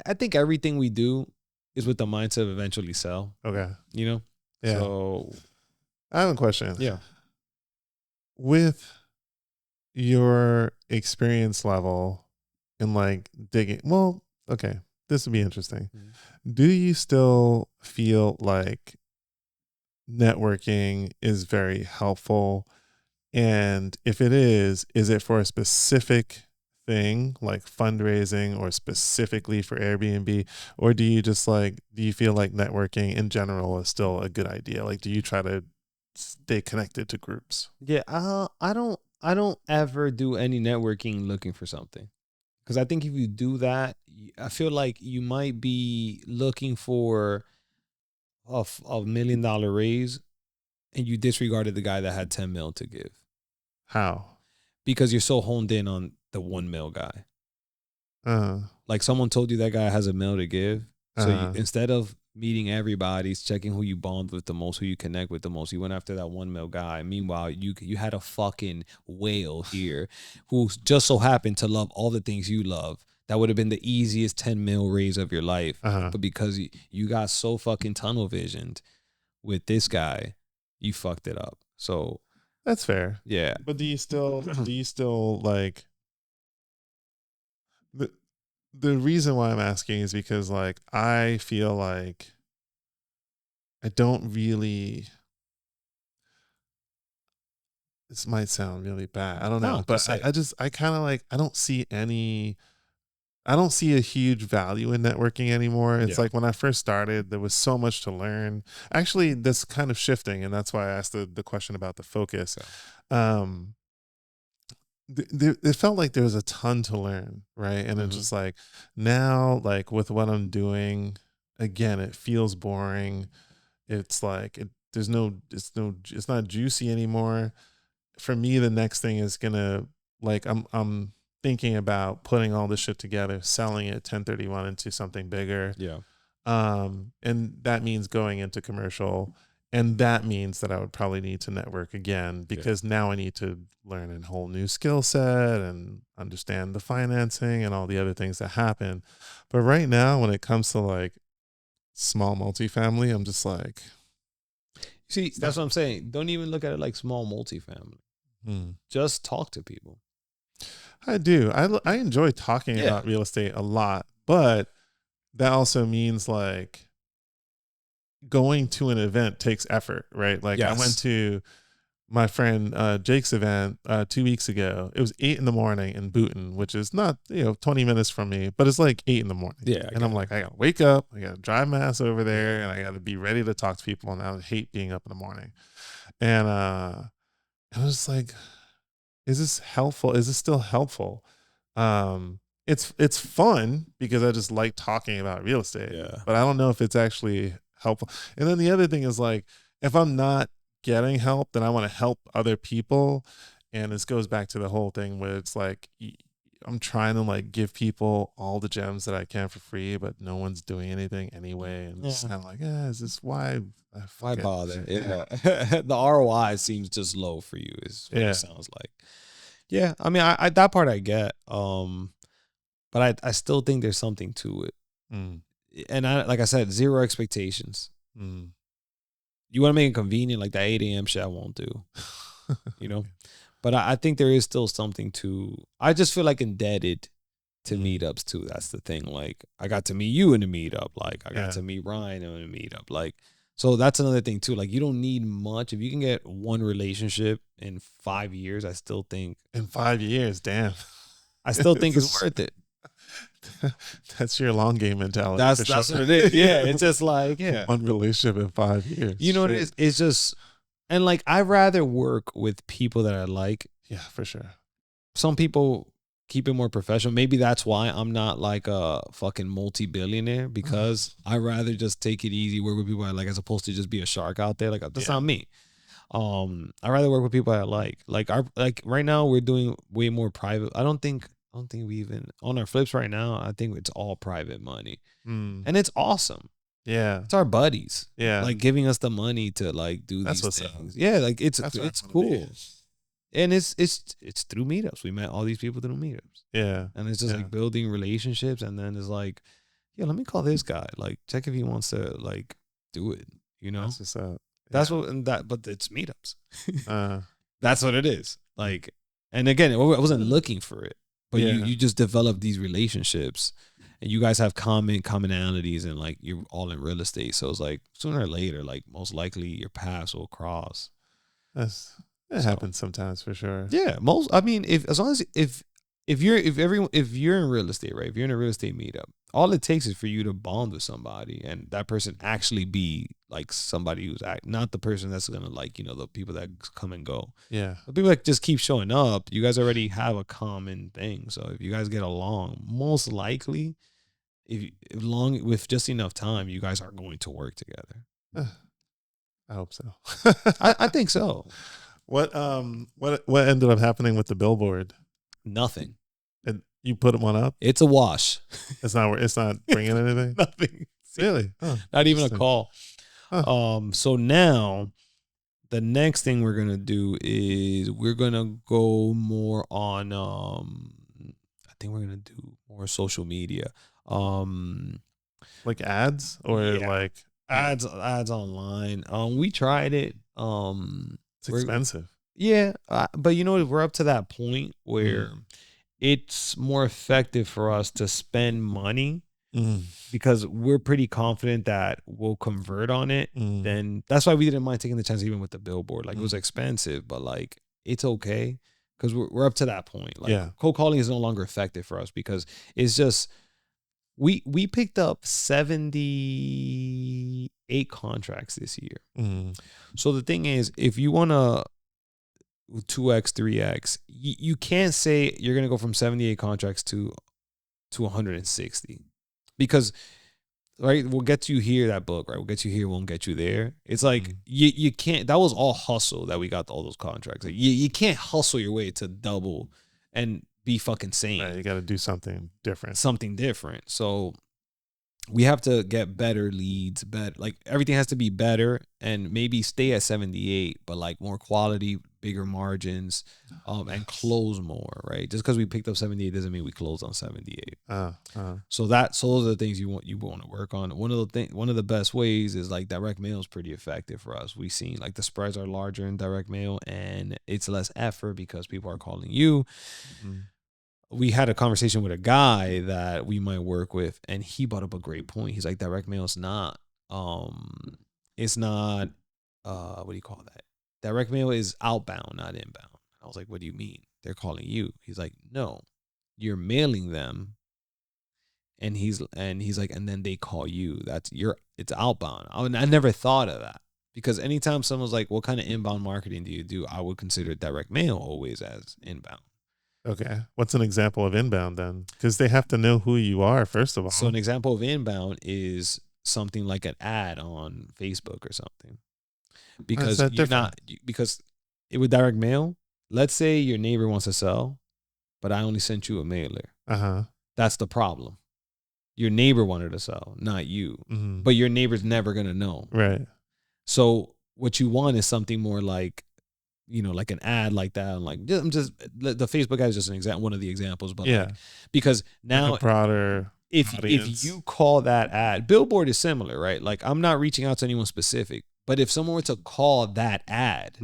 I think everything we do is with the mindset of eventually sell. Okay. Yeah. So I have a question. Yeah. With your experience level in like digging, this would be interesting. Do you still feel like networking is very helpful? And if it is it for a specific thing like fundraising or specifically for Airbnb? Or do you feel like networking in general is still a good idea? Like, do you try to stay connected to groups? Yeah, I don't ever do any networking looking for something, because I think if you do that, I feel like you might be looking for a $1 million raise, and you disregarded the guy that had 10 mil to give. How? Because you're so honed in on the 1 mil guy. Like someone told you that guy has $1 mil to give, so instead of meeting everybody, checking who you bond with the most, who you connect with the most, you went after that 1 mil guy. Meanwhile, you had a fucking whale here who just so happened to love all the things you love. That would have been the easiest 10 mil raise of your life. But because you got so fucking tunnel visioned with this guy, you fucked it up. So that's fair. Yeah. But do you still like, the reason why I'm asking is because like I feel like I don't really, this might sound really bad, I don't know, but I kind of like, I don't see a huge value in networking anymore. It's like when I first started, there was so much to learn. Actually, that's kind of shifting, and that's why I asked the question about the focus. It felt like there was a ton to learn, right? And it's just like now, like with what I'm doing, again, it feels boring. It's like it's not juicy anymore. For me, the next thing is gonna, like, I'm thinking about putting all this shit together, selling it 1031 into something bigger. Yeah. And that means going into commercial And that means that I would probably need to network again, because now I need to learn a whole new skill set and understand the financing and all the other things that happen. But right now, when it comes to like small multifamily, I'm just like, See, that's what I'm saying. Don't even look at it like small multifamily. Just talk to people. I do. I enjoy talking about real estate a lot, but that also means like going to an event takes effort, right? Like I went to my friend Jake's event 2 weeks ago. It was 8 in the morning in Boonton, which is not 20 minutes from me, but it's like 8 in the morning. Yeah, and I'm like, I gotta wake up, I gotta drive my ass over there, and I gotta be ready to talk to people. And I hate being up in the morning. And I was just like, is this helpful? Is this still helpful? It's fun because I just like talking about real estate. Yeah. But I don't know if it's actually helpful. And then the other thing is like, if I'm not getting help, then I want to help other people. And this goes back to the whole thing where it's like, I'm trying to like give people all the gems that I can for free, but no one's doing anything anyway. And it's kind of like, is this why bother? Yeah. The ROI seems just low for you is what it sounds like. Yeah. I mean, I that part I get. But I still think there's something to it. And like I said, zero expectations. You want to make it convenient, like that 8 a.m. shit I won't do, But I think there is still something to, I just feel like indebted to meetups too. That's the thing. Like I got to meet you in a meetup. Like I got to meet Ryan in a meetup. Like, so that's another thing too. Like you don't need much. If you can get one relationship in 5 years, I still think. In 5 years, damn. I still think it's worth it. That's your long game mentality. That's what it is. Yeah. It's just like, one relationship in 5 years. You know what it is? It's just, and like, I'd rather work with people that I like. Yeah, for sure. Some people keep it more professional. Maybe that's why I'm not like a fucking multi-billionaire, because I'd rather just take it easy, work with people I like, as opposed to just be a shark out there. Like that's not me. I'd rather work with people I like. Like right now we're doing way more private. I don't think we even on our flips right now. I think it's all private money, and it's awesome. Yeah, it's our buddies. Yeah, like giving us the money to like do these things. Yeah, like it's cool, and it's through meetups. We met all these people through meetups. Yeah, and it's just like building relationships, and then it's like, yeah, let me call this guy. Like, check if he wants to like do it. That's what's up. That's what, and but it's meetups. That's what it is. Like, and again, I wasn't looking for it. But you just develop these relationships, and you guys have commonalities, and like you're all in real estate. So it's like sooner or later, like most likely your paths will cross. It happens sometimes for sure. Yeah, I mean, if you're in real estate, right? If you're in a real estate meetup, all it takes is for you to bond with somebody, and that person actually be like somebody who's not the person that's gonna like the people that come and go. Yeah, the people that just keep showing up. You guys already have a common thing, so if you guys get along, most likely, with just enough time, you guys are going to work together. I hope so. I think so. What ended up happening with the billboard? Nothing. And you put one up? It's a wash. It's not bringing anything? Nothing. Really? Oh, not even a call. Huh. So now the next thing we're going to do is we're going to go more on, I think we're going to do more social media. Like ads or like ads online. We tried it. It's expensive. Yeah. But we're up to that point where it's more effective for us to spend money because we're pretty confident that we'll convert on it. Then that's why we didn't mind taking the chance even with the billboard. Like it was expensive, but like it's okay because we're up to that point. Like cold calling is no longer effective for us because it's just we picked up 78 contracts this year. So the thing is, if you want to 2x 3x, you can't say you're going to go from 78 contracts to 160 because right, we'll get you here, that book, right, we'll get you here, won't get you there. It's like you can't, that was all hustle that we got all those contracts. Like you can't hustle your way to double and be fucking sane. Right, you got to do something different. So we have to get better leads, like everything has to be better and maybe stay at 78, but like more quality, bigger margins, and close more, right? Just because we picked up 78 doesn't mean we close on 78. So those are the things you want to work on. One of the best ways is like direct mail is pretty effective for us. We've seen like the spreads are larger in direct mail and it's less effort because people are calling you. Mm-hmm. We had a conversation with a guy that we might work with, and he brought up a great point. He's like, direct mail is not, it's not, what do you call that? Direct mail is outbound, not inbound. I was like, what do you mean? They're calling you. He's like, no, you're mailing them. And he's like, and then they call you. It's outbound. I never thought of that because anytime someone's like, what kind of inbound marketing do you do? I would consider direct mail always as inbound. Okay. What's an example of inbound then? Because they have to know who you are, first of all. So an example of inbound is something like an ad on Facebook or something. Because because with direct mail, let's say your neighbor wants to sell, but I only sent you a mailer. That's the problem. Your neighbor wanted to sell, not you. Mm-hmm. But your neighbor's never going to know. Right. So what you want is something more like, like an ad like that. I'm just the Facebook ad is just one of the examples, but yeah, because now like a broader if you call that ad, billboard is similar, right? Like I'm not reaching out to anyone specific, but if someone were to call that ad,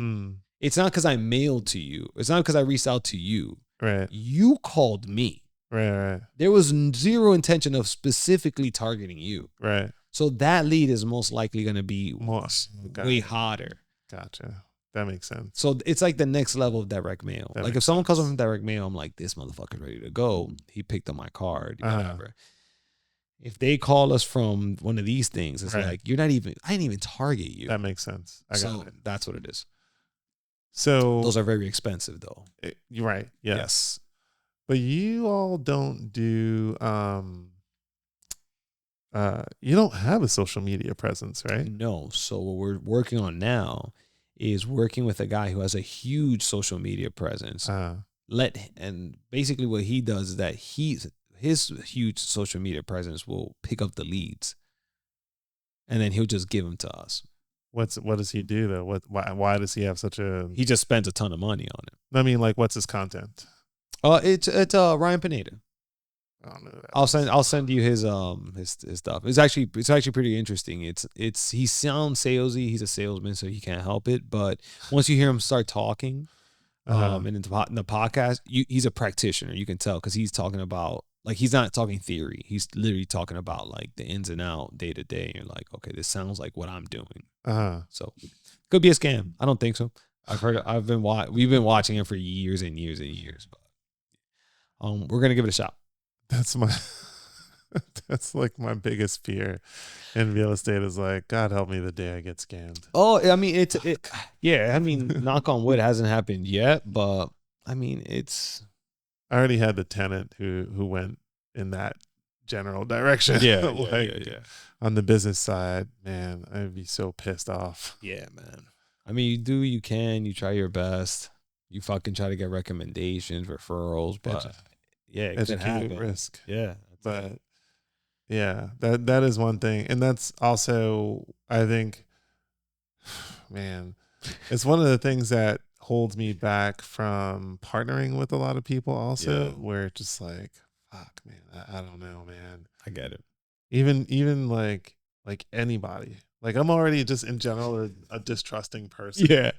it's not because I mailed to you. It's not because I reached out to you. Right. You called me. Right. There was zero intention of specifically targeting you. Right. So that lead is most likely going to be way hotter. Gotcha. That makes sense. So it's like the next level of direct mail. Like if someone calls from direct mail, I'm like, this motherfucker's ready to go. He picked up my card, whatever. If they call us from one of these things, it's like, I didn't even target you. That makes sense. I got it. That's what it is. So those are very expensive though. You're right. Yes. But you all don't do, you don't have a social media presence, right? No. So what we're working on now is working with a guy who has a huge social media presence. And basically what he does is that his huge social media presence will pick up the leads, and then he'll just give them to us. What does he do though? Why does he have such a? He just spends a ton of money on it. I mean, like, what's his content? It's Ryan Pineda. I don't know that. I'll send you his stuff. It's actually pretty interesting. He sounds salesy. He's a salesman, so he can't help it. But once you hear him start talking, and in the podcast, he's a practitioner. You can tell because he's talking about, like, he's not talking theory. He's literally talking about like the ins and out, day to day. And you're like, okay, this sounds like what I'm doing. So could be a scam. I don't think so. We've been watching him for years and years and years. But we're gonna give it a shot. That's like my biggest fear in real estate is like, God help me the day I get scammed. Oh, I mean, I mean, knock on wood, hasn't happened yet, but I mean, I already had the tenant who went in that general direction. Yeah, yeah. On the business side, man, I'd be so pissed off. Yeah, man. I mean, you try your best. You fucking try to get recommendations, referrals, but yeah, educated risk. Yeah. But yeah, that is one thing. And that's also, I think, man, it's one of the things that holds me back from partnering with a lot of people also, where it's just like, fuck, man, I don't know, man. I get it. Even like anybody. Like, I'm already just in general a distrusting person. Yeah.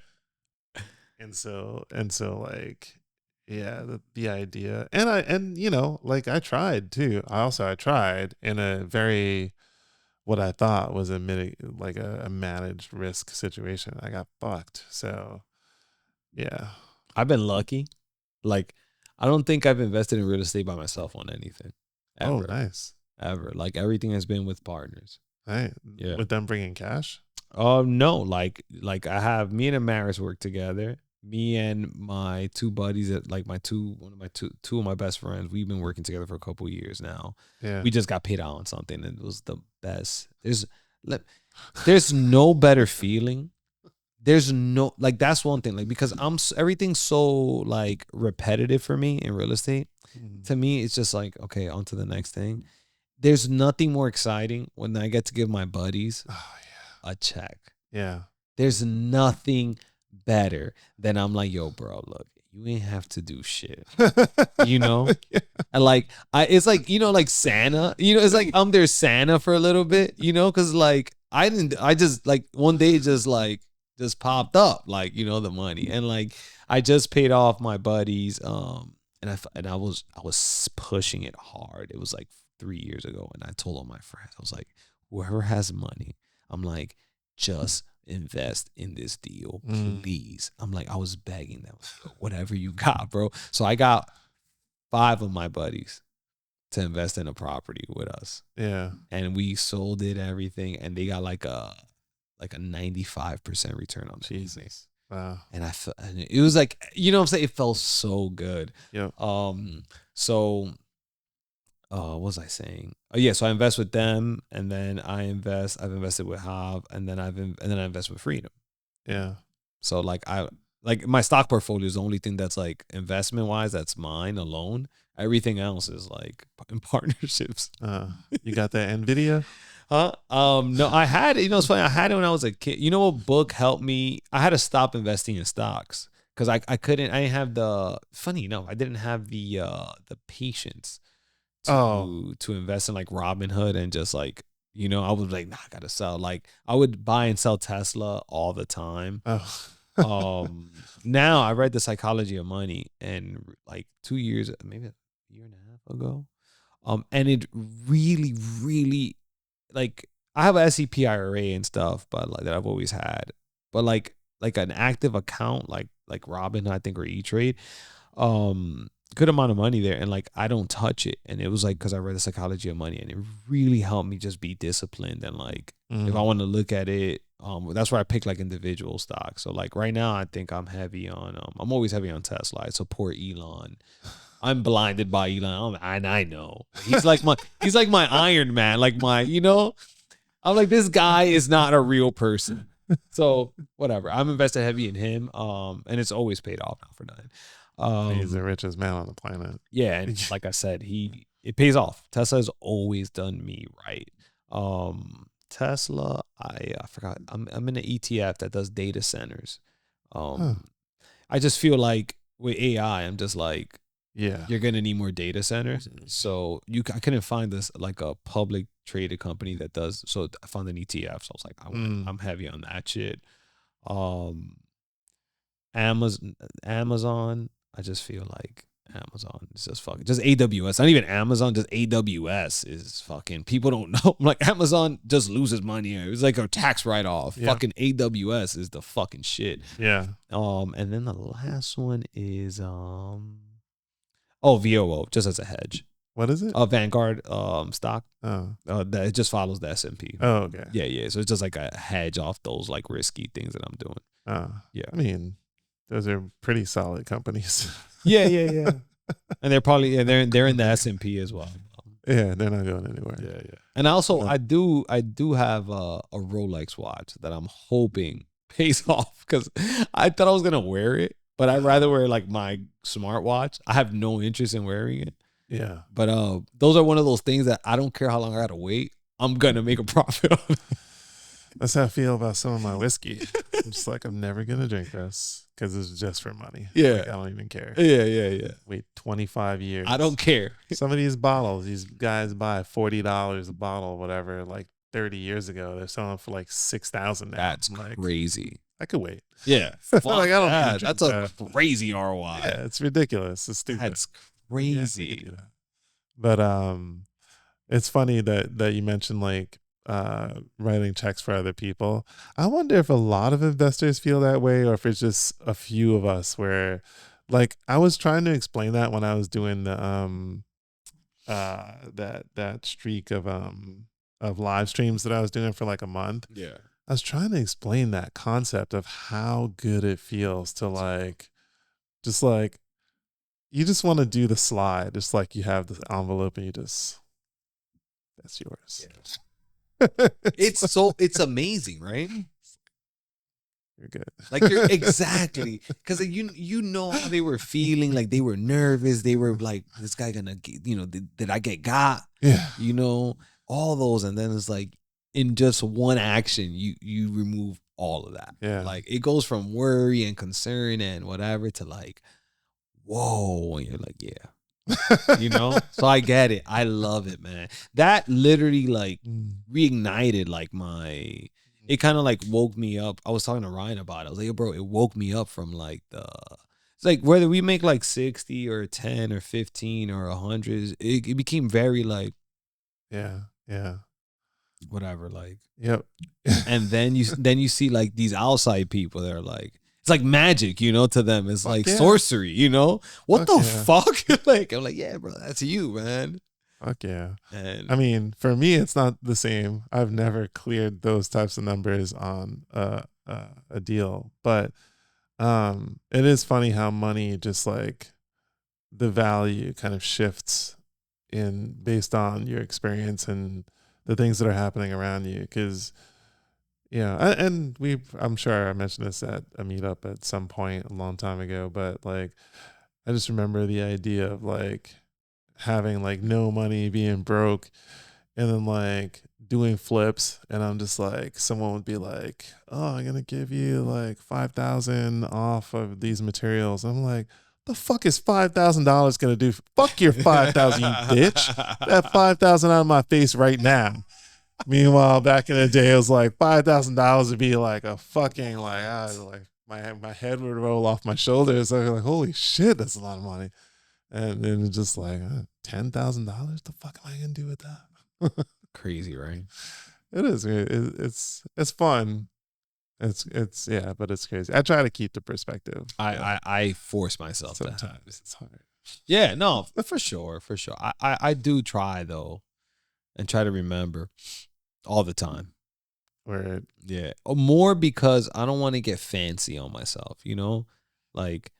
And so like, yeah, the idea, and like, I tried too. I tried in a very, what I thought was a managed risk situation. I got fucked. So, yeah, I've been lucky. Like, I don't think I've invested in real estate by myself on anything. Ever. Oh, nice. Ever. Like, everything has been with partners. Right. Yeah. With them bringing cash? No. Like I have me and Amaris work together. Me and my two buddies two of my best friends, we've been working together for a couple of years now. Yeah. We just got paid out on something and it was the best. There's no better feeling. There's no, like, that's one thing, like, because everything's so like repetitive for me in real estate. To me, it's just like, okay, on to the next thing. there's nothing more exciting when I get to give my buddies a check. Yeah. There's nothing better than I'm like, yo, bro, look, you ain't have to do shit. You know? Yeah. And like, it's like, you know, like Santa, you know, it's like I'm their Santa for a little bit, you know, because like I just like one day just popped up, like, you know, the money. And like I just paid off my buddies. And I was pushing it hard. It was like 3 years ago. And I told all my friends, I was like, whoever has money, I'm like, just invest in this deal, please. I'm like, I was begging them, whatever you got, bro. So I got 5 of my buddies to invest in a property with us. Yeah. And we sold it, everything, and they got like a 95% return on it. Jesus. Wow. And it was like, you know what I'm saying? It felt so good. Yeah. So what was I saying? Oh yeah, so I invest with them, and then I've invested with Hav, and then I invest with Freedom. Yeah. So like my stock portfolio is the only thing that's like investment wise that's mine alone. Everything else is like in partnerships. You got that Nvidia? No, I had it. You know, it's funny. I had it when I was a kid. You know what book helped me? I had to stop investing in stocks because I didn't have the, funny enough, I didn't have the patience to invest in like Robinhood and just like, you know, I was like, nah, I gotta sell. Like I would buy and sell Tesla all the time. Now I read The Psychology of Money, and like 2 years, maybe a year and a half ago, and it really, really, like, I have a SEP IRA and stuff, but like that I've always had, but like an active account, like Robinhood, I think, or E-Trade, good amount of money there, and like I don't touch it. And it was like because I read The Psychology of Money, and it really helped me just be disciplined. And like if I want to look at it, that's where I pick like individual stocks. So like right now I think I'm heavy on I'm always heavy on Tesla. I support Elon. I'm blinded by Elon, and I know he's like my Iron Man, like my, you know, I'm like, this guy is not a real person. So whatever, I'm invested heavy in him, and it's always paid off now for nothing. He's the richest man on the planet. Yeah, and like I said, it pays off. Tesla has always done me right. Tesla, I forgot. I'm in an ETF that does data centers. I just feel like with AI, I'm just like, yeah, you're gonna need more data centers. So I couldn't find this like a public traded company that does. So I found an ETF. So I was like, I'm heavy on that shit. Amazon. I just feel like Amazon is just fucking, just AWS. Not even Amazon, just AWS is fucking, people don't know. Like Amazon just loses money. It was like a tax write off. Yeah. Fucking AWS is the fucking shit. Yeah. And then the last one is VOO, just as a hedge. What is it? Vanguard stock. That it just follows the S&P. Oh, okay. Yeah. So it's just like a hedge off those like risky things that I'm doing. Yeah. I mean, those are pretty solid companies. Yeah. And they're probably they're in the S&P as well. Yeah, they're not going anywhere. Yeah. And also, I do have a Rolex watch that I'm hoping pays off, because I thought I was gonna wear it, but I'd rather wear like my smartwatch. I have no interest in wearing it. Yeah. But those are one of those things that I don't care how long I gotta wait. I'm gonna make a profit on it. That's how I feel about some of my whiskey. I'm just like, I'm never gonna drink this because it's just for money. Yeah. Like, I don't even care. Yeah. Wait 25 years. I don't care. Some of these bottles, these guys buy $40 a bottle, whatever, like 30 years ago. They're selling for like $6,000 now. That's like, crazy. I could wait. Yeah. Like, I don't that's a crazy ROI. Yeah, it's ridiculous. It's stupid. That's crazy. Yeah, but it's funny that you mentioned like writing checks for other people. I wonder if a lot of investors feel that way, or if it's just a few of us where, like, I was trying to explain that when I was doing the that streak of live streams that I was doing for like a month. Yeah. I was trying to explain that concept of how good it feels to like, just like, you just want to do the slide, just like you have the envelope and that's yours. Yeah. It's amazing, right? you're good. Like you're exactly, because you know how they were feeling, like they were nervous, they were like, this guy gonna get, did I get got? Yeah. All those, and then it's like in just one action, you remove all of that. Yeah. Like it goes from worry and concern and whatever to like, whoa, and you're like, yeah. So I get it. I love it, man. That literally like reignited like it kind of like woke me up. I was talking to Ryan about it. I was like, yo, bro, it woke me up from like it's like whether we make like 60 or 10 or 15 or 100, it became very like, yeah, whatever, like, yep. And then you see like these outside people that are like, it's like magic, to them. It's like sorcery, What the fuck? Like, I'm like, yeah, bro, that's you, man. Fuck yeah. And I mean, for me, it's not the same. I've never cleared those types of numbers on a deal, but it is funny how money just like the value kind of shifts in based on your experience and the things that are happening around you. Because and I'm sure I mentioned this at a meetup at some point a long time ago, but like I just remember the idea of like having like no money, being broke, and then like doing flips, and I'm just like, someone would be like, oh, I'm gonna give you like 5,000 off of these materials. I'm like, the fuck is $5,000 gonna do? Fuck your 5,000, you bitch. That 5,000 out of my face right now. Meanwhile, back in the day, it was like $5,000 would be like a fucking like my head would roll off my shoulders. I was like, holy shit, that's a lot of money. And then it's just like $10,000. The fuck am I gonna do with that? Crazy, right? It is. It's fun. It's yeah, but it's crazy. I try to keep the perspective. I force myself sometimes. It's hard. Yeah, no, for sure. I do try though, and try to remember all the time. Word. Yeah, more because I don't want to get fancy on myself. Like.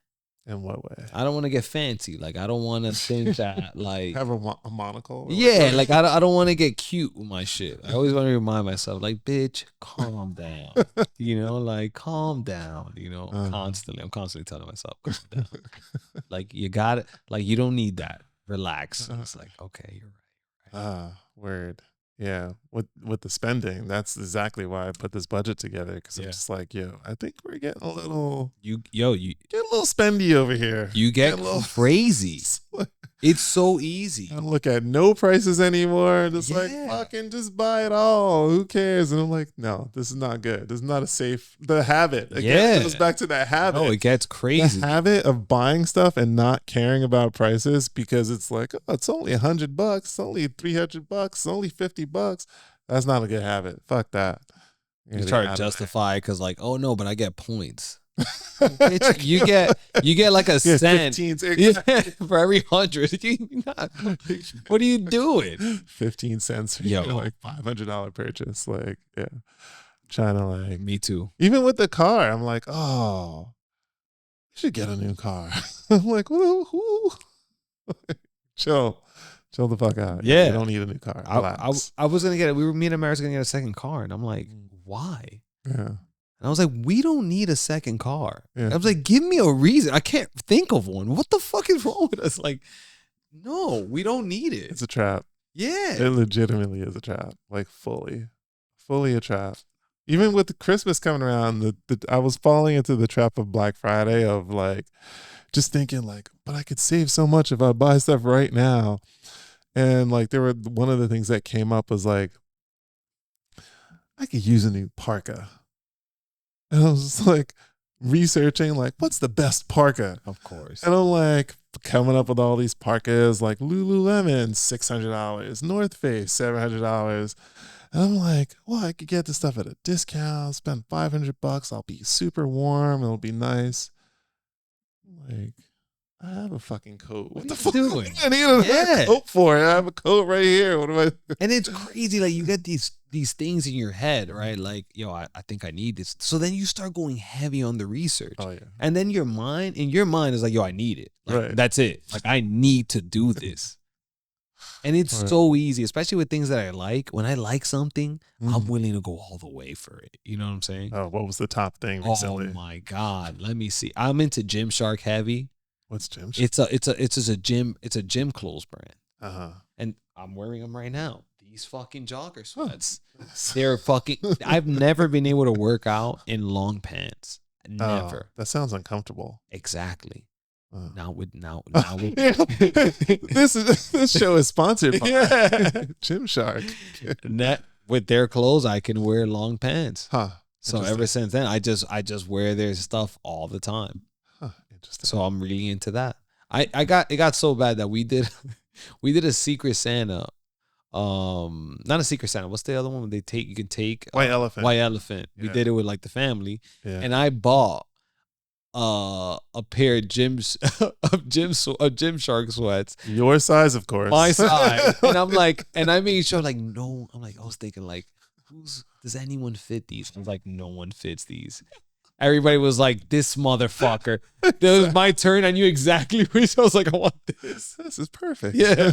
In what way? I don't want to get fancy. Like, I don't want to think that, like... Have a monocle? Yeah, like, I don't want to get cute with my shit. I always want to remind myself, like, bitch, calm down. Like, calm down, constantly. I'm constantly telling myself, calm down. Like, you got it. Like, you don't need that. Relax. It's like, okay, you're right. Word. Yeah, with the spending, that's exactly why I put this budget together, because I'm just like, I think we're getting a little you get a little spendy over here. You get a little crazy. It's so easy. I don't look at no prices anymore. Just like fucking just buy it all. Who cares? And I'm like, no, this is not good. This is not a safe. The habit. Again, it goes back to that habit. Oh, it gets crazy. The habit of buying stuff and not caring about prices because it's like, oh, it's only $100. It's only $300. It's only $50. That's not a good habit. Fuck that. You try to justify because like, oh no, but I get points. Bitch, you get like a cent 15 for every 100. What are you doing? 15 cents for like $500 purchase. Like, yeah, trying to like. Me too. Even with the car, I'm like, oh, you should get a new car. I'm like, who? Chill the fuck out. Yeah, you don't need a new car. I was gonna get it. Me and America's gonna get a second car, and I'm like, why? Yeah. And I was like, we don't need a second car. Yeah. I was like, give me a reason. I can't think of one. What the fuck is wrong with us? Like, no, we don't need it. It's a trap. Yeah. It legitimately is a trap. Like fully a trap. Even with the Christmas coming around, I was falling into the trap of Black Friday of like, just thinking like, but I could save so much if I buy stuff right now. And like, one of the things that came up was like, I could use a new parka. And I was just like researching like, what's the best parka? Of course. And I'm like coming up with all these parkas like Lululemon, $600, North Face, $700. And I'm like, well, I could get this stuff at a discount, spend $500. I'll be super warm. It'll be nice. Like, I have a fucking coat. What the fuck am I need a coat for? I have a coat right here. What am I? And it's crazy. Like you get these things in your head, right? Like, I think I need this. So then you start going heavy on the research. Oh yeah. And then your mind is like, I need it. Like, right. That's it. Like I need to do this. And it's so easy, especially with things that I like. When I like something, I'm willing to go all the way for it. You know what I'm saying? Oh, what was the top thing recently? Oh my God. Let me see. I'm into Gymshark heavy. What's Gymshark? It's just a gym clothes brand. Uh-huh. And I'm wearing them right now. These fucking jogger sweats. They're fucking I've never been able to work out in long pants. Never. That sounds uncomfortable. Exactly. Now this show is sponsored by Gymshark. With their clothes, I can wear long pants. Huh. So ever since then, I just wear their stuff all the time. Huh. Interesting. So I'm really into that. It got so bad that we did a Secret Santa. Not a Secret Santa. What's the other one? You can take White Elephant. White Elephant. We did it with like the family, and I bought a pair of Gymshark sweats. Your size, of course. My size. And I'm like, and I made sure like no. I'm like, I was thinking like, does anyone fit these? I was like, no one fits these. Everybody was like, this motherfucker. It was my turn. I knew exactly which. I was like, I want this. This is perfect. Yeah.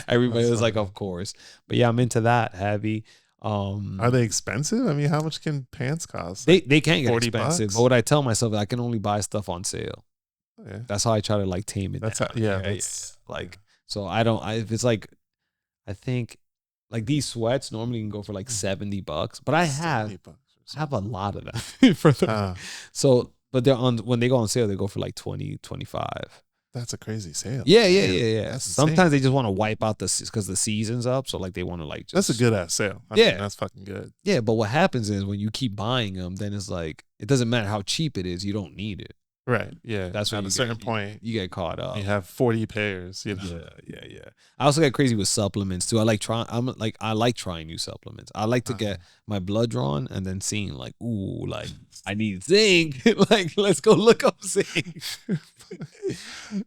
Everybody was like, of course. But yeah, I'm into that heavy. Are they expensive? I mean, how much can pants cost? They can get expensive. $40? But what I tell myself is I can only buy stuff on sale. Yeah. That's how I try to like tame it. That's down. how, that's, like so if it's like I think like these sweats normally can go for like $70, but I have a lot of them for them. But they're when they go on sale, they go for like 20, 25. That's a crazy sale. Yeah. Sometimes they just want to wipe out because the season's up. So like they want to like that's a good ass sale. I mean, that's fucking good. Yeah, but what happens is when you keep buying them, then it's like it doesn't matter how cheap it is, you don't need it. Right. Yeah. That's at a certain point you get caught up. You have 40 pairs. You know. Yeah. I also get crazy with supplements too. I like trying new supplements. I like to get my blood drawn and then seeing like, ooh, like I need zinc. Like let's go look up zinc.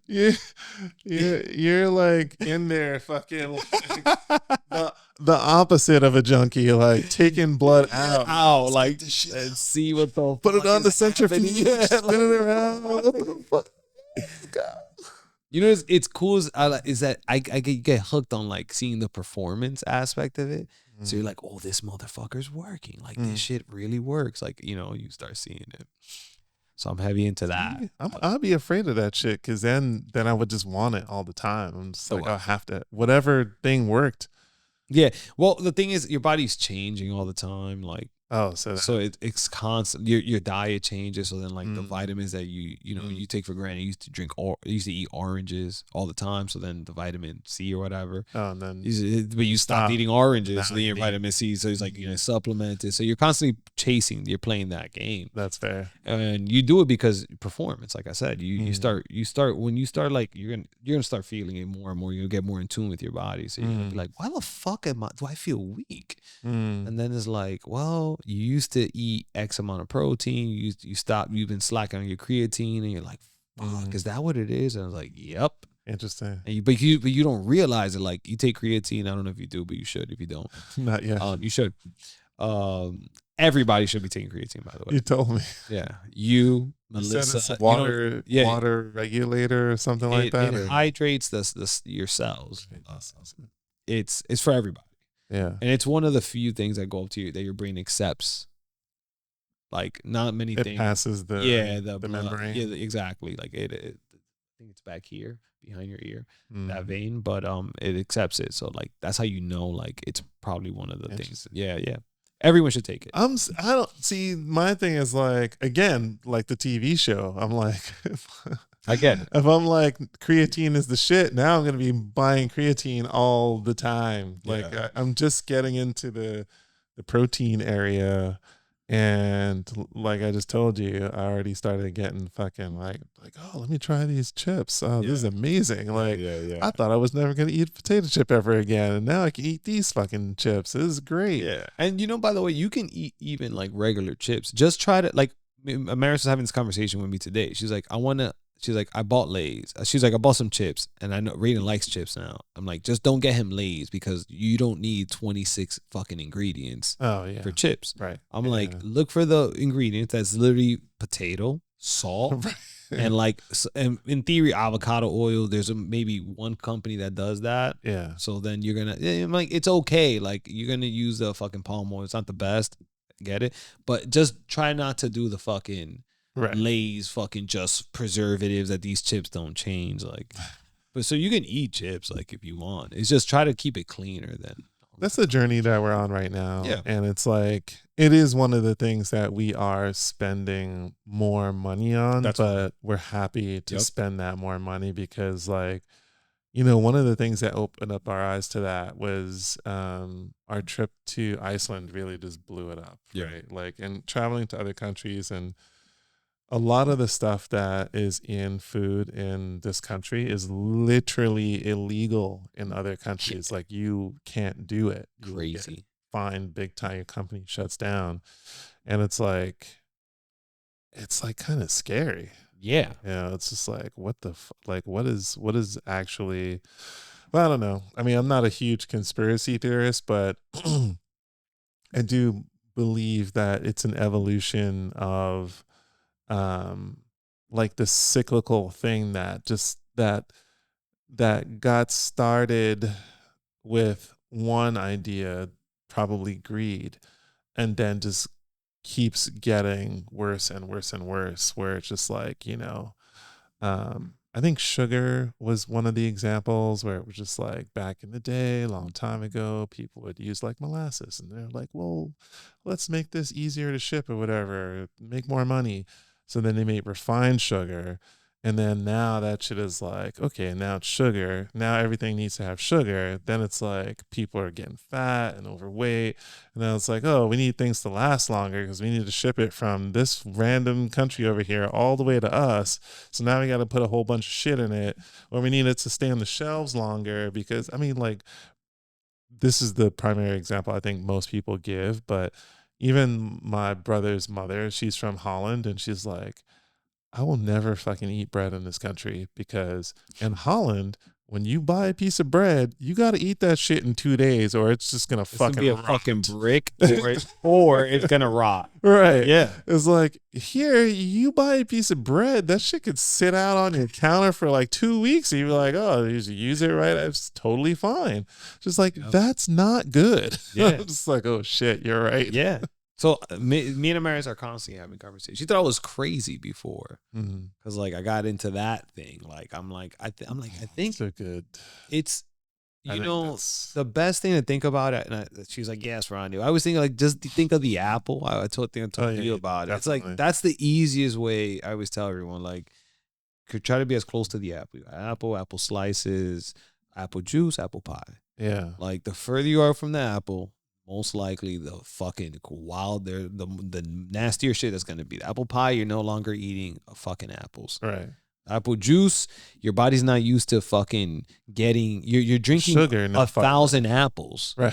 You're like in there fucking like, the opposite of a junkie, like taking blood out like and see what the put it on the centrifuge, spin it around. You know, it's cool is that I get hooked on like seeing the performance aspect of it. So you're like, oh, this motherfucker's working. Like this shit really works. Like, you know, you start seeing it. So I'm heavy into that. I'll be afraid of that shit because then I would just want it all the time. I'm just like, I'll have to, whatever thing worked. Yeah. Well, the thing is, your body's changing all the time. Like, so it's constant. Your diet changes. So then, like the vitamins that you take for granted. You used to eat oranges all the time. So then the vitamin C or whatever. Oh, and then but you stopped eating oranges. So then your vitamin C. So it's like supplemented. So you're constantly chasing. You're playing that game. That's fair. And you do it because performance. Like I said, you start when you start like you're gonna start feeling it more and more. You'll get more in tune with your body. So you're gonna be like, why the fuck do I feel weak? And then it's like, well, you used to eat X amount of protein. You stopped. You've been slacking on your creatine, and you're like, "Fuck, is that what it is?" And I was like, "Yep." Interesting. And but you don't realize it. Like you take creatine. I don't know if you do, but you should. If you don't, not yet. You should. Everybody should be taking creatine. By the way, you told me. Yeah, you, Melissa, water regulator or something like that. It hydrates your cells. It's for everybody. Yeah, and it's one of the few things that go up to you that your brain accepts. Like not many things. It passes the membrane. Yeah, exactly. Like I think it's back here behind your ear, that vein, but it accepts it. So like that's how you know like it's probably one of the things. Yeah. Everyone should take it. I don't see. My thing is like again, like the TV show. I'm like, I get it. If I'm like creatine is the shit, now I'm gonna be buying creatine all the time. Like I'm just getting into the protein area, and like I just told you, I already started getting fucking like oh, let me try these chips. Oh, this is amazing. Like I thought I was never gonna eat a potato chip ever again, and now I can eat these fucking chips. This is great. Yeah, and by the way, you can eat even like regular chips. Just try to like. Maris was having this conversation with me today. She's like, I bought Lay's. She's like, I bought some chips, and I know Raiden likes chips now. I'm like, just don't get him Lay's because you don't need 26 fucking ingredients for chips. Right. I'm like, look for the ingredients that's literally potato, salt, And like, and in theory, avocado oil, there's maybe one company that does that. Yeah. So then you're gonna like, it's okay. Like, you're gonna use the fucking palm oil. It's not the best, get it? But just try not to do the fucking Right. Lay's fucking just preservatives that these chips don't change. Like, but so you can eat chips like if you want. It's just try to keep it cleaner than. That's the journey that we're on right now. Yeah. And it's like, it is one of the things that we are spending more money on, but we're happy to spend that more money because, like, you know, one of the things that opened up our eyes to that was our trip to Iceland really just blew it up. Yeah. Right. Like, and traveling to other countries, and a lot of the stuff that is in food in this country is literally illegal in other countries. Like, you can't do it. You Crazy. Fine, big time, your company shuts down. And it's like kind of scary. Yeah. You know, it's just like, what the like, what is actually, well, I don't know. I mean, I'm not a huge conspiracy theorist, but I do believe that it's an evolution of like the cyclical thing that just that got started with one idea, probably greed, and then just keeps getting worse and worse and worse, where it's just like, you know, I think sugar was one of the examples where it was just like, back in the day, a long time ago, people would use like molasses, and they're like, well, let's make this easier to ship or whatever, make more money. So then they made refined sugar. And then now that shit is like, okay, now it's sugar. Now everything needs to have sugar. Then it's like people are getting fat and overweight. And then it's like, oh, we need things to last longer because we need to ship it from this random country over here all the way to us. So now we got to put a whole bunch of shit in it, or we need it to stay on the shelves longer because, I mean, like, this is the primary example I think most people give. But even my brother's mother, she's from Holland, and she's like, I will never fucking eat bread in this country because in Holland, when you buy a piece of bread, you got to eat that shit in 2 days, or it's just gonna fucking be a rot. fucking brick, or it's gonna rot. Right? Yeah. It's like, here, you buy a piece of bread, that shit could sit out on your counter for like 2 weeks, and you're like, oh, you use it right, it's totally fine. Just like, that's not good. Yeah. I'm just like, oh shit, you're right. Yeah. So me and Amaris are constantly having conversations. She thought I was crazy before, because like I got into that thing. Like I think so good. It's, you know, the best thing to think about it. And she's like, yes, Ronnie. I was thinking, like, just think of the apple. I told you about it. It's like, that's the easiest way. I always tell everyone, like, could try to be as close to the apple. Apple slices, apple juice, apple pie. Yeah. Like, the further you are from the apple, most likely the fucking the nastier shit is gonna be. The apple pie, you're no longer eating fucking apples. Right. Apple juice, your body's not used to fucking getting. You're drinking sugar, 1,000 apples. Right.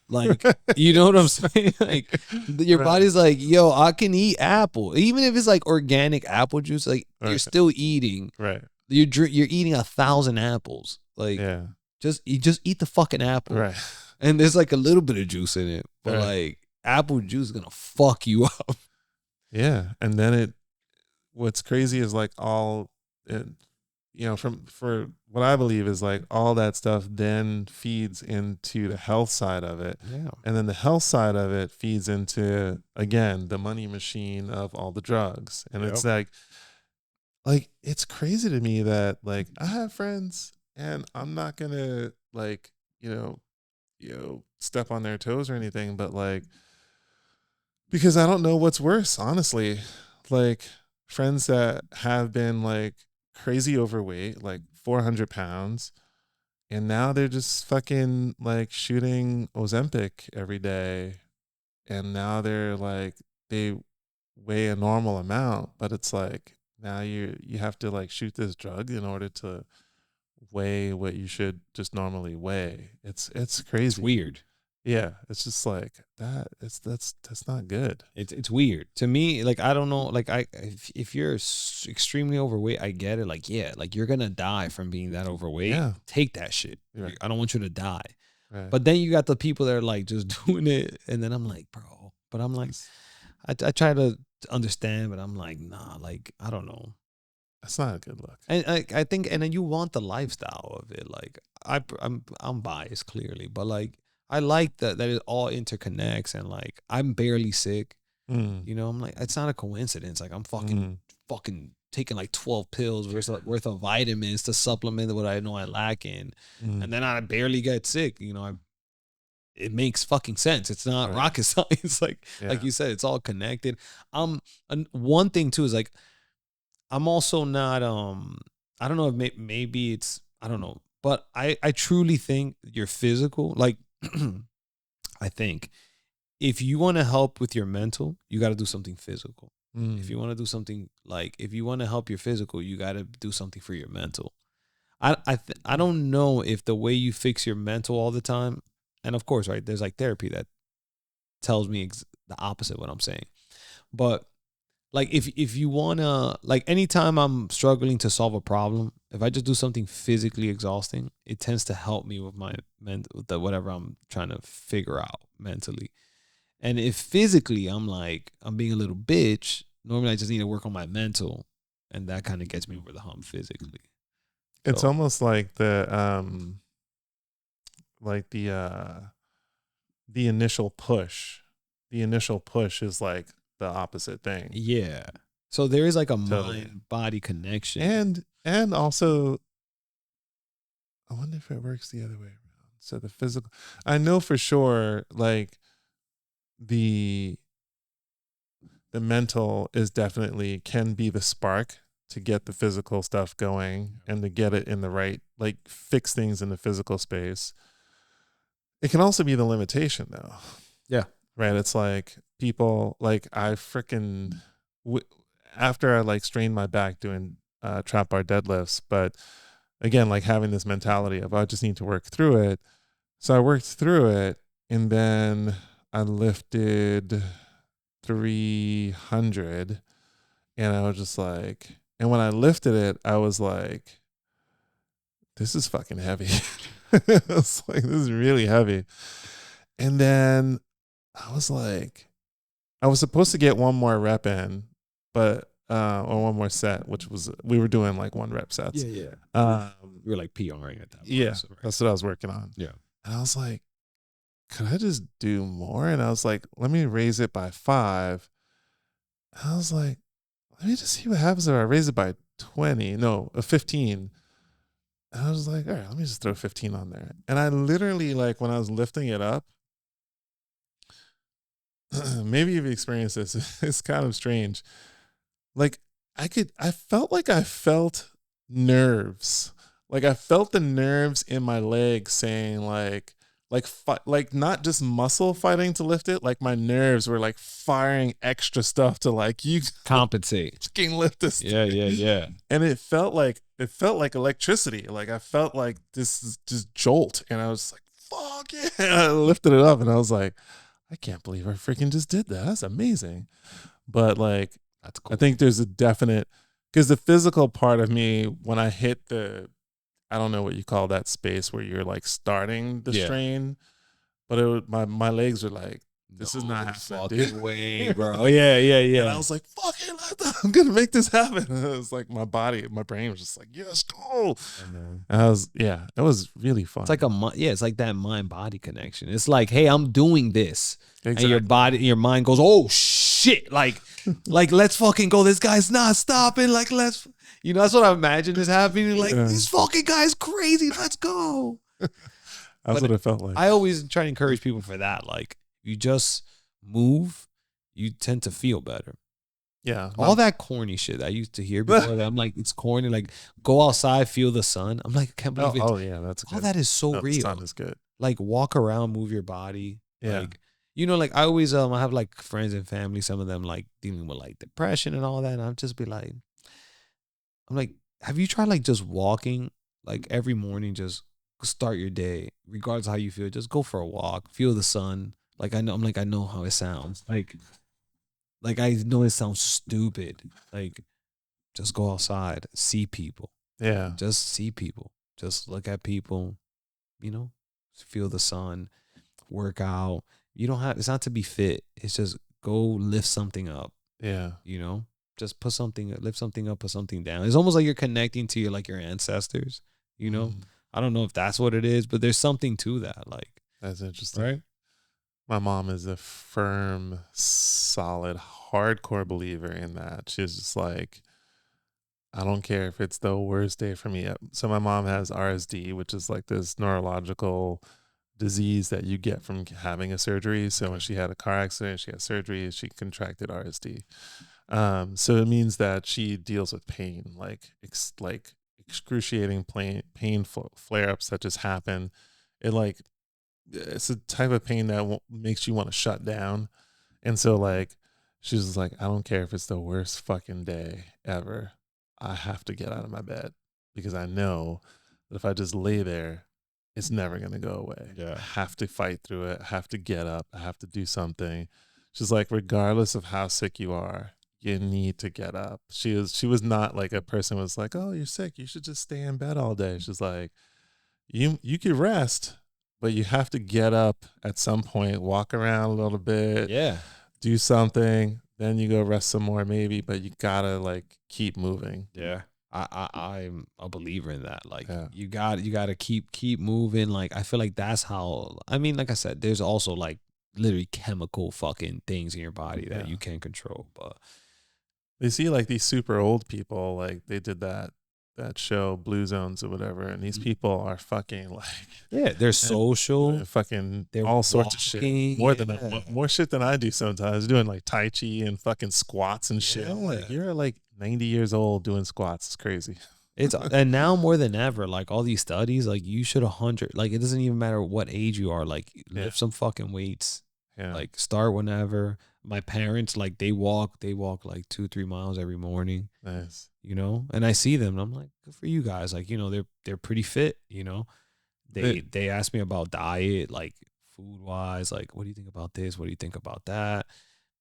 Like, you know what I'm saying? Like, your body's like, yo, I can eat apple, even if it's like organic apple juice. Like, you're still eating. Right. You're eating 1,000 apples. Like, just eat the fucking apple. Right. And there's like a little bit of juice in it, but like, apple juice is gonna fuck you up. Yeah, and then what's crazy is like you know, for what I believe is like all that stuff then feeds into the health side of it. Yeah. And then the health side of it feeds into, again, the money machine of all the drugs. And it's like it's crazy to me that, like, I have friends and I'm not gonna, like, you know, step on their toes or anything, but like, because I don't know what's worse, honestly. Like, friends that have been like crazy overweight, like 400 pounds, and now they're just fucking like shooting Ozempic every day, and now they're like, they weigh a normal amount, but it's like, now you have to like shoot this drug in order to weigh what you should just normally weigh. It's crazy. It's weird. Yeah, it's just like that. That's not good. It's weird to me. Like, I don't know. Like, if you're extremely overweight, I get it. Like, yeah, like, you're gonna die from being that overweight. Yeah. Take that shit. Right. I don't want you to die. Right. But then you got the people that are like just doing it, and then I'm like, bro. But I'm like, I try to understand, but I'm like, nah. Like, I don't know. That's not a good look. And I think, and then you want the lifestyle of it. Like I'm biased clearly, but like I like that it all interconnects, and like I'm barely sick. Mm. You know, I'm like, it's not a coincidence. Like I'm fucking taking like 12 pills worth of vitamins to supplement what I know I lack in, and then I barely get sick. You know, it makes fucking sense. It's not rocket science. Like you said, it's all connected. And one thing too is like, I'm also not I don't know if maybe it's, I don't know, but I truly think your physical, like I think if you want to help with your mental, you got to do something physical. If you want to do something, like if you want to help your physical, you got to do something for your mental. I don't know if the way you fix your mental all the time, and of course, right, there's like therapy that tells me the opposite of what I'm saying. But like if you wanna, like anytime I'm struggling to solve a problem, if I just do something physically exhausting, it tends to help me with my mental, whatever I'm trying to figure out mentally. And if physically I'm being a little bitch, normally I just need to work on my mental, and that kind of gets me over the hump physically. It's So, almost like like the initial push. The initial push is like the opposite thing. yeah. So there is like a Totally. mind body connection. And also, I wonder if it works the other way around. So the physical, I know for sure, like the mental is definitely can be the spark to get the physical stuff going and to get it in the right, like fix things in the physical space. It can also be the limitation though. Yeah. Right. It's like people, like I freaking, after I like strained my back doing trap bar deadlifts, but again, like having this mentality of I just need to work through it. So I worked through it, and then I lifted 300, and I was just like, and when I lifted it, I was like, this is fucking heavy. I was like, this is really heavy. And then I was like, I was supposed to get one more rep in, but or one more set, which was we were doing like 1 rep sets. Yeah. We were like PRing at that point. Yeah, so, right. that's what I was working on. Yeah. And I was like, could I just do more? And I was like, let me raise it by 5. And I was like, let me just see what happens if I raise it by 20. No, 15. And I was like, all right, let me just throw 15 on there. And I literally, like, when I was lifting it up, maybe you've experienced this. It's kind of strange. Like, I felt like I felt nerves. Like, I felt the nerves in my legs saying, like not just muscle fighting to lift it. Like, my nerves were like firing extra stuff to like, you Compensate. fucking lift this. Yeah. And it felt like electricity. Like, I felt like this just jolt, and I was like, fuck yeah. And I lifted it up, and I was like, I can't believe I freaking just did that. That's amazing. But like, That's cool. I think there's a definite, because the physical part of me, when I hit the, I don't know what you call that space where you're like starting the strain, but my legs were like, this is not happening, dude. Way, bro. Yeah. And I was like, fuck it, I'm gonna make this happen. And it was like my brain was just like, yes, go. And I was, yeah, it was really fun. It's like it's like that mind body connection. It's like, hey, I'm doing this, and your mind goes, oh shit, like let's fucking go. This guy's not stopping. Like let's, that's what I imagine is happening. Like this fucking guy's crazy. Let's go. That's what it felt like. I always try to encourage people for that. Like, you just move, you tend to feel better. Yeah. All that corny shit that I used to hear before that I'm like, it's corny. Like, go outside, feel the sun. I'm like, I can't believe it. Oh yeah, that's all good. That is so real. The sun is good. Like, walk around, move your body. Yeah. Like, like I always I have like friends and family, some of them like dealing with like depression and all that. And I'll just be like, I'm like, have you tried like just walking like every morning, just start your day, regardless of how you feel, just go for a walk, feel the sun. Like I know how it sounds. Like I know it sounds stupid. Like just go outside, see people. Yeah. Just see people. Just look at people, feel the sun, work out. You don't have, it's not to be fit. It's just go lift something up. Yeah. just lift something up, put something down. It's almost like you're connecting to your ancestors. I don't know if that's what it is, but there's something to that. Like, that's interesting. right? My mom is a firm, solid, hardcore believer in that. She's just like, I don't care if it's the worst day for me. So my mom has RSD, which is like this neurological disease that you get from having a surgery. So when she had a car accident, she had surgery, she contracted RSD. So it means that she deals with pain, like excruciating painful flare-ups that just happen. It's a type of pain that makes you want to shut down. And so like, she's just like, I don't care if it's the worst fucking day ever. I have to get out of my bed because I know that if I just lay there, it's never going to go away. Yeah. I have to fight through it. I have to get up. I have to do something. She's like, regardless of how sick you are, you need to get up. She was not like a person who was like, oh, you're sick, you should just stay in bed all day. She's like, you could rest, but you have to get up at some point, walk around a little bit. Yeah. Do something, then you go rest some more maybe, but you gotta like keep moving. Yeah. I'm a believer in that. Like, you gotta keep moving. Like, I feel like that's how, I mean, like I said, there's also like literally chemical fucking things in your body that you can't control. But they see like these super old people, like they did that show Blue Zones or whatever, and these people are fucking like, they're social, they're all sorts of shit, more shit than I do sometimes, doing like tai chi and fucking squats and shit. I'm like, you're like 90 years old doing squats. It's crazy. And now more than ever, like all these studies, like you should 100, like it doesn't even matter what age you are, like lift some fucking weights. Like start whenever. My parents, like they walk like 2-3 miles every morning. Nice. And I see them and I'm like, good for you guys. Like, they're pretty fit, They ask me about diet, like food wise, like, what do you think about this? What do you think about that?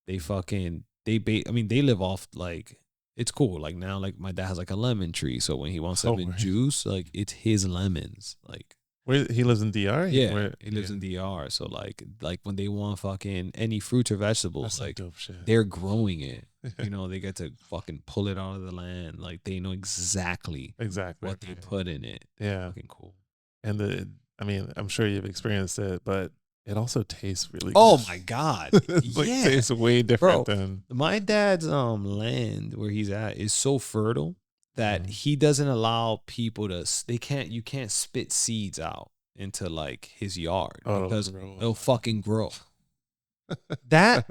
They live off, like, it's cool. Like now, like my dad has like a lemon tree. So when he wants lemon juice, like it's his lemons. Like, where he lives in DR? Yeah, he lives in DR. So like when they want fucking any fruits or vegetables, that's like dope shit. They're growing it. They get to fucking pull it out of the land. Like they know exactly what they put in it. Yeah, fucking cool. And I'm sure you've experienced it, but it also tastes really good. Oh my God. It tastes way different than my dad's land where he's at is so fertile that he doesn't allow people to, you can't spit seeds out into like his yard because it'll fucking grow. That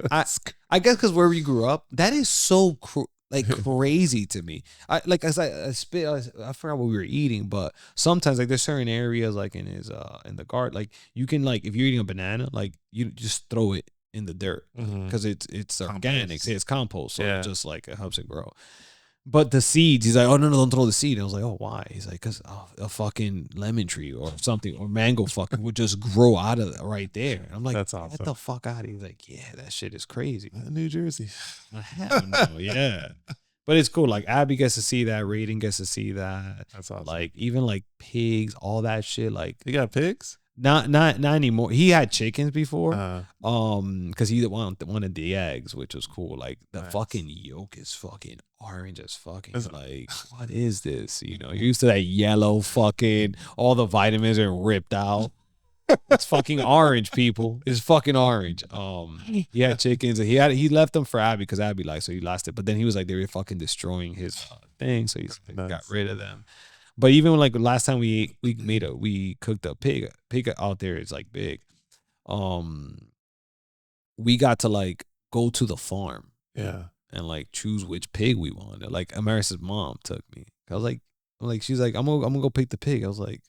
I guess because where we grew up, that is so crazy to me. I forgot what we were eating, but sometimes like there's certain areas like in the garden, like you can, like if you're eating a banana, like you just throw it in the dirt because it's organic, it's compost, so it just like it helps it grow. But the seeds, he's like, oh no, don't throw the seed. And I was like, oh, why? He's like, because a fucking lemon tree or something or mango fucking would just grow out of right there. And I'm like, that's awesome. Get the fuck out of here. He's like, yeah, that shit is crazy. New Jersey. Hell no, yeah. But it's cool. Like Abby gets to see that. Raiden gets to see that. That's awesome. Like even like pigs, all that shit. Like, you got pigs? Not anymore. He had chickens before, because he wanted the eggs, which was cool. Like the fucking yolk is fucking orange as fucking. Like, what is this? You're used to that yellow fucking. All the vitamins are ripped out. It's fucking orange, people. It's fucking orange. He had chickens and he left them for Abby because Abby liked, so he lost it. But then he was like, they were fucking destroying his thing, so he got rid of them. But even when, like last time we cooked a pig out there, it's like big. We got to like go to the farm, and like choose which pig we wanted. Like Amaris's mom took me. I was like, she's like, I'm gonna go pick the pig. I was like,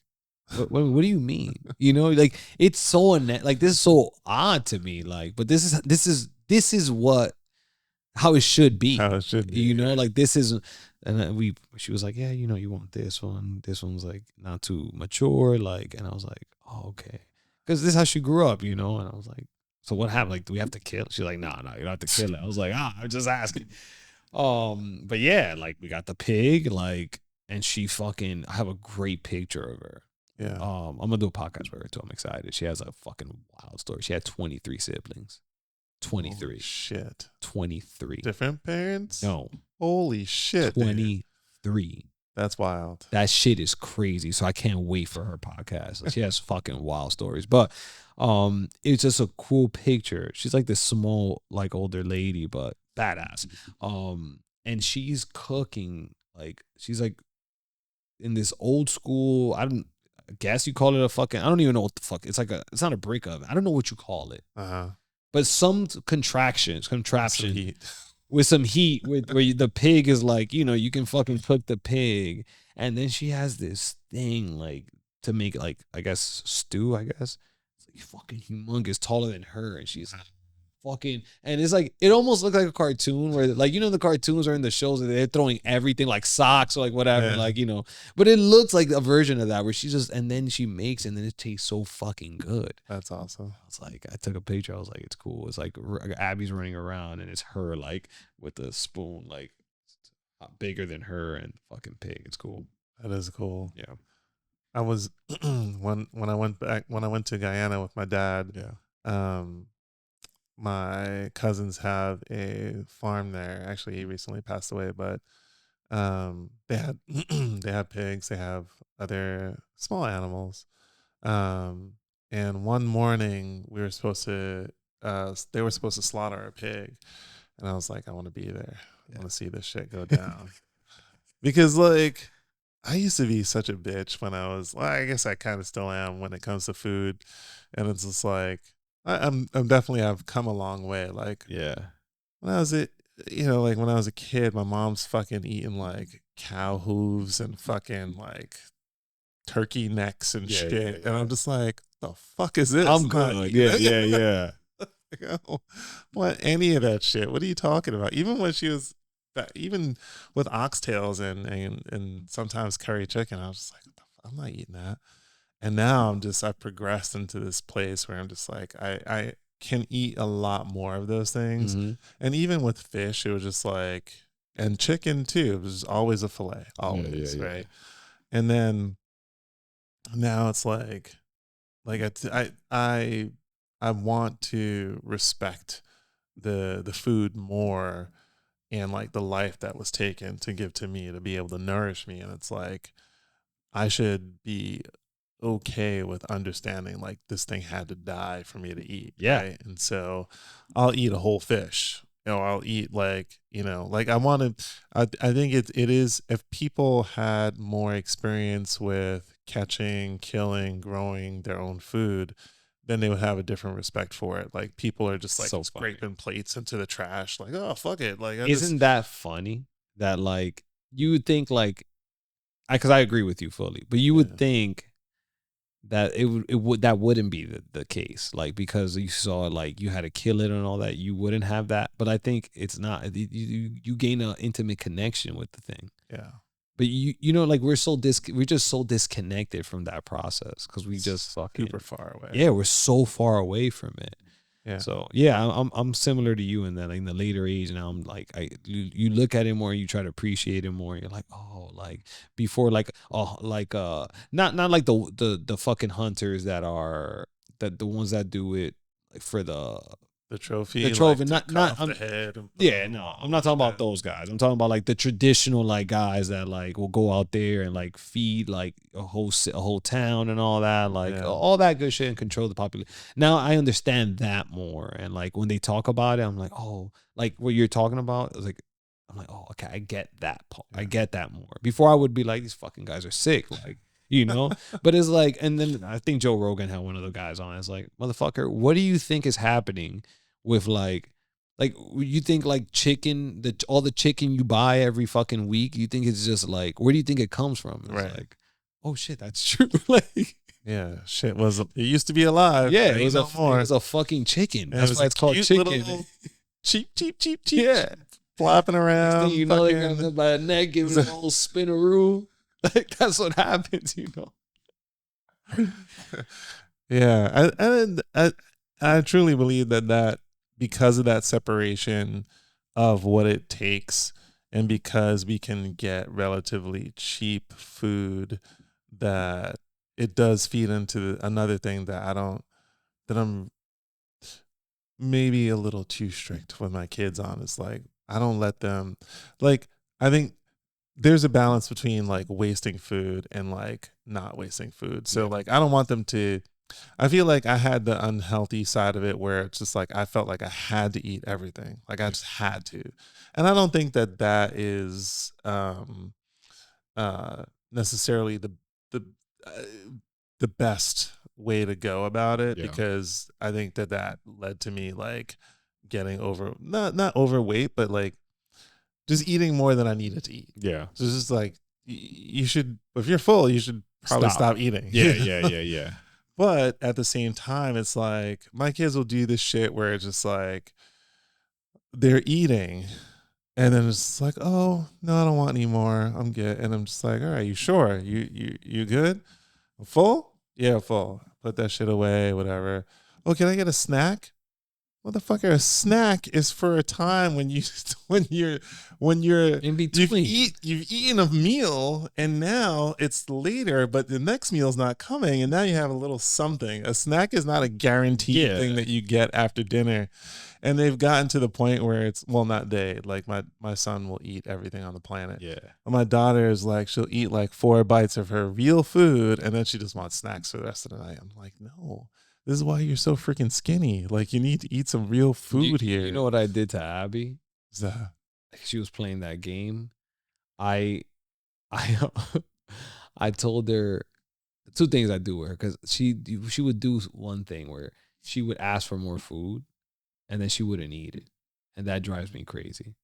what do you mean? Like it's so like this is so odd to me. Like, but this is what how it should be. Like this is. And then she was like, yeah, you want this one. This one's like not too mature. Like, and I was like, oh, okay. Because this is how she grew up, And I was like, so what happened? Like, do we have to kill it? She's like, no, you don't have to kill it. I was like, I'm just asking. But yeah, like we got the pig, like, and she fucking, I have a great picture of her. Yeah. I'm going to do a podcast with her too. I'm excited. She has a fucking wild story. She had 23 siblings. 23. Shit. 23. Different parents? No. Holy shit. 23. Dude. That's wild. That shit is crazy. So I can't wait for her podcast. She has fucking wild stories. But it's just a cool picture. She's like this small, like older lady, but badass. And she's cooking, like she's like in this old school, I guess you call it a fucking, I don't even know what the fuck. It's like it's not a brick oven. I don't know what you call it. But some contraption with some heat where the pig is like, you can fucking cook the pig. And then she has this thing like to make like, I guess, stew, I guess. It's like fucking humongous, taller than her. And she's fucking, and it's like, it almost looks like a cartoon where like, the cartoons are in the shows and they're throwing everything like socks or like whatever, like, but it looks like a version of that where she just, and then she makes, and then it tastes so fucking good. That's awesome. It's like, I took a picture. I was like, it's cool. It's like Abby's running around and it's her like with a spoon, like bigger than her and fucking pig. It's cool. That is cool. Yeah. I was when I went to Guyana with my dad. Yeah. My cousins have a farm there. Actually, he recently passed away, but they had they have pigs, they have other small animals. And one morning we were supposed to they were supposed to slaughter a pig, and I was like, I want to be there. I want to see this shit go down. Because like I used to be such a bitch when I was, well, I guess I kind of still am when it comes to food, and it's just like I'm definitely, I've come a long way. Like, yeah, when I was like when I was a kid, my mom's fucking eating like cow hooves and fucking like turkey necks and shit, yeah. And I'm just like, the fuck is this? I'm good. Yeah. Like, I don't want any of that shit. What are you talking about? Even when she was, even with oxtails and sometimes curry chicken, I was just like, I'm not eating that. And now I've progressed into this place where I'm just like, I can eat a lot more of those things. Mm-hmm. And even with fish, it was just like, and chicken too, it was always a fillet, always, yeah. right? And then now it's like I want to respect the food more, and like the life that was taken to give to me to be able to nourish me. And it's like, I should be okay with understanding like this thing had to die for me to eat. Yeah. Right? And so I'll eat a whole fish. I'll eat like, like I think it is, if people had more experience with catching, killing, growing their own food, then they would have a different respect for it. Like, people are just like So scraping plates into the trash. Like, oh, fuck it. Like, isn't that funny that like you would think like, because I agree with you fully, but you would think that it would that wouldn't be the case, like, because you saw like you had to kill it and all that, you wouldn't have that. But I think it's not, you gain an intimate connection with the thing. Yeah. But like we're just so disconnected from that process because we just fucking super far away. Yeah, we're so far away from it. Yeah. So yeah, I'm similar to you in that, like, in the later age now, I'm like, you look at it more, you try to appreciate it more. You're like, oh, like before, like, oh, like not like the fucking hunters that are the ones that do it like for the trophy, like, not the head. I'm not talking about those guys. I'm talking about like the traditional like guys that like will go out there and like feed like a whole town and all that, like all that good shit, and control the population. Now I understand that more, and like when they talk about it, I'm like, oh, like what you're talking about is like, I'm like, oh, okay, I get that part. I get that more. Before I would be like, these fucking guys are sick, like. But it's like, and then I think Joe Rogan had one of the guys on. It's like, motherfucker, what do you think is happening with like you think like chicken, all the chicken you buy every fucking week, you think it's just like, where do you think it comes from? It's right. Like, oh shit, that's true. Like, yeah, shit it used to be alive. Yeah, it was a fucking chicken. That's why it's called chicken. Cheap. Yeah, flopping around. Thing, they're gonna by a neck, giving a whole spinneroo. Like, that's what happens, Yeah, I truly believe that because of that separation of what it takes, and because we can get relatively cheap food, that it does feed into another thing that I'm maybe a little too strict with my kids on. It's like I don't let them, like, I think there's a balance between like wasting food and like not wasting food. So like I don't want them to, I feel like I had the unhealthy side of it where it's just like I felt like I had to eat everything. Like I just had to. And I don't think that that is necessarily the uh, the best way to go about it, Yeah. because I think that that led to me like getting over, not overweight, but like just eating more than I needed to eat. Yeah. So it's just like you should, if you're full, you should probably stop eating. Yeah. But at the same time, it's like my kids will do this shit where it's just like they're eating and then it's like, oh no, I don't want any more. I'm good. And I'm just like, all right, you sure? You good? Full? Yeah, full. Put that shit away, whatever. Oh, can I get a snack? Motherfucker, a snack is for a time when you're In between. you've eaten a meal and now it's later, but the next meal's not coming, and now you have a little something. A snack is not a guaranteed thing that you get after dinner. And they've gotten to the point where it's, well, not they, like my son will eat everything on the planet. Yeah. And my daughter is like, she'll eat like 4 bites of her real food and then she just wants snacks for the rest of the night. I'm like, no. This is why you're so freaking skinny. Like, you need to eat some real food here. You know what I did to Abby? That? She was playing that game. I I told her 2 things I do with her, because she would do one thing where she would ask for more food and then she wouldn't eat it, and that drives me crazy.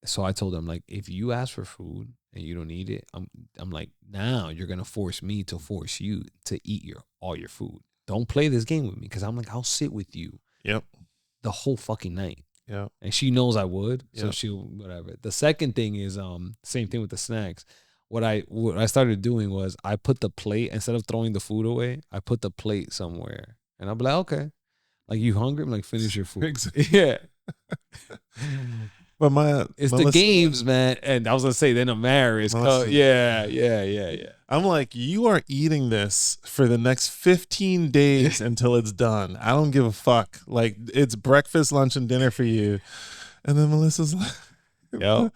So I told her, I'm like, if you ask for food and you don't eat it, I'm like, now you're gonna force me to force you to eat all your food. Don't play this game with me, because I'm like, I'll sit with you. Yep. The whole fucking night. Yeah. And she knows I would, so Yep. she'll whatever. The second thing is same thing with the snacks. What I started doing was I put the plate, instead of throwing the food away, I put the plate somewhere, and I'll be like, okay, like, you hungry? I'm like, finish your food. Yeah. But it's the games, man. And I was gonna say, then a marriage. Yeah. I'm like, you are eating this for the next 15 days until it's done. I don't give a fuck. Like, it's breakfast, lunch, and dinner for you. And then Melissa's like, yep.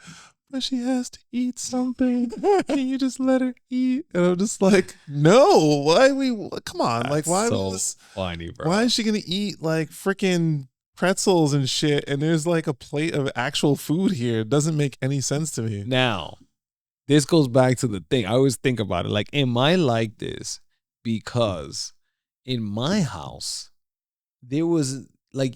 But she has to eat something. Can you just let her eat? And I'm just like, no. Why come on? That's like, why so funny, bro? Why is she gonna eat like freaking pretzels and shit? And there's like a plate of actual food here. It doesn't make any sense to me. Now, this goes back to the thing. I always think about it. Like, am I like this because in my house, there was like,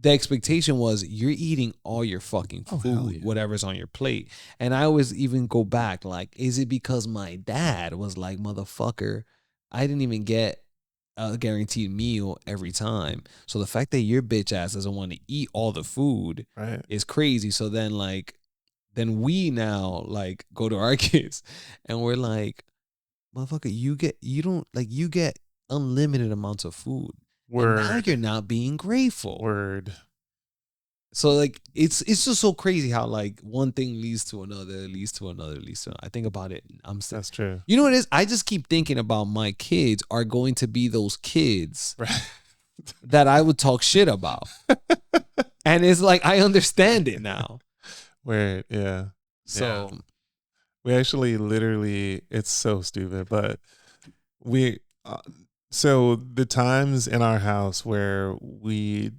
the expectation was you're eating all your fucking food, whatever's on your plate. And I always even go back, like, is it because my dad was like, motherfucker, I didn't even get a guaranteed meal every time. So the fact that your bitch ass doesn't want to eat all the food is crazy. So then, like, then we now like go to our kids and we're like, motherfucker, you get unlimited amounts of food. Word. And now you're not being grateful. Word. So like it's just so crazy how like one thing leads to another, leads to another, leads to another. I think about it. That's true. You know what it is? I just keep thinking about my kids are going to be those kids that I would talk shit about. And it's like, I understand it now. Word. Yeah. So we actually literally, it's so stupid, but we so the times in our house where we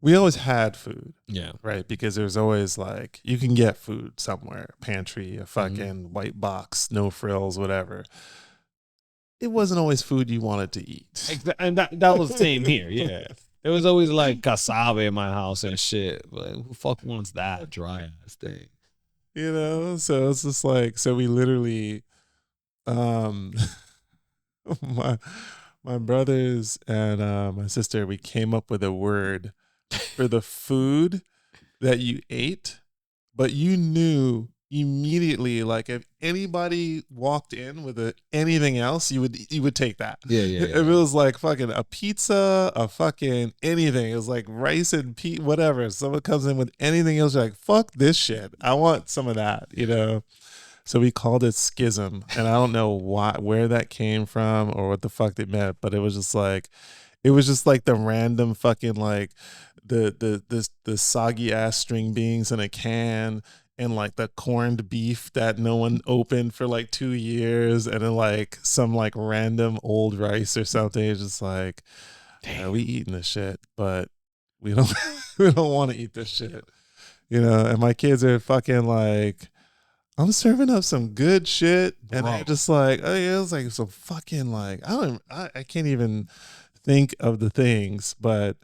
always had food. Yeah. Right. Because there's always like, you can get food somewhere, pantry, a fucking white box, no frills, whatever. It wasn't always food you wanted to eat. And that was the same here. Yeah. It was always like cassava in my house and shit. But who fuck wants that dry ass thing? You know? So it's just like, so we literally, my brothers and my sister, we came up with a word for the food that you ate, but you knew immediately, like, if anybody walked in with anything else, you would take that. Yeah. If it was like fucking a pizza, a fucking anything, it was like rice and whatever. If someone comes in with anything else, you're like, fuck this shit. I want some of that, you know? So we called it schism, and I don't know where that came from or what the fuck it meant, but it was just like, it was just like the random fucking like the soggy ass string beans in a can, and like the corned beef that no one opened for like 2 years, and then like some like random old rice or something. It's just like, yeah, we eating this shit, but we don't we don't want to eat this shit, you know. And my kids are fucking like, I'm serving up some good shit, and they're just like, oh yeah, it's like some fucking like, I can't even think of the things, but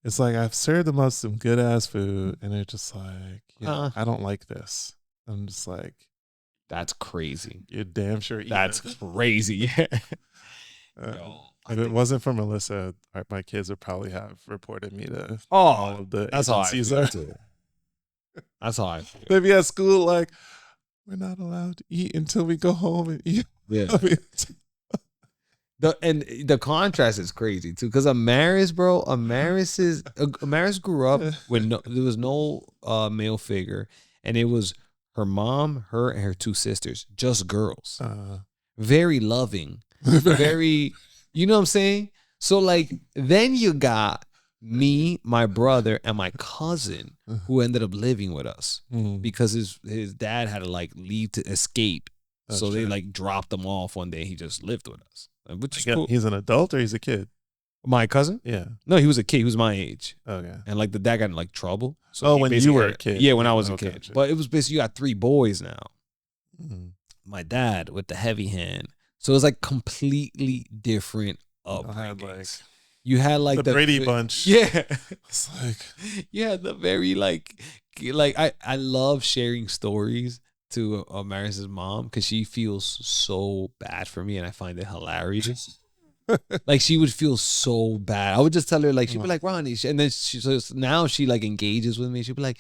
it's like I've served them up some good ass food, and they're just like, yeah, I don't like this. I'm just like, that's crazy. You're damn sure. That's crazy. If it wasn't for Melissa, my kids would probably have reported me to all of the that's agencies. how I feel too. That's how I feel. They'd be at school like, we're not allowed to eat until we go home and eat. Yeah. The contrast is crazy too, because Amaris grew up with there was no male figure, and it was her mom, her, and her two sisters, just girls, very loving, very, you know what I'm saying? So like, then you got me, my brother, and my cousin, who ended up living with us because his dad had to like leave to escape. So they like dropped him off one day. He just lived with us, which is cool. He's an adult or he's a kid? My cousin? Yeah. No, he was a kid. He was my age. Okay. And like the dad got in like trouble. So when you were a kid? Yeah, when I was a kid. Gotcha. But it was basically, you got 3 boys now. My dad with the heavy hand. So it was like completely different upbringings. You had like the Brady Bunch. Yeah. It's like, yeah, the very like I love sharing stories to Maris's mom, because she feels so bad for me, and I find it hilarious. Like, she would feel so bad. I would just tell her, like, she'd be like, Ronnie, and then now she like engages with me. She'd be like,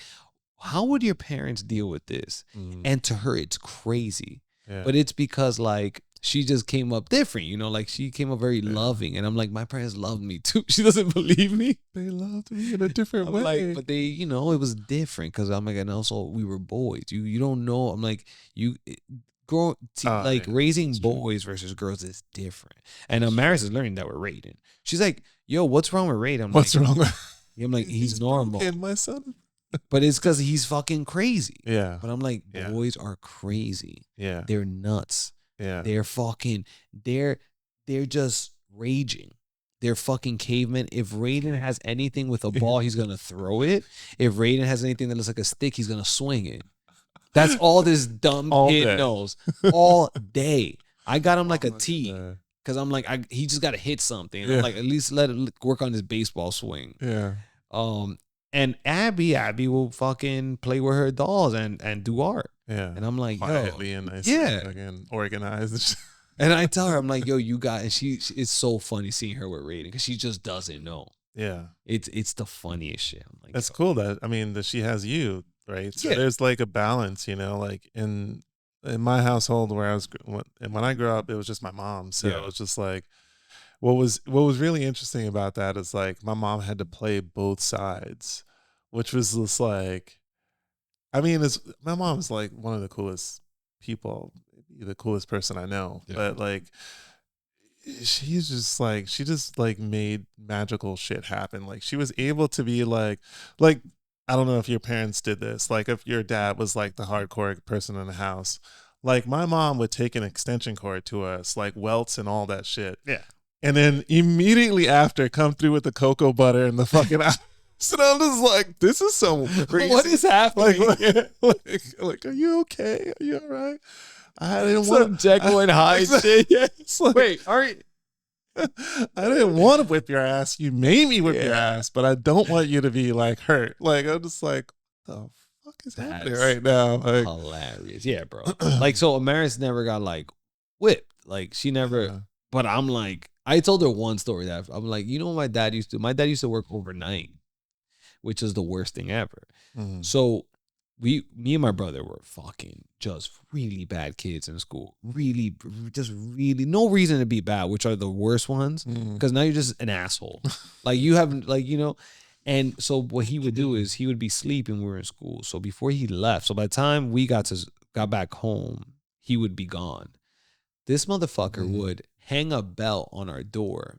how would your parents deal with this? And to her, it's crazy. Yeah. But it's because like she just came up different, you know, like she came up very loving, and I'm like, my parents loved me too. She doesn't believe me. They loved me in a different way. Like, but they, you know, it was different, because I'm like, and also we were boys. You don't know. I'm like, raising boys versus girls is different. And Maris is learning that with Raiden. She's like, yo, what's wrong with Raiden? What's wrong with? I'm like, he's normal. And my son. But it's because he's fucking crazy. Yeah. But I'm like, boys are crazy. Yeah. They're nuts. Yeah. They're fucking, they're just raging. They're fucking cavemen. If Raiden has anything with a ball, he's going to throw it. If Raiden has anything that looks like a stick, he's going to swing it. That's all this dumb kid knows. All day. I got him like a T, because I'm like, he just got to hit something. Yeah. I'm like, at least let him work on his baseball swing. Yeah. And Abby will fucking play with her dolls and do art. Yeah. And I'm like, quietly and nicely, fucking organized. And I tell her, I'm like, yo, you got, and it's so funny seeing her with Raiden, because she just doesn't know. Yeah. It's the funniest shit. I'm like, that's cool that she has you, right? So there's like a balance, you know, like in my household when I grew up, it was just my mom. So it was just like, what was really interesting about that is like my mom had to play both sides, which was just like, I mean, my mom's like one of the coolest people, the coolest person I know, but like, she just made magical shit happen. Like, she was able to be like, I don't know if your parents did this, like if your dad was like the hardcore person in the house, like my mom would take an extension cord to us, like welts and all that shit. Yeah. And then immediately after, come through with the cocoa butter and the fucking so I'm just like, this is so crazy. What is happening? Like, are you okay? Are you all right? I didn't want Jekyll and Hyde shit. Yeah. Like, wait, all right. I didn't want to whip your ass. You made me whip your ass, but I don't want you to be like hurt. Like, I'm just like, what the fuck is happening right now? Like, hilarious. Yeah, bro. Like, so Amaris never got like whipped. Like, she never, but I'm like, I told her one story that I'm like, you know what my dad used to? My dad used to work overnight, which is the worst thing ever. So me and my brother were fucking just really bad kids in school. Really, just really, no reason to be bad, which are the worst ones. Because now you're just an asshole. Like, you haven't, like, you know. And so what he would do is he would be sleeping when we were in school. So before he left, so by the time we got back home, he would be gone. This motherfucker would hang a belt on our door,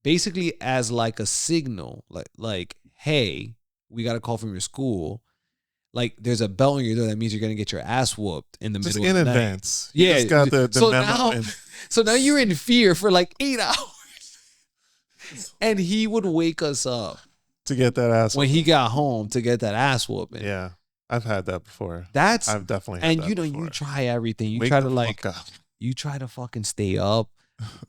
basically as like a signal, like hey, we got a call from your school. Like there's a bell on your door that means you're gonna get your ass whooped in the Just middle in of the advance. night. You just got the so memo. now, so now you're in fear for like 8 hours, and he would wake us up to get that ass when he got home to get that ass whooping. Yeah, I've had that before. That's I've definitely had and that you know before. you try everything. You Wake try the to like fuck up. you try to fucking stay up.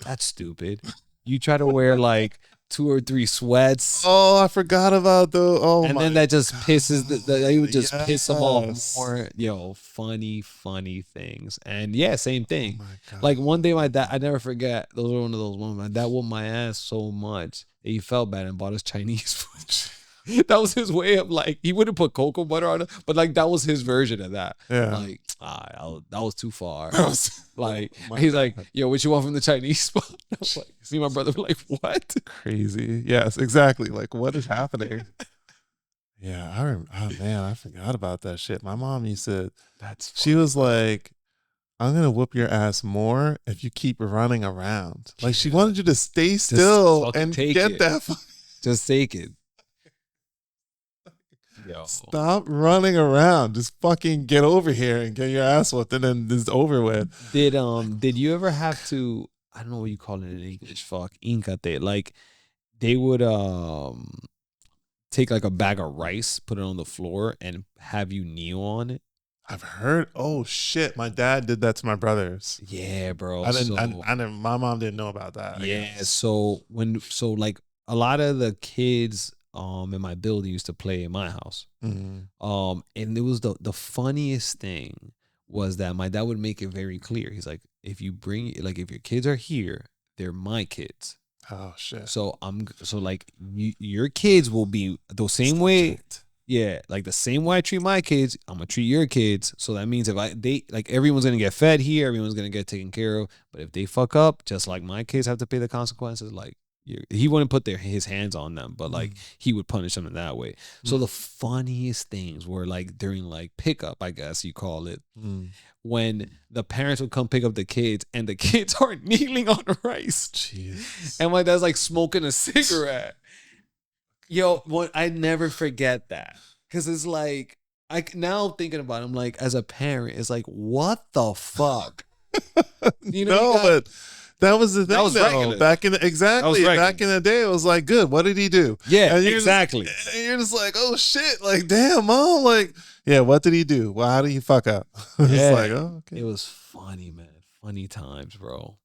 That's stupid. You try to wear like 2 or 3 sweats. Oh, I forgot about the. Oh, and my then that just God. pisses they would just piss them off Yes. more. Yo, funny things. And yeah, same thing. Oh my God. Like one day my dad, I never forget. Those were one of those moments. My dad whooped my ass so much that he felt bad and bought us Chinese food. That was his way of like, he wouldn't put cocoa butter on it, but like that was his version of that. Yeah. Like, that was too far. Like, Oh he's God. like, yo, what you want from the Chinese spot? I was like, see my brother like, what? Crazy. Yes, exactly. Like, what is happening? Yeah, oh man, I forgot about that shit. My mom used to. She was like, I'm gonna whoop your ass more if you keep running around. Like she wanted you to stay still and get that. Just take it. Yo. Stop running around. Just fucking get over here and get your ass whooped, and then it's over with. Did you ever have to? I don't know what you call it in English. Fuck, incate. Like they would take like a bag of rice, put it on the floor, and have you kneel on it. I've heard. Oh shit, my dad did that to my brothers. Yeah, bro. I didn't. My mom didn't know about that. Yeah. So like a lot of the kids in my building used to play in my house. Mm-hmm. And it was the funniest thing was that my dad would make it very clear. He's like, if you bring like if your kids are here, they're my kids. Oh shit. So your kids will be the same way. Yeah, like the same way I treat my kids, I'm gonna treat your kids. So that means if everyone's gonna get fed here, everyone's gonna get taken care of. But if they fuck up, just like my kids have to pay the consequences, like he wouldn't put his hands on them, but like he would punish them in that way. So the funniest things were like during like pickup, I guess you call it, when the parents would come pick up the kids and the kids are kneeling on the rice. Jesus. And my dad's like smoking a cigarette. Yo, I never forget that. Cause it's like now thinking about it, I'm like, as a parent, it's like, what the fuck? You know, but that was the thing. That was regular. Back in the day, it was like, good. What did he do? Yeah, and exactly. You're just like, oh shit, like damn, mom, like, yeah, what did he do? Well, how did he fuck up? It's like, oh, okay. It was funny, man. Funny times, bro.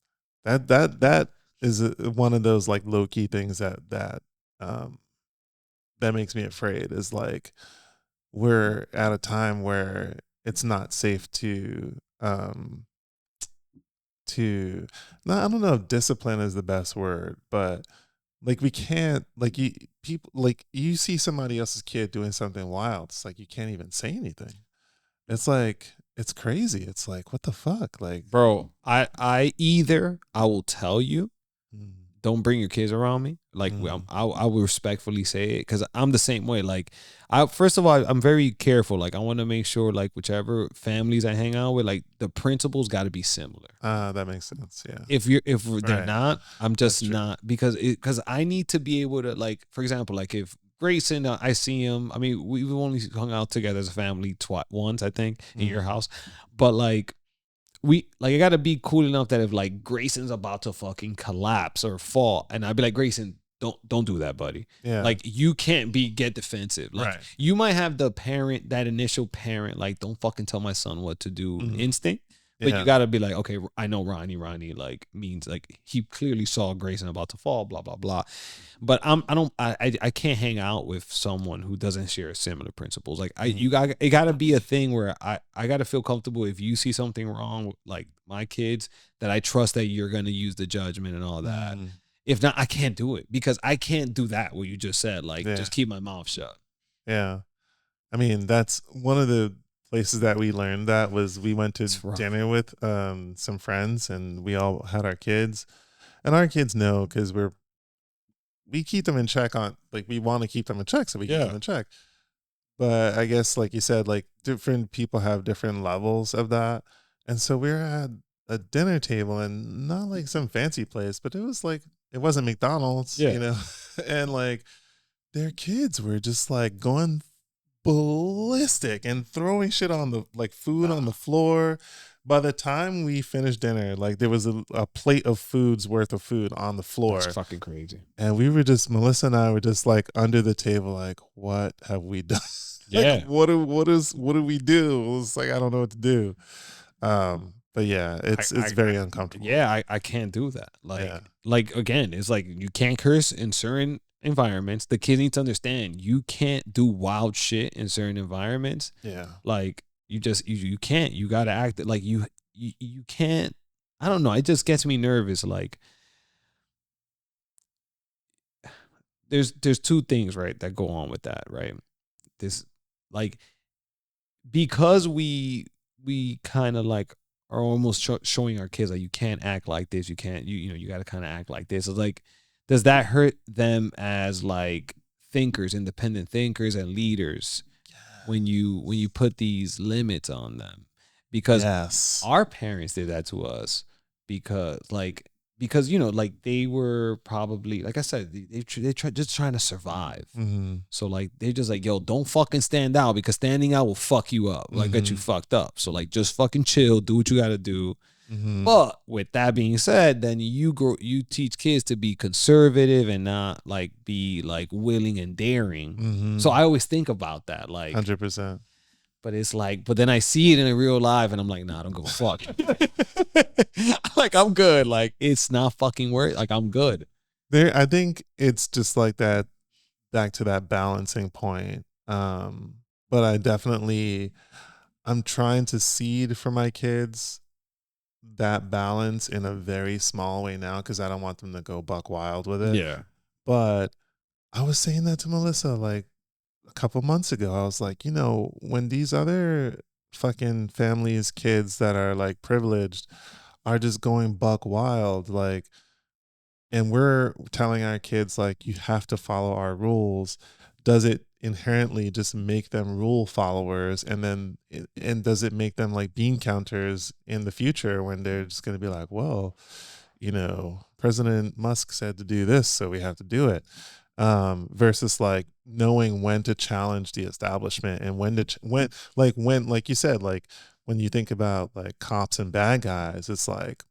That is one of those like low key things that makes me afraid. Is like we're at a time where it's not safe to I don't know if discipline is the best word, but like we can't, like you see somebody else's kid doing something wild, it's like you can't even say anything. It's like, it's crazy. It's like, what the fuck? Like, bro, I will tell you, don't bring your kids around me. Like, I will respectfully say it because I'm the same way. Like, first of all, I'm very careful. Like, I want to make sure, like, whichever families I hang out with, like, the principles got to be similar. That makes sense. Yeah. If they're not, I'm just not, because I need to be able to, like, for example, like if Grayson, I see him. I mean, we've only hung out together as a family once, I think, in your house, but like. I gotta be cool enough that if like Grayson's about to fucking collapse or fall, and I'd be like, Grayson, don't do that, buddy. Yeah. Like you can't get defensive. Like you might have that initial parent, like don't fucking tell my son what to do instinct. But you gotta be like, okay, I know Ronnie like means like he clearly saw Grayson about to fall, blah blah blah. But I can't hang out with someone who doesn't share similar principles. Like it gotta be a thing where I gotta feel comfortable if you see something wrong with like my kids, that I trust that you're gonna use the judgment and all that. If not, I can't do it because I can't do that what you just said. Like just keep my mouth shut. Yeah, I mean that's one of the places that we learned that was we went to dinner with some friends and we all had our kids, and our kids know because we keep them in check on, like, we want to keep them in check, so we keep them in check. But I guess, like you said, like different people have different levels of that, and so we were at a dinner table and not like some fancy place, but it was like it wasn't McDonald's, Yeah. you know, and like their kids were just like going ballistic and throwing shit on the like food on the floor. By the time we finished dinner, like there was a plate of food's worth of food on the floor. That's fucking crazy. And we were just, Melissa and I were just like under the table, like, what have we done? Yeah. Like, what do we do? It was like, I don't know what to do. But yeah, it's very uncomfortable. Yeah, I can't do that. Yeah. Like again, it's like you can't curse in certain environments. The kids need to understand you can't do wild shit in certain environments. Yeah. Like you just you can't. You gotta act like you can't. I don't know. It just gets me nervous. Like there's two things, right, that go on with that, right? This like because we kind of like are almost showing our kids like you can't act like this, you can't you know you got to kind of act like this. It's like, does that hurt them as like thinkers, independent thinkers and leaders when you put these limits on them? Because our parents did that to us because you know, like they were probably, like I said, they try just trying to survive. Mm-hmm. So like they're just like, yo, don't fucking stand out because standing out will fuck you up, like get you fucked up. So like just fucking chill, do what you got to do. Mm-hmm. But with that being said, then you teach kids to be conservative and not like be like willing and daring. Mm-hmm. So I always think about that, like 100%. But it's like, but then I see it in a real life and I'm like, nah, I don't give a fuck. Like, I'm good. Like, it's not fucking worth. Like, I'm good. I think it's just like that, back to that balancing point. But I'm trying to seed for my kids that balance in a very small way now, because I don't want them to go buck wild with it. Yeah. But I was saying that to Melissa like a couple months ago. I was like, you know, when these other fucking families, kids that are like privileged are just going buck wild, like, and we're telling our kids like, you have to follow our rules, does it inherently just make them rule followers? And does it make them like bean counters in the future when they're just going to be like, well, you know, President Musk said to do this, so we have to do it. Versus like knowing when to challenge the establishment and when like you said, like when you think about like cops and bad guys, it's like,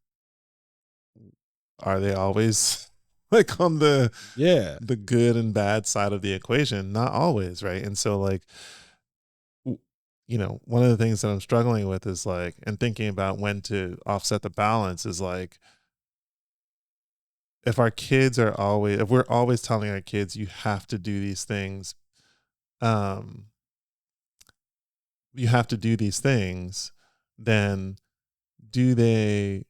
are they always like on the good and bad side of the equation? Not always, right? And so like, you know, one of the things that I'm struggling with is like, and thinking about when to offset the balance is like, if we're always telling our kids, you have to do these things, then do they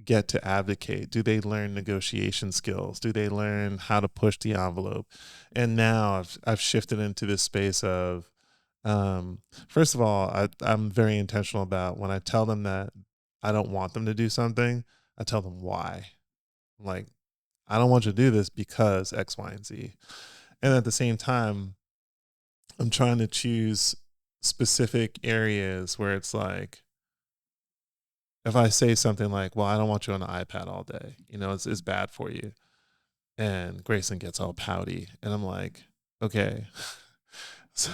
get to advocate? Do they learn negotiation skills? Do they learn how to push the envelope? And now I've shifted into this space of, first of all, I'm very intentional about when I tell them that I don't want them to do something, I tell them why. Like, I don't want you to do this because X, Y, and Z. And at the same time, I'm trying to choose specific areas where it's like, if I say something like, well, I don't want you on the iPad all day, you know, it's bad for you. And Grayson gets all pouty. And I'm like, okay. So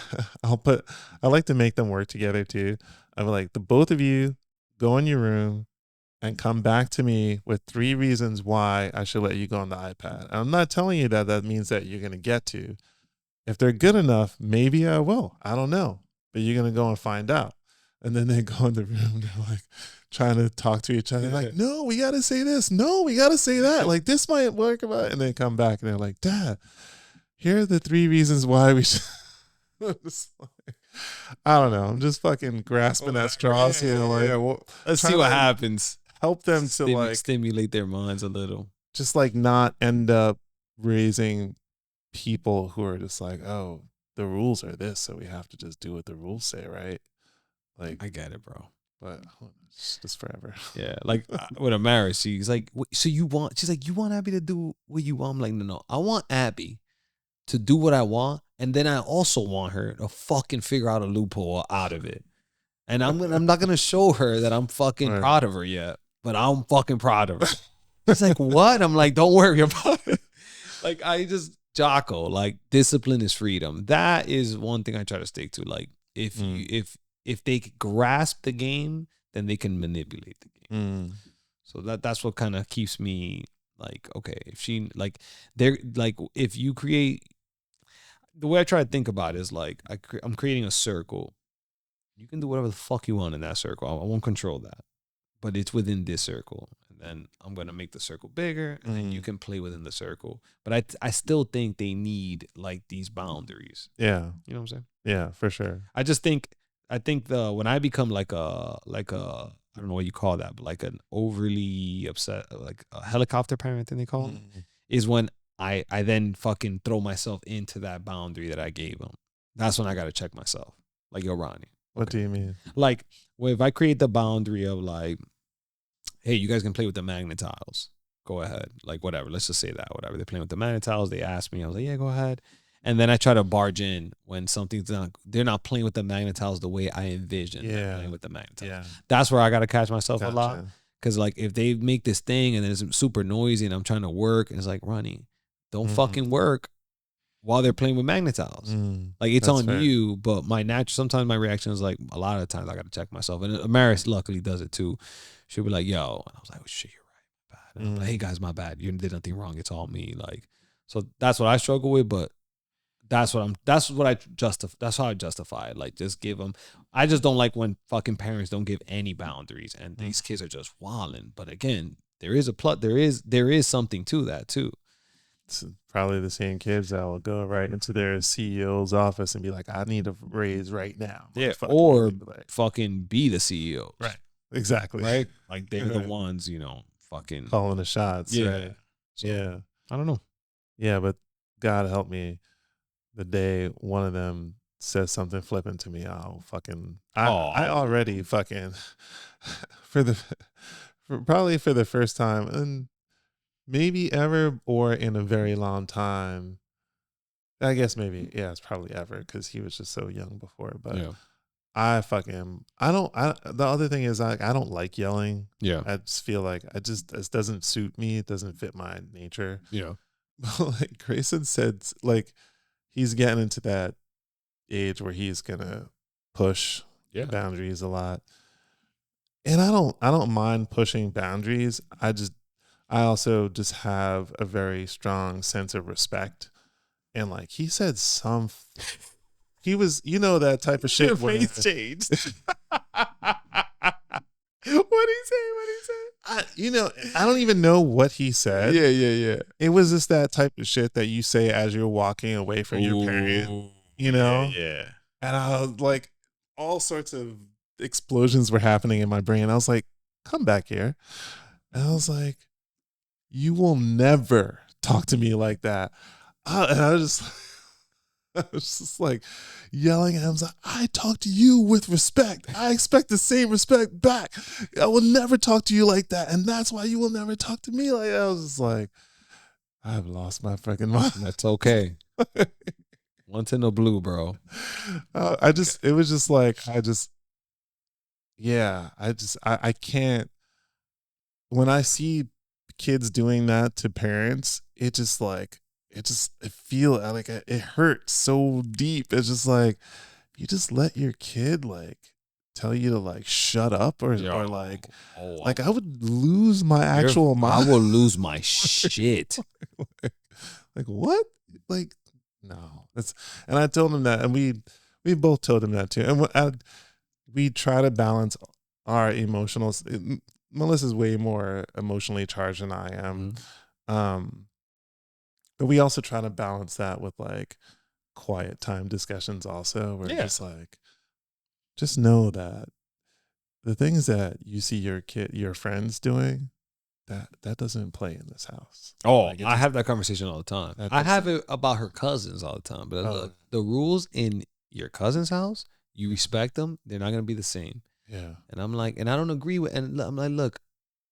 I like to make them work together too. I'm like, the both of you go in your room and come back to me with 3 reasons why I should let you go on the iPad. And I'm not telling you that means that you're going to get to. If they're good enough, maybe I will. I don't know. But you're going to go and find out. And then they go in the room, they're like trying to talk to each other. Like, no, we got to say this. No, we got to say that. Like, this might work. And they come back and they're like, Dad, here are the 3 reasons why we should. I don't know. I'm just fucking grasping at straws here. Like, let's see what happens. Help them to like stimulate their minds a little. Just like not end up raising people who are just like, oh, the rules are this, so we have to just do what the rules say, right? Like, I get it, bro. But it's just forever. Yeah, like with a marriage, she's like, she's like, you want Abby to do what you want? I'm like, no, I want Abby to do what I want, and then I also want her to fucking figure out a loophole out of it. And I'm not gonna show her that I'm fucking proud of her yet, but I'm fucking proud of her. He's like, what? I'm like, don't worry about it. Like, I just, Jocko, like, discipline is freedom. That is one thing I try to stick to. Like, if they grasp the game, then they can manipulate the game. So that's what kind of keeps me like, okay, if she, like, they're like, if you create, the way I try to think about it is like, I'm creating a circle. You can do whatever the fuck you want in that circle. I won't control that, but it's within this circle. And then I'm going to make the circle bigger, and then you can play within the circle. But I still think they need like these boundaries. Yeah. You know what I'm saying? Yeah, for sure. I think when I become like a I don't know what you call that, but like an overly upset, like a helicopter parent, then they call it, is when I then fucking throw myself into that boundary that I gave them. That's when I got to check myself. Like, yo, Ronnie. What do you mean? Like, well, if I create the boundary of like, hey, you guys can play with the magnet tiles. Go ahead. Like, whatever. Let's just say that. Whatever. They're playing with the magnet tiles. They asked me. I was like, yeah, go ahead. And then I try to barge in when they're not playing with the magnet tiles the way I envision them playing with the magnet tiles. Yeah. That's where I got to catch myself a lot. Because, like, if they make this thing and then it's super noisy and I'm trying to work, and it's like, Ronnie, don't fucking work while they're playing with magnet tiles. Like, it's on you, but sometimes my reaction is like, a lot of times I got to check myself. And Amaris luckily does it too. She'll be like, yo. And I was like, oh, shit, you're right. My bad. And I'm like, hey, guys, my bad. You did nothing wrong. It's all me. Like, so that's what I struggle with, but that's how I justify it. Like, just give them. I just don't like when fucking parents don't give any boundaries and these kids are just wilding. But again, there is something to that too. It's probably the same kids that will go right into their CEO's office and be like, I need a raise right now. Yeah. Or fucking be the CEO. Right. Exactly. Right. Like, they're the ones, fucking calling the shots. Yeah. Right? So, yeah. I don't know. Yeah, but God help me. The day one of them says something flippant to me, I already fucking probably for the first time and maybe ever or in a very long time. I guess maybe, yeah, it's probably ever because he was just so young before. But yeah. The other thing is I don't like yelling. Yeah. I just feel like it doesn't suit me. It doesn't fit my nature. Yeah. But like Grayson said, like, he's getting into that age where he's gonna push boundaries a lot, and I don't mind pushing boundaries. I also just have a very strong sense of respect, and like he said, he was that type of shit. Your face changed. What'd he say? I don't even know what he said. Yeah. It was just that type of shit that you say as you're walking away from your parent, Yeah. And I was like, all sorts of explosions were happening in my brain. I was like, come back here. And I was like, you will never talk to me like that. And I was just like yelling at him. I was like, I talk to you with respect. I expect the same respect back. I will never talk to you like that. And that's why you will never talk to me like that. I was just like, I've lost my freaking mind. That's okay. Once in the blue, bro. I can't. When I see kids doing that to parents, it hurts so deep. It's just like, you just let your kid like tell you to like shut up or like I would lose my actual mind. I will lose my shit. Like what? Like no. And I told him that, and we both told him that too. And we try to balance our emotional. Melissa's way more emotionally charged than I am. But we also try to balance that with like quiet time discussions also. Where just like, just know that the things that you see your friends doing, that doesn't play in this house. Oh, like I have that conversation all the time. I have it about her cousins all the time. But look, the rules in your cousin's house, you respect them. They're not going to be the same. Yeah. And I'm like, and I don't agree with, and I'm like, look,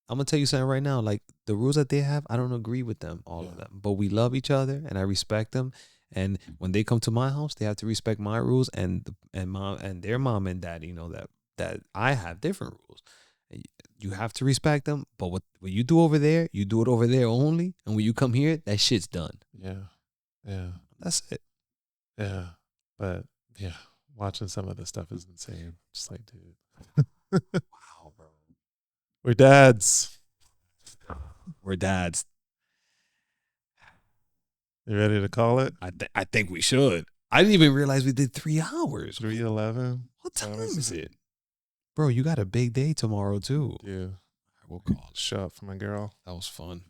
I'm going to tell you something right now. Like, the rules that they have, I don't agree with them, all of them. But we love each other, and I respect them. And when they come to my house, they have to respect my rules, and their mom and dad, that I have different rules. you have to respect them. But what you do over there, you do it over there only. And when you come here, that shit's done. Yeah. Yeah. That's it. Yeah. But yeah, watching some of this stuff is insane. Just like, dude. Wow, bro. We're dads. We're dads. You ready to call it? I think we should. I didn't even realize we did 3 hours. 3:11. What time is it? Bro, you got a big day tomorrow too. Yeah. We'll call it. Show up for my girl. That was fun.